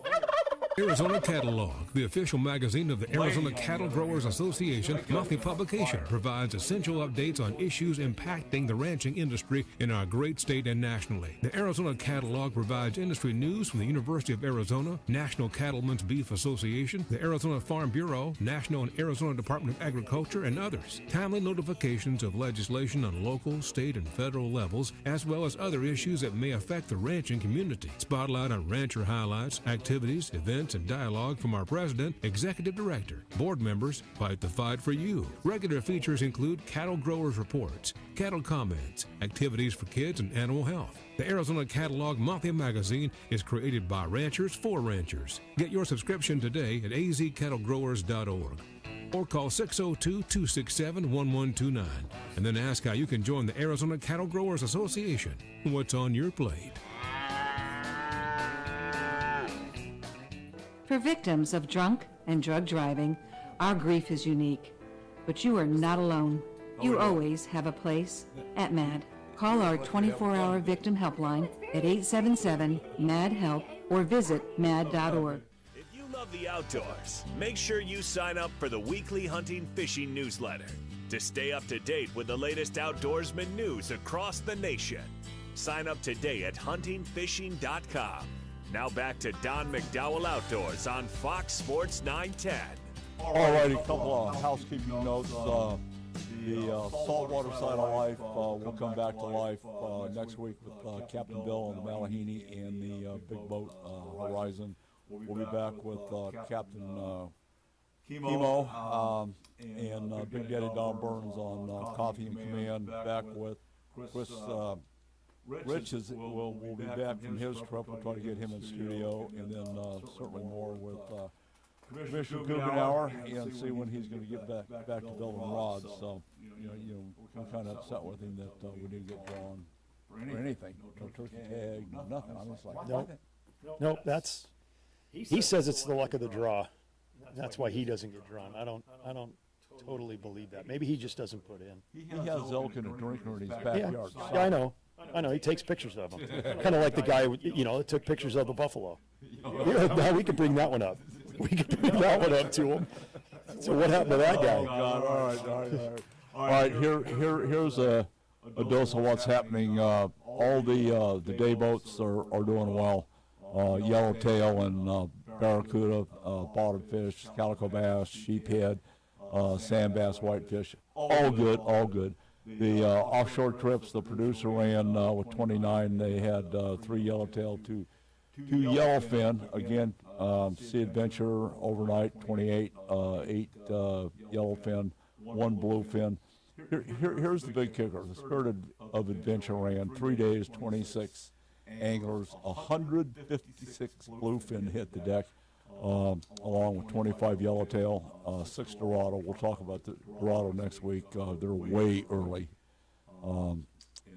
Arizona Catalog, the official magazine of the Arizona Cattle Growers Association monthly publication, provides essential updates on issues impacting the ranching industry in our great state and nationally. The Arizona Catalog provides industry news from the University of Arizona, National Cattlemen's Beef Association, the Arizona Farm Bureau, National and Arizona Department of Agriculture, and others. Timely notifications of legislation on local, state, and federal levels, as well as other issues that may affect the ranching community. Spotlight on rancher highlights, activities, events, and dialogue from our president, executive director. Board members fight the fight for you. Regular features include cattle growers reports, cattle comments, activities for kids, and animal health. The Arizona Catalog monthly magazine is created by ranchers for ranchers. Get your subscription today at azcattlegrowers.org or call 602-267-1129 and then ask how you can join the Arizona Cattle Growers Association. What's on your plate? For victims of drunk and drug driving, our grief is unique. But you are not alone. You always have a place at MAD. Call our 24-hour victim helpline at 877-MAD-HELP or visit mad.org. If you love the outdoors, make sure you sign up for the weekly hunting fishing newsletter to stay up to date with the latest outdoorsman news across the nation. Sign up today at huntingfishing.com. Now back to Don McDowell Outdoors on Fox Sports 910. All right, a couple of housekeeping notes. The saltwater side of life will come back to life next week with Captain Bill on the Malahini and the big boat Horizon. We'll be back with Captain Chemo and Big Daddy Don Burns on Coffee and Command. Back with Chris Rich will be back from his trip. We'll try to get him in studio, and then certainly more with Commissioner Guggenauer and see when he's going to get back to building rods. So, we're kind of upset with him that we didn't get drawn for anything. No turkey tag, no nothing. I'm just like, Nope, that's, he says it's the luck of the draw. That's why he doesn't get drawn. I don't totally believe that. Maybe he just doesn't put in. He has elk in a drinker in his backyard. Yeah, I know. He takes pictures of them. Kind of like the guy, that took pictures of the buffalo. Now we could bring that one up. We could bring that one up to him. So what happened to that guy? Oh, God. All right. Here's a dose of what's happening. All the day boats are doing well. Yellowtail and barracuda, bottom fish, calico bass, sheephead, sand bass, whitefish, all good. The offshore trips, the producer ran with 29. They had 3 yellowtail, two yellowfin. Again, Sea Adventure overnight, 28, 8 yellowfin, 1 bluefin. Here's the big kicker. The Spirit of Adventure ran 3 days, 26 anglers, 156 bluefin hit the deck, along with 25 yellowtail, 6 Dorado. We'll talk about the Dorado next week. They're way early, and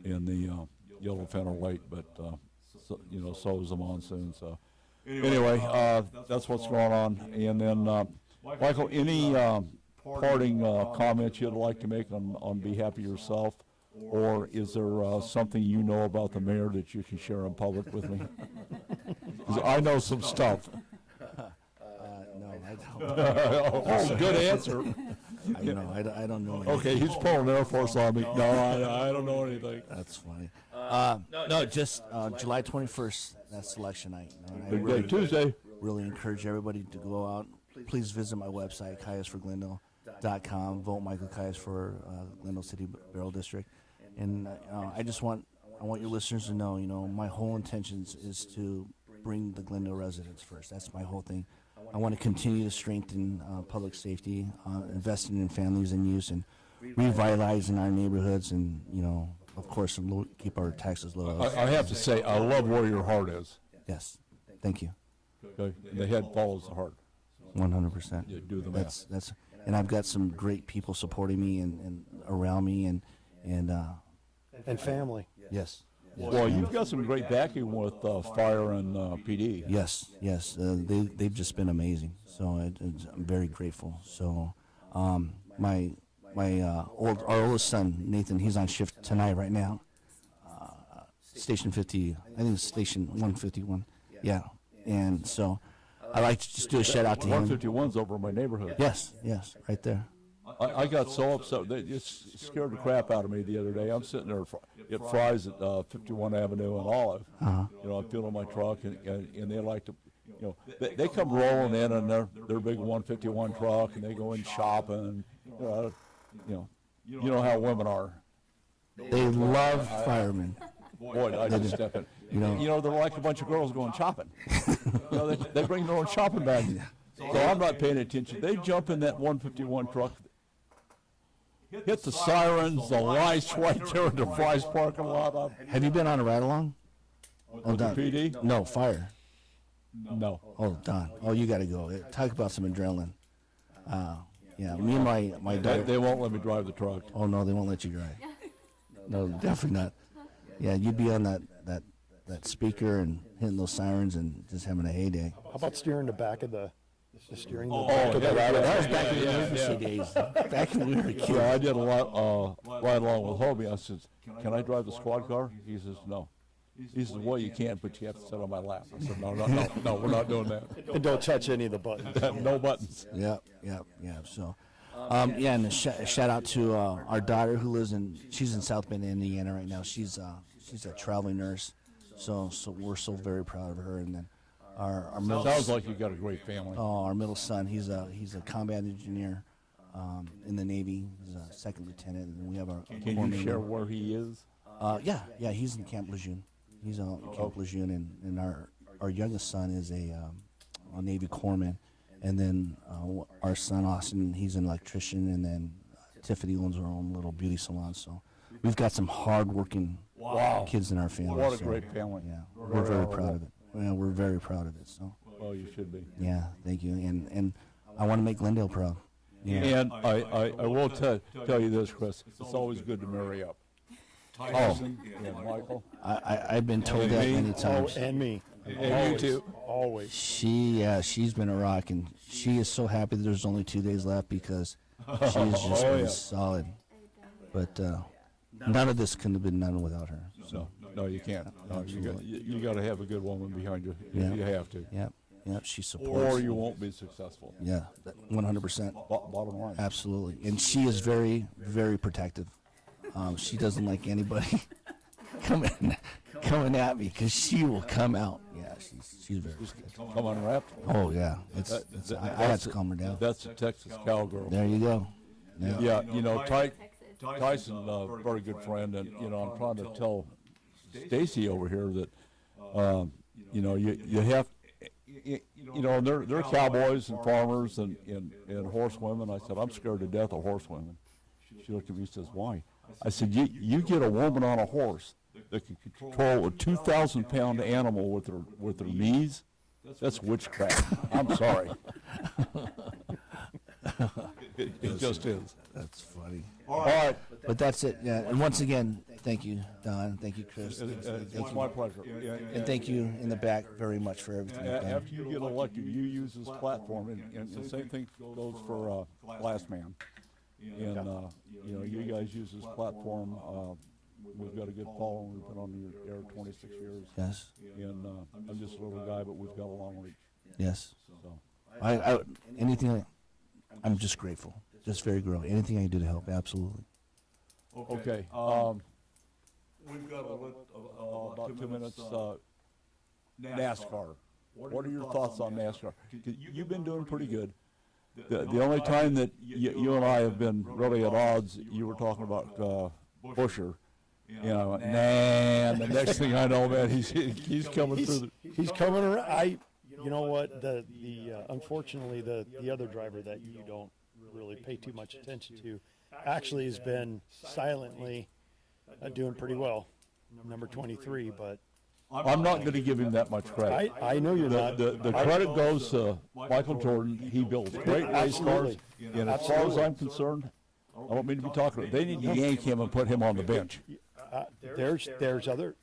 the yellowfin are late, but so is the monsoon. So anyway, that's what's going on. And then, Michael, any parting comments you'd like to make on behalf of yourself? Or is there something you know about the mayor that you can share in public with me? Because I know some stuff. No, I don't. Oh, good answer. I don't know anything. Okay, he's pulling Air Force on me. No, I don't know anything. That's funny. Just July 21st, that's election night. Big day, Tuesday. Really encourage everybody to go out. Please visit my website, cayusforglendale.com. Vote Michael Cayus for Glendale City Borough District. And I want your listeners to know, my whole intentions is to bring the Glendale residents first. That's my whole thing. I want to continue to strengthen public safety, investing in families and youth, and revitalizing our neighborhoods, and of course, keep our taxes low. I have to say, I love where your heart is. Yes, thank you. Okay. The head follows the heart. 100%. You do the math. That's, and I've got some great people supporting me and around me and family. Yes. Well, you've got some great backing with fire and PD. Yes. They've just been amazing. So I'm very grateful. So our oldest son Nathan, he's on shift tonight right now. Station 50, I think it's Station 151. Yeah, and so I like to just do a shout out to him. 151's over in my neighborhood. Yes, right there. I got so upset. They just scared the crap out of me the other day. I'm sitting there at Fry's at 51 Avenue and Olive. Uh-huh. I'm filling my truck, and they like to, they come rolling in their big 151 truck, and they go in shopping. You know how women are. They love firemen. Boy, I just step in. They're like a bunch of girls going shopping. They bring their own shopping bags. So I'm not paying attention. They jump in that 151 truck, hit the sirens, the lights right there in the Fry's parking lot. Have you been on a ride-along? With the PD? No, fire. No. Oh, Don. Oh, you got to go. Talk about some adrenaline. Yeah, me and my daughter. They won't let me drive the truck. Oh, no, they won't let you drive. No, definitely not. Yeah, you'd be on that speaker and hitting those sirens and just having a heyday. How about steering the back of the steering? That was back in the emergency days. Back when we were kids. Yeah, I did a lot ride along with Hobie. I said, "Can I drive the squad car?" He says, "No." He said, "Well, you can, but you have to sit on my lap." I said, No, we're not doing that. And don't touch any of the buttons. No buttons. Yeah. So, and a shout out to our daughter who she's in South Bend, Indiana right now. She's a traveling nurse, so we're so very proud of her. And then our middle sounds like you got a great family. Oh, our middle son, he's a combat engineer, in the Navy. He's a second lieutenant, and we have our. Can you share where he is? Yeah, he's in Camp Lejeune. He's on Camp Lejeune, and our youngest son is a Navy corpsman, and then our son Austin, he's an electrician, and then Tiffany owns her own little beauty salon. So we've got some hardworking kids in our family. What a great family! Yeah, we're very proud of it. Yeah, we're very proud of it. So. Well, you should be. Yeah, thank you, and I want to make Glendale proud. Yeah. And I will tell you this, Chris. It's always good to marry up. Tyson and Michael. I've been told that many times. And me. And always, you too. Always. She's been a rock, and she is so happy that there's only 2 days left because she's just been solid. But none of this couldn't have been done without her. So. No, you can't. No, you got to have a good woman behind you. Yeah. You have to. Yep, she supports. Or you won't be successful. Yeah, 100%. Bottom line. Absolutely. And she is very, very protective. She doesn't like anybody coming at me because she will come out. Yeah, she's very protective. Come unwrapped? Oh, yeah. I had to calm her down. That's a Texas cowgirl. There you go. Yeah, Tyson, a very good friend, and, I'm trying to tell Stacy over here that, you have, they're cowboys and farmers and horsewomen. I said, I'm scared to death of horsewomen. She looked at me and says, why? I said, you get a woman on a horse that can control a 2,000-pound animal with her knees. That's witchcraft. I'm sorry. It just is. That's funny. All right. But that's it. Yeah. And once again, thank you, Don. Thank you, Chris. It's my pleasure. And thank you in the back very much for everything you've done. After you get elected, you use this platform, and the same thing goes for Last Man. And, you guys use this platform. We've got a good following. We've been on the air 26 years. Yes. And I'm just a little guy, but we've got a long reach. Yes. So. I'm just grateful. Just very grateful. Anything I can do to help, absolutely. Okay. We've got about 2 minutes. NASCAR. What are your thoughts on NASCAR? You've been doing pretty good. The only time that you and I have been really at odds, you were talking about Busher. And the next thing I know, man, he's coming through. He's coming around. You know what? The unfortunately the other driver that you don't really pay too much attention to actually has been silently doing pretty well. Number 23, but I'm not going to give him that much credit. I know you're not. The credit goes to Michael Jordan. He builds great race cars. And as far as I'm concerned, I don't mean to be talking. They need to yank him and put him on the bench. There's other.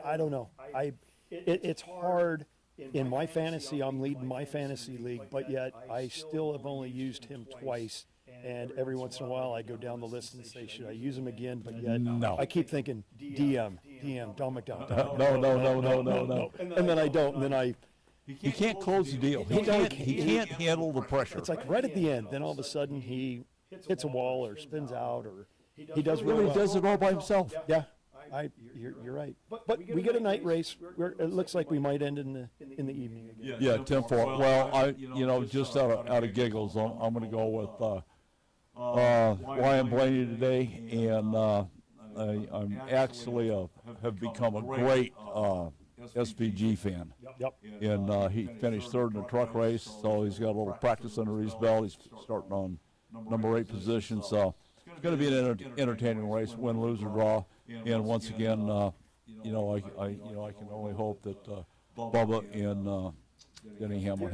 I don't know. It's hard. In my fantasy, I'm leading my fantasy league, but yet I still have only used him twice. And every once in a while, I go down the list and say, should I use him again? But yet, I keep thinking, DM, Don McDowell. No. And then I don't. And then he can't close the deal. He can't handle the pressure. It's like right at the end. Then all of a sudden, he hits a wall or spins out or he does really well. does it all by himself. Yeah. You're right. But we get a night race. It looks like we might end in the evening again. Yeah, 10-4. Well, just out of giggles, I'm going to go with Ryan Blaney today, and I'm actually have become a great SVG fan. Yep. And he finished third in the truck race, so he's got a little practice under his belt. He's starting on number 8 position, so it's going to be an entertaining race, win, lose, or draw. And once again, I can only hope that Bubba and Denningham will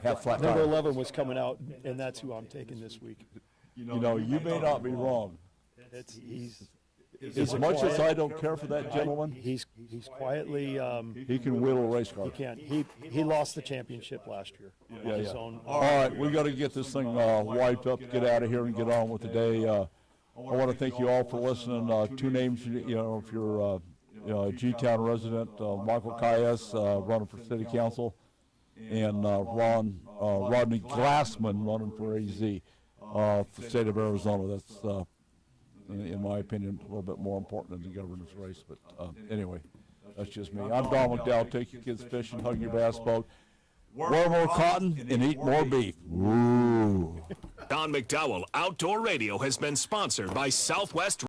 have flat Number tire. 11 was coming out, and that's who I'm taking this week. You may not be wrong. He's As much as I don't care for that gentleman, he's quietly. He can wheel a race car. He can. He lost the championship last year. Yeah. All right, we got to get this thing wiped up, get out of here, and get on with the day. I want to thank you all for listening. 2 names, if you're a G-Town resident, Michael Cayes, running for City Council, and Rodney Glassman running for AZ for the state of Arizona. That's, in my opinion, a little bit more important than the governor's race. But anyway, that's just me. I'm Don McDowell. Take your kids fishing, hug your bass boat, wear more cotton, and eat more beef. Woo! Don McDowell Outdoor Radio has been sponsored by Southwest